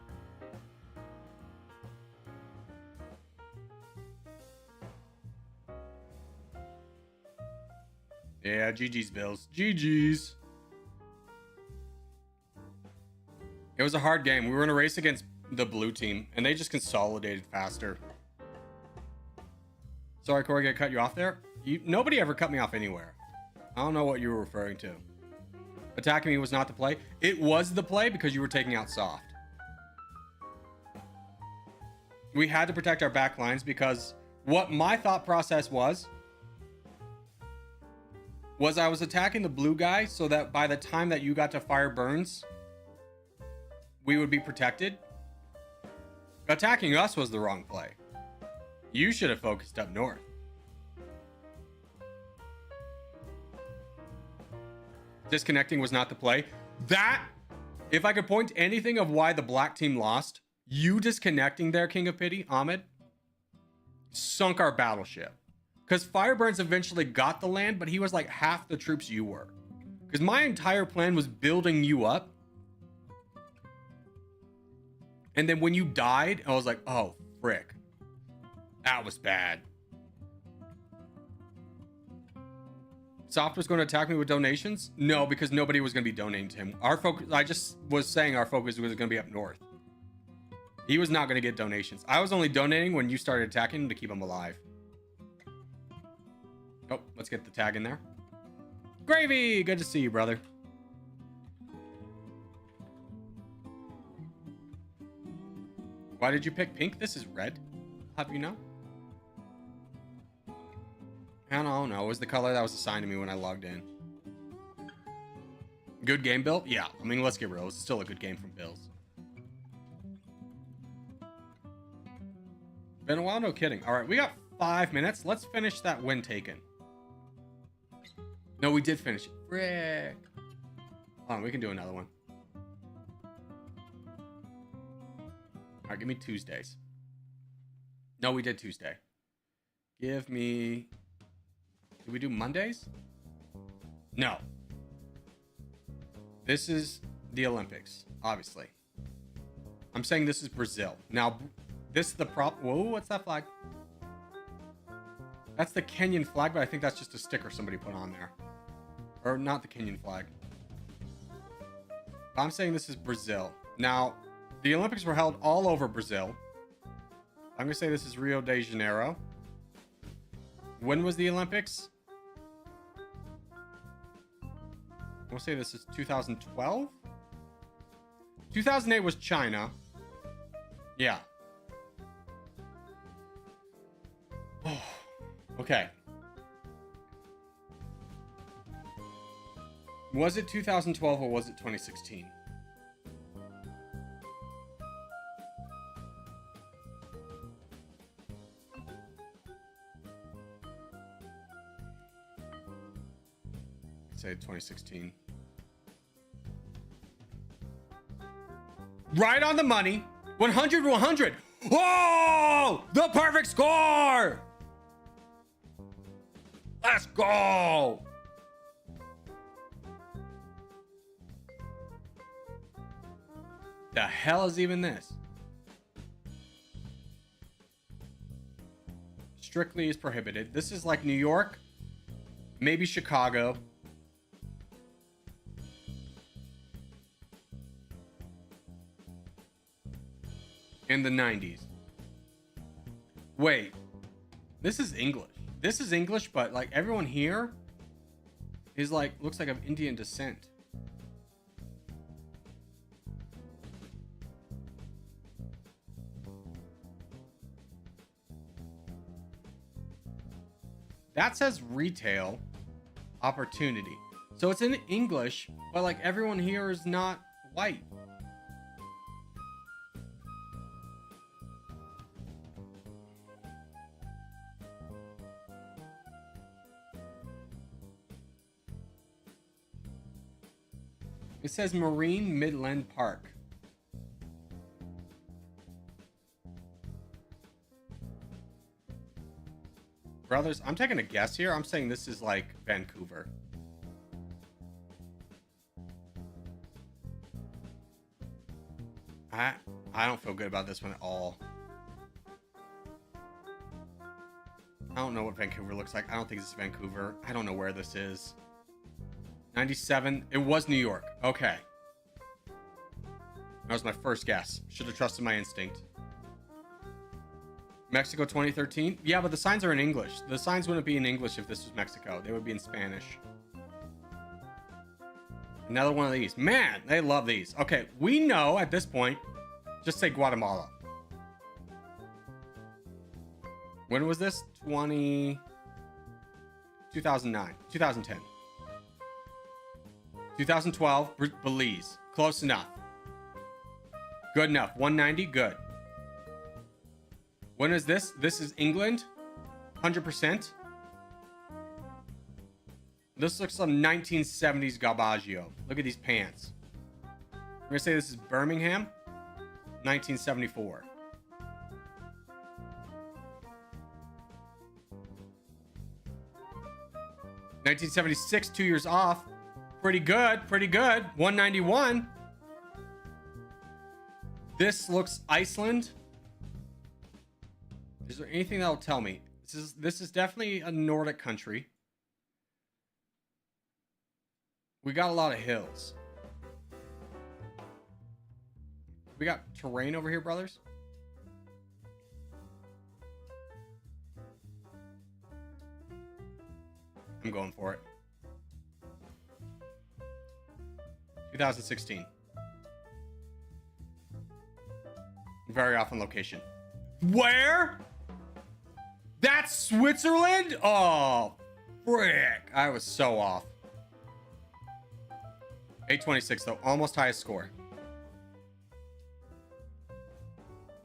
Yeah, GG's, Bills. GG's. It was a hard game. We were in a race against the blue team, and they just consolidated faster. Sorry, Corgi, I cut you off there. Nobody ever cut me off anywhere. I don't know what you were referring to. Attacking me was not the play. It was the play because you were taking out soft. We had to protect our back lines because what my thought process was I was attacking the blue guy so that by the time that you got to fire burns, we would be protected. Attacking us was the wrong play. You should have focused up north. Disconnecting was not the play. That, if I could point to anything of why the black team lost, you disconnecting there, King of Pity, Ahmed, sunk our battleship. Because Fireburns eventually got the land, but he was like half the troops you were. Because my entire plan was building you up. And then when you died, I was like, oh, frick. That was bad. Soft was going to attack me with donations? No, because nobody was going to be donating to him. Our focus, I just was saying our focus was going to be up north. He was not going to get donations. I was only donating when you started attacking him to keep him alive. Oh, let's get the tag in there. Gravy! Good to see you, brother. Why did you pick pink? This is red. How do you know? I don't know. It was the color that was assigned to me when I logged in. Good game, Bill? Yeah. I mean, let's get real. It's still a good game from Bills. Been a while, no kidding. All right, we got 5 minutes. Let's finish that win taken. No, we did finish it. Frick. Hold on, we can do another one. All right, give me Tuesdays. No, we did Tuesday. Give me... Did we do Mondays? No. This is the Olympics, obviously. I'm saying this is Brazil. Now, this is the prop. Whoa, what's that flag? That's the Kenyan flag, but I think that's just a sticker somebody put on there. Or not the Kenyan flag. I'm saying this is Brazil. Now, the Olympics were held all over Brazil. I'm going to say this is Rio de Janeiro. When was the Olympics? I'm going to say this is 2012. 2008 was China. Yeah. Oh, okay. Was it 2012 or was it 2016? Say 2016. Right on the money. 100 to 100. Oh, the perfect score. Let's go. The hell is even this? Strictly is prohibited. This is like New York, maybe Chicago. In the 90s. Wait, this is English. This is English, but like everyone here is like, looks like of Indian descent. That says retail opportunity. So it's in English, but like everyone here is not white. It says Marine Midland Park. Brothers, I'm taking a guess here. I'm saying this is like Vancouver. I don't feel good about this one at all. I don't know what Vancouver looks like. I don't think this is Vancouver. I don't know where this is. 97. It was New York. Okay. That was my first guess. Should have trusted my instinct. Mexico 2013. Yeah, but the signs are in English. The signs wouldn't be in English if this was Mexico. They would be in Spanish. Another one of these. Man, they love these. Okay, we know at this point, just say Guatemala. When was this? 2009, 2010. 2012, Belize. Close enough. Good enough. 190, good. When is this? This is England. 100%. This looks like 1970s Garbaggio. Look at these pants. I'm gonna say this is Birmingham. 1974. $1976, 2 years off. Pretty good, pretty good. 191. This looks Iceland. Is there anything that'll tell me? This is definitely a Nordic country. We got a lot of hills. We got terrain over here, brothers. I'm going for it. 2016. Very often location. Where? That's Switzerland? Oh, frick. I was so off. 826 though, almost highest score.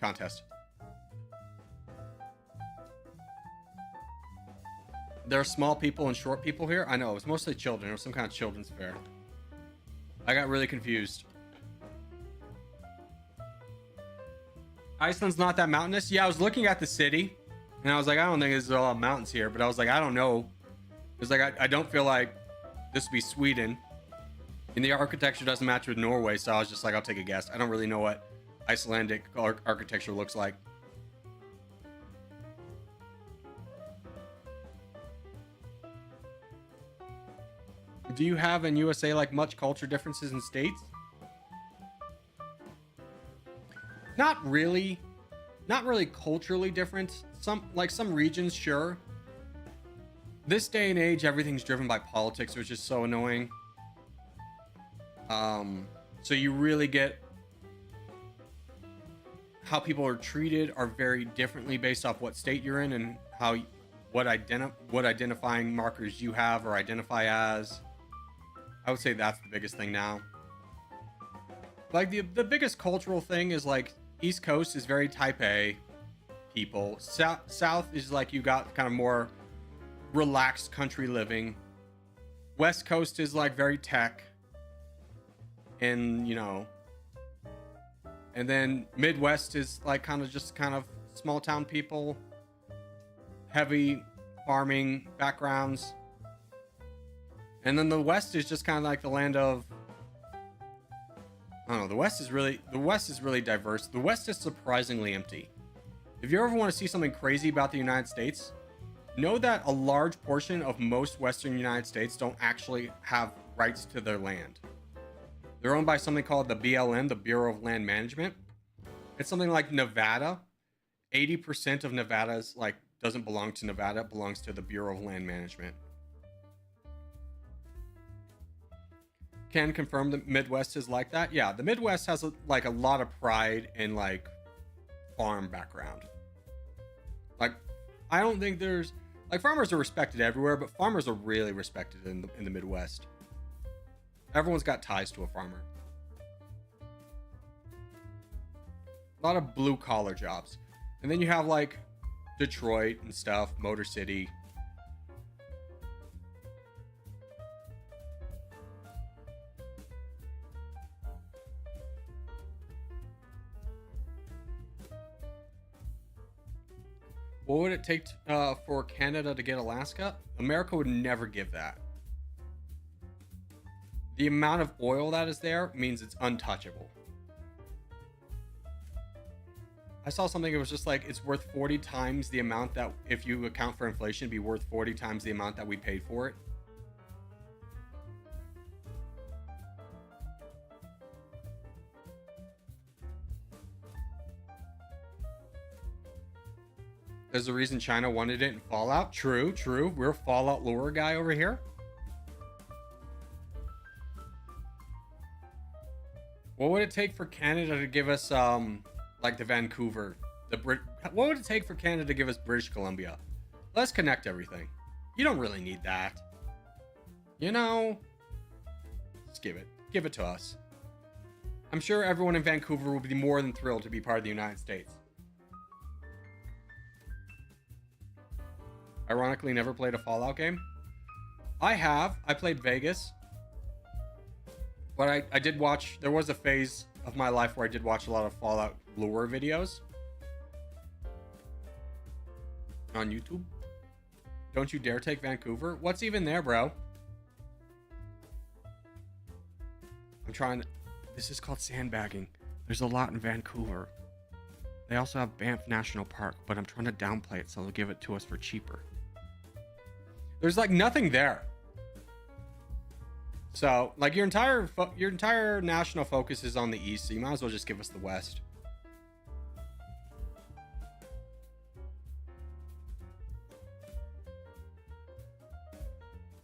Contest. There are small people and short people here. I know, it was mostly children. It was some kind of children's fair. I got really confused. Iceland's not that mountainous. Yeah, I was looking at the city and I was like, I don't think there's a lot of mountains here, but I was like, I don't know. It's like, I don't feel like this would be Sweden. And the architecture doesn't match with Norway, so I was just like, I'll take a guess. I don't really know what Icelandic architecture looks like. Do you have in USA like much culture differences in states? Not really culturally different. Some regions, sure. This day and age, everything's driven by politics, which is so annoying. So you really get how people are treated are very differently based off what state you're in and how what identifying markers you have or identify as. I would say that's the biggest thing now. Like the biggest cultural thing is like East Coast is very type A people. South is like you got kind of more relaxed country living. West Coast is like very tech. And you know, and then Midwest is like kind of small town people, heavy farming backgrounds. And then the West is just kind of like the land of, I don't know, the West is really diverse. The West is surprisingly empty. If you ever want to see something crazy about the United States, know that a large portion of most Western United States don't actually have rights to their land. They're owned by something called the BLM, the Bureau of Land Management. It's something like Nevada. 80% of Nevada's like doesn't belong to Nevada, it belongs to the Bureau of Land Management. Can confirm the Midwest is like that. Yeah, the Midwest has a lot of pride and like farm background. Like, I don't think there's like farmers are respected everywhere, but farmers are really respected in the Midwest. Everyone's got ties to a farmer. A lot of blue collar jobs. And then you have like Detroit and stuff, Motor City. What would it take for Canada to get Alaska? America would never give that. The amount of oil that is there means it's untouchable. I saw something, it was just like, it's worth 40 times the amount that, if you account for inflation, be worth 40 times the amount that we paid for it. There's a reason China wanted it in Fallout. True, true. We're a Fallout lore guy over here. What would it take for Canada to give us, like the Vancouver, what would it take for Canada to give us British Columbia? Let's connect everything. You don't really need that. You know, just give it. Give it to us. I'm sure everyone in Vancouver will be more than thrilled to be part of the United States. Ironically, never played a Fallout game. I have. I played Vegas. But I did watch, there was a phase of my life where I did watch a lot of Fallout lore videos. On YouTube. Don't you dare take Vancouver. What's even there, bro? I'm trying to... This is called sandbagging. There's a lot in Vancouver. They also have Banff National Park, but I'm trying to downplay it so they'll give it to us for cheaper. There's like nothing there. So, like your entire national focus is on the east, so you might as well just give us the west.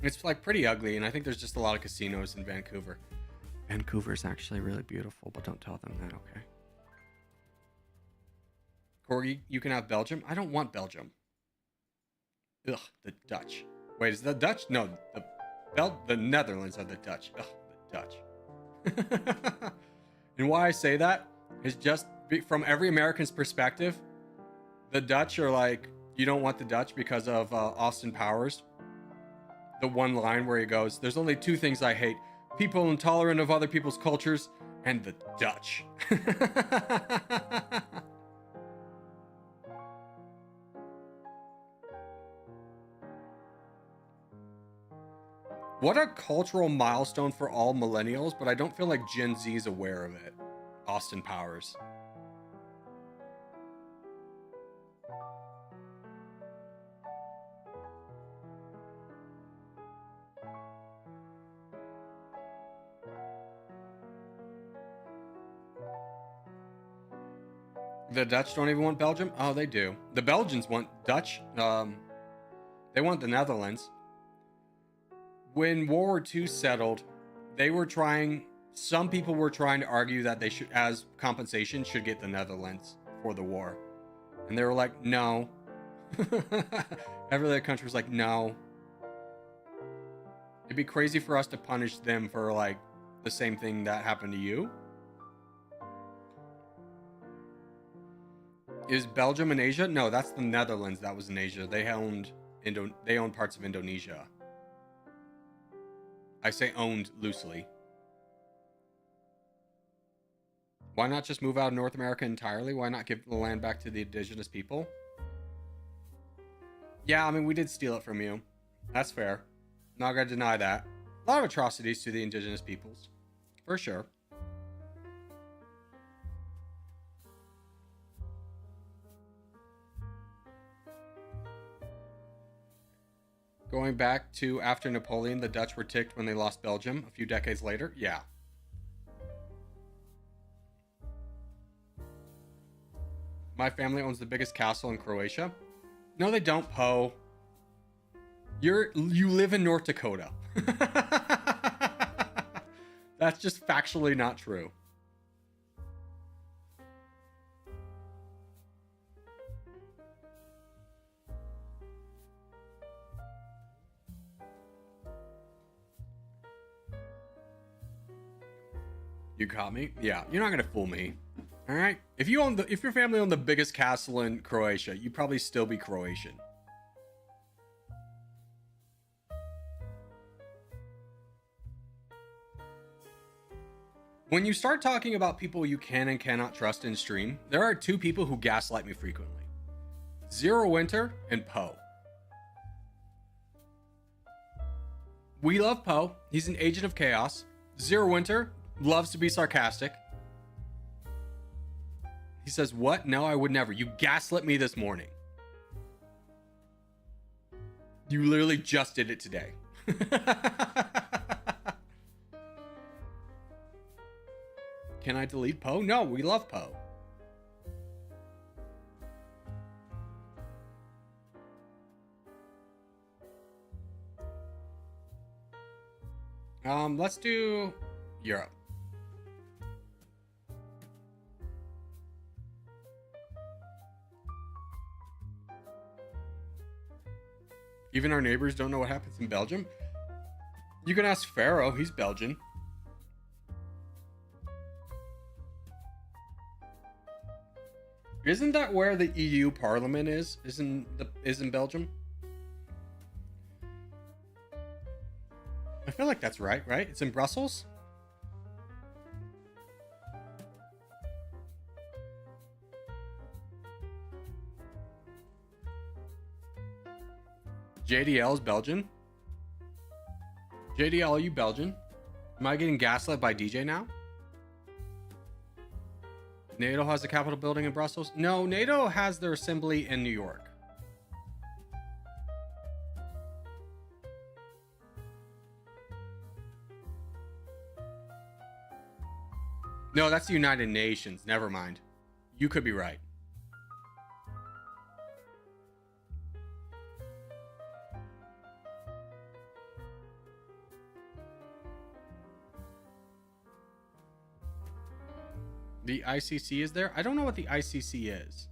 It's like pretty ugly, and I think there's just a lot of casinos in Vancouver. Vancouver's actually really beautiful, but don't tell them that, okay? Corgi, you can have Belgium. I don't want Belgium. Ugh, the Dutch. Wait, is the Dutch? No, the Netherlands are the Dutch. Ugh, the Dutch. And why I say that is just from every American's perspective. The Dutch are like, you don't want the Dutch because of Austin Powers. The one line where he goes, there's only two things I hate. People intolerant of other people's cultures and the Dutch. What a cultural milestone for all millennials, but I don't feel like Gen Z is aware of it. Austin Powers. The Dutch don't even want Belgium? Oh, they do. The Belgians want Dutch. They want the Netherlands. When World War II settled, some people were trying to argue that they should, as compensation, should get the Netherlands for the war. And they were like, no. Every other country was like, no. It'd be crazy for us to punish them for like the same thing that happened to you. Is Belgium in Asia? No, that's the Netherlands that was in Asia. They owned parts of Indonesia. I say owned loosely. Why not just move out of North America entirely? Why not give the land back to the indigenous people? Yeah, I mean, we did steal it from you. That's fair. Not gonna deny that. A lot of atrocities to the indigenous peoples. For sure. Going back to after Napoleon, the Dutch were ticked when they lost Belgium a few decades later. Yeah. My family owns the biggest castle in Croatia. No, they don't, Poe. You live in North Dakota. That's just factually not true. You caught me? Yeah, you're not gonna fool me. All right. If your family owned the biggest castle in Croatia, you'd probably still be Croatian. When you start talking about people you can and cannot trust in stream, there are two people who gaslight me frequently. Zero Winter and Poe. We love Poe. He's an agent of chaos. Zero Winter loves to be sarcastic. He says, what? No, I would never. You gaslit me this morning. You literally just did it today. Can I delete Poe? No, we love Poe. Let's do Europe. Even our neighbors don't know what happens in Belgium. You can ask Pharaoh, he's Belgian. Isn't that where the EU Parliament is? Is in Belgium? I feel like that's right? It's in Brussels? JDL is Belgian. JDL, are you Belgian? Am I getting gaslit by DJ now? NATO has the Capitol building in Brussels? No, NATO has their assembly in New York. No, that's the United Nations. Never mind. You could be right. The ICC is there? I don't know what the ICC is.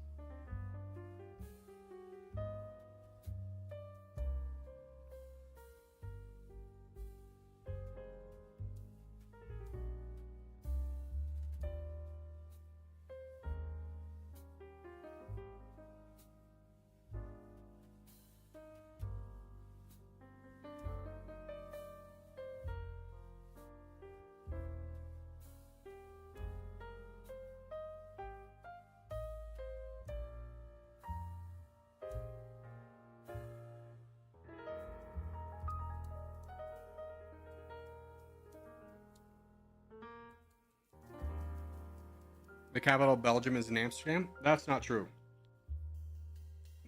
The capital of Belgium is in Amsterdam? That's not true.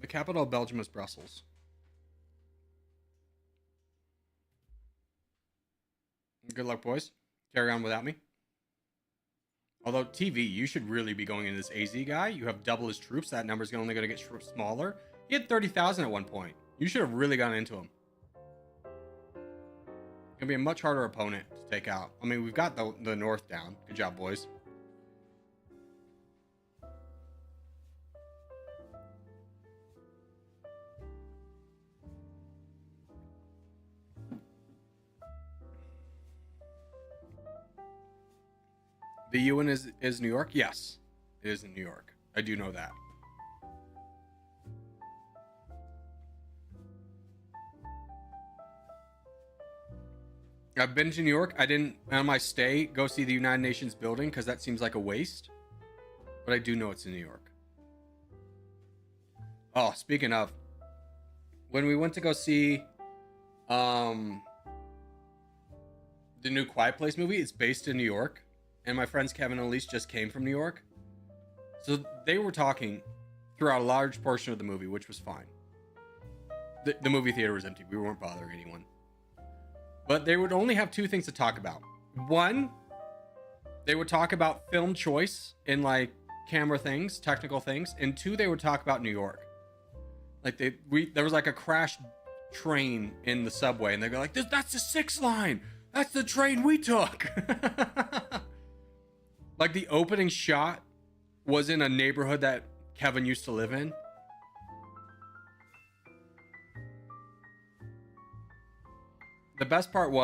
The capital of Belgium is Brussels. Good luck, boys. Carry on without me. Although, TV, you should really be going into this AZ guy. You have double his troops. That number's only going to get smaller. He had 30,000 at one point. You should have really gone into him. Going to be a much harder opponent to take out. I mean, we've got the north down. Good job, boys. The UN is New York? Yes, it is in New York. I do know that. I've been to New York. I didn't, on my stay, go see the United Nations building because that seems like a waste. But I do know it's in New York. Oh, speaking of, when we went to go see the new Quiet Place movie, it's based in New York. And my friends Kevin and Elise just came from New York. So they were talking throughout a large portion of the movie, which was fine. The movie theater was empty. We weren't bothering anyone. But they would only have two things to talk about. One, they would talk about film choice in like camera things, technical things. And two, they would talk about New York. Like there was like a crashed train in the subway. And they go like, that's the 6th line. That's the train we took. Like the opening shot was in a neighborhood that Kevin used to live in. The best part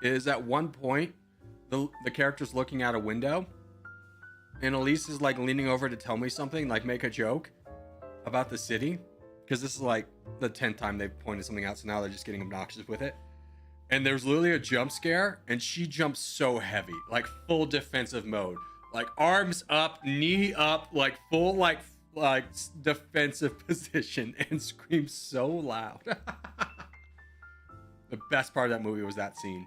is at one point, the character's looking out a window and Elise is like leaning over to tell me something, like make a joke about the city. Because this is like the 10th time they've pointed something out. So now they're just getting obnoxious with it. And there's literally a jump scare and she jumps so heavy, like full defensive mode. Like arms up, knee up, like full like defensive position and screams so loud. The best part of that movie was that scene.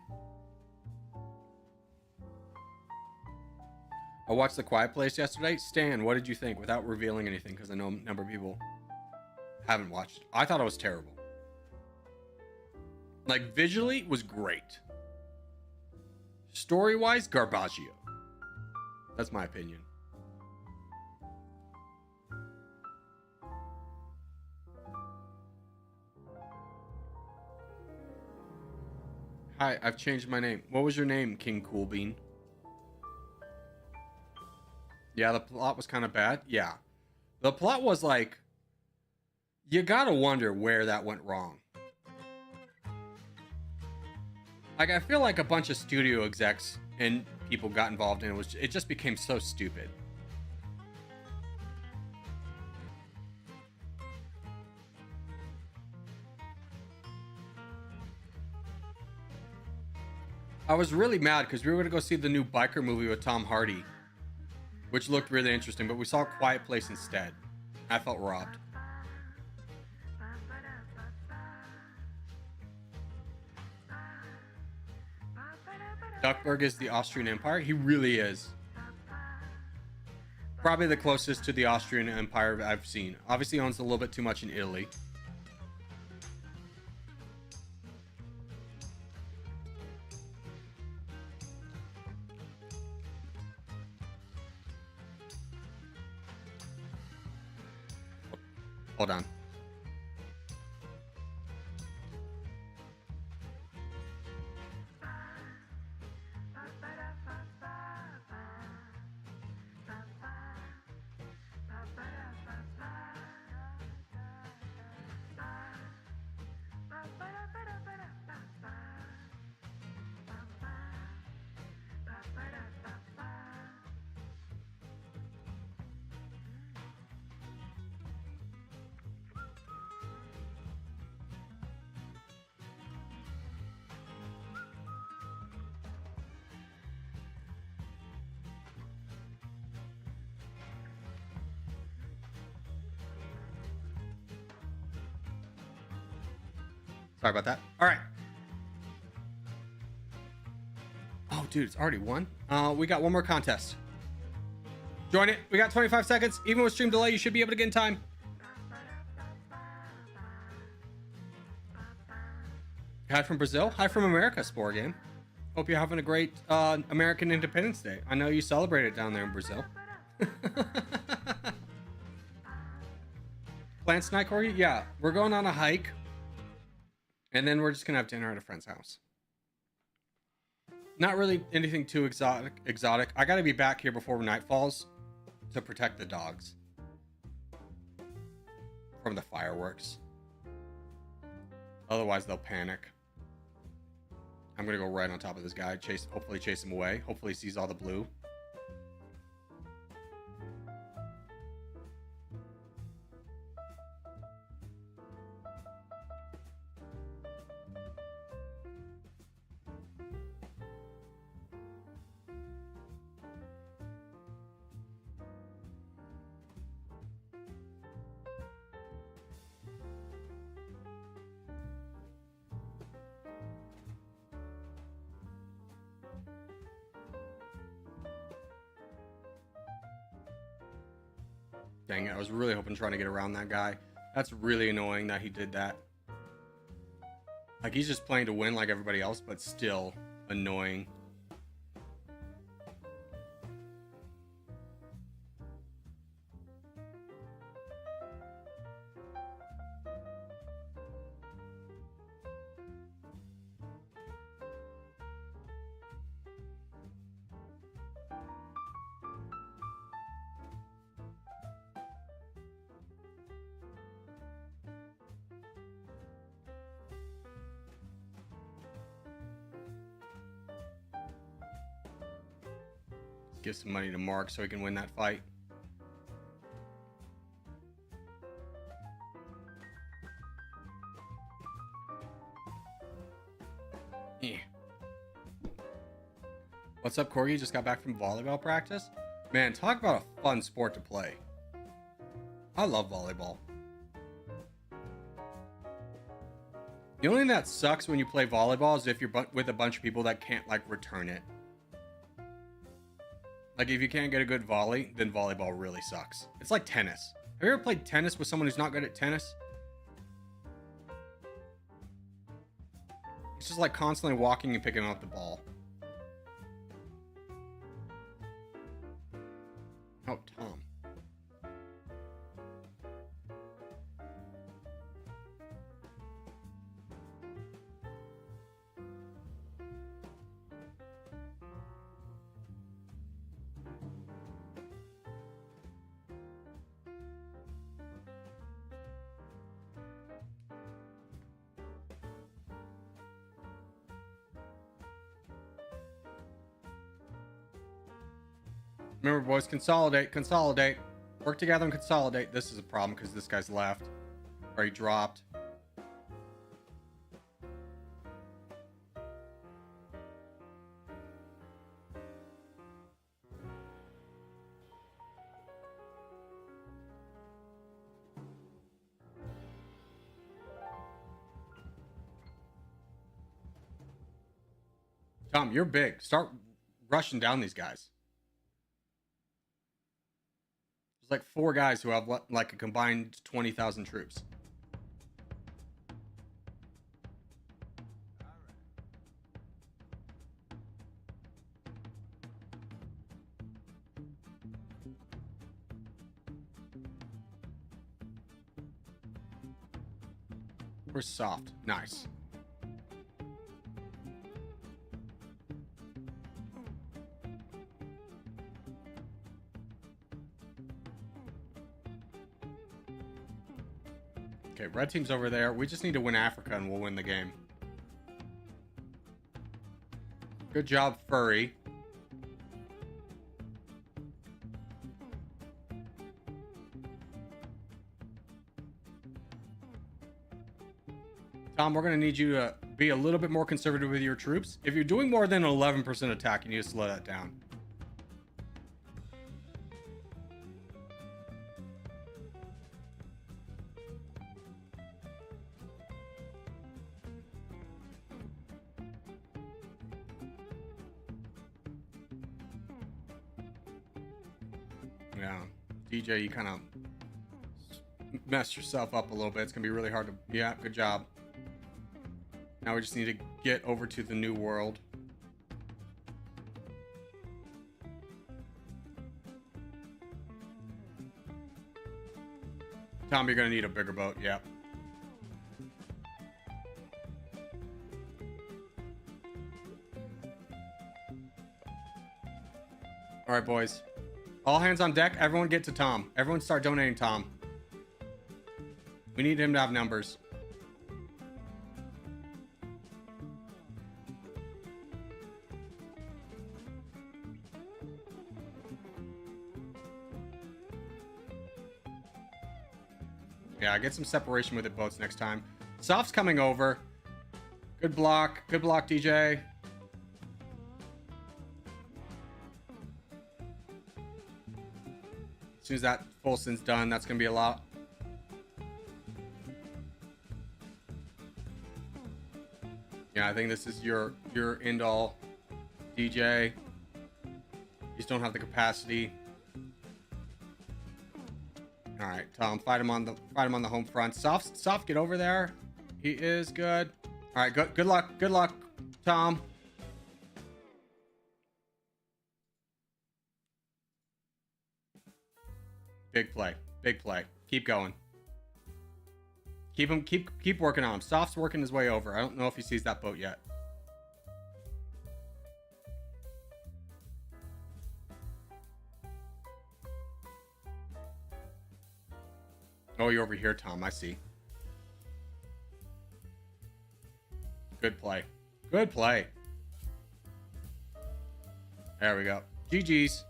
I watched The Quiet Place yesterday. Stan, what did you think? Without revealing anything, because I know a number of people haven't watched it. I thought it was terrible. Like visually was great. Story-wise, garbaggio. That's my opinion. Hi, I've changed my name. What was your name, King Coolbean? Yeah, the plot was kind of bad. Yeah. The plot was like, you gotta wonder where that went wrong. Like, I feel like a bunch of studio execs and people got involved and it just became so stupid. I was really mad because we were going to go see the new biker movie with Tom Hardy, which looked really interesting, but we saw Quiet Place instead. I felt robbed. Duckburg is the Austrian Empire? He really is. Probably the closest to the Austrian Empire I've seen. Obviously owns a little bit too much in Italy. Hold on. Sorry about that. All right. Oh, dude, it's already won. We got one more contest. Join it. We got 25 seconds. Even with stream delay, you should be able to get in time. Hi from Brazil. Hi from America, Spore Game. Hope you're having a great American Independence Day. I know you celebrate it down there in Brazil. Plans tonight, Corgi? Yeah, we're going on a hike. And then we're just gonna have dinner at a friend's house. Not really anything too exotic. I gotta be back here before night falls to protect the dogs from the fireworks. Otherwise they'll panic. I'm gonna go right on top of this guy, hopefully chase him away. Hopefully he sees all the blue. Dang it, I was really hoping trying to get around that guy. That's really annoying that he did that. Like, he's just playing to win like everybody else, but still annoying. Give some money to Mark so he can win that fight. Yeah. What's up, Corgi? Just got back from volleyball practice. Man, talk about a fun sport to play. I love volleyball. The only thing that sucks when you play volleyball is if you're with a bunch of people that can't, like, return it. Like, if you can't get a good volley, then volleyball really sucks. It's like tennis. Have you ever played tennis with someone who's not good at tennis? It's just like constantly walking and picking up the ball. Oh, Tom. Remember, boys, consolidate, consolidate. Work together and consolidate. This is a problem because this guy's left. Or he dropped. Tom, you're big. Start rushing down these guys. There's like 4 guys who have like a combined 20,000 troops. We're soft. Nice. Okay, red team's over there. We just need to win Africa and we'll win the game. Good job, Furry. Tom, we're going to need you to be a little bit more conservative with your troops. If you're doing more than 11% attack, you need to slow that down. Yeah, DJ, you kind of messed yourself up a little bit. It's going to be really hard to... Yeah, good job. Now we just need to get over to the new world. Tom, you're going to need a bigger boat. Yep. All right, boys. All hands on deck. Everyone get to Tom. Everyone start donating Tom. We need him to have numbers. Yeah, get some separation with the boats next time. Soft's coming over. Good block. Good block, DJ. As soon as that Folson's done, that's going to be a lot. Yeah, I think this is your end all, DJ. You just don't have the capacity. All right, Tom, fight him on the home front. Soft, get over there. He is good. All right, good luck, Tom. Big play. Keep going. Keep working on him. Soft's working his way over. I don't know if he sees that boat yet. Oh, you're over here, Tom. I see. Good play. Good play. There we go. GG's.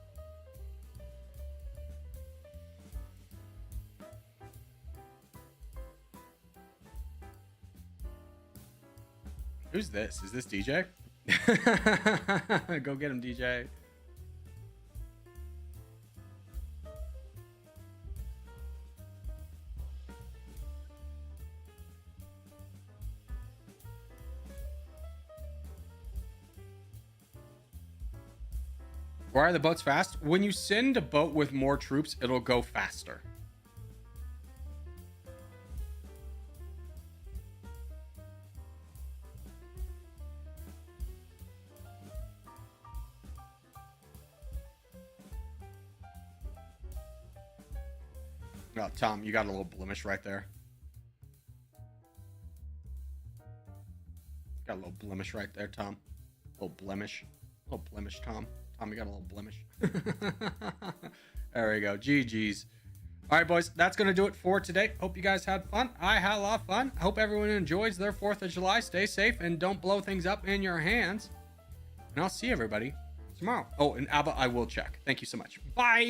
Who's this? Is this DJ? Go get him, DJ. Why are the boats fast? When you send a boat with more troops, it'll go faster. Oh, Tom, you got a little blemish right there. Got a little blemish right there, Tom. A little blemish. A little blemish, Tom. Tom, you got a little blemish. There we go. GG's. All right, boys. That's going to do it for today. Hope you guys had fun. I had a lot of fun. I hope everyone enjoys their 4th of July. Stay safe and don't blow things up in your hands. And I'll see everybody tomorrow. Oh, and Abba, I will check. Thank you so much. Bye.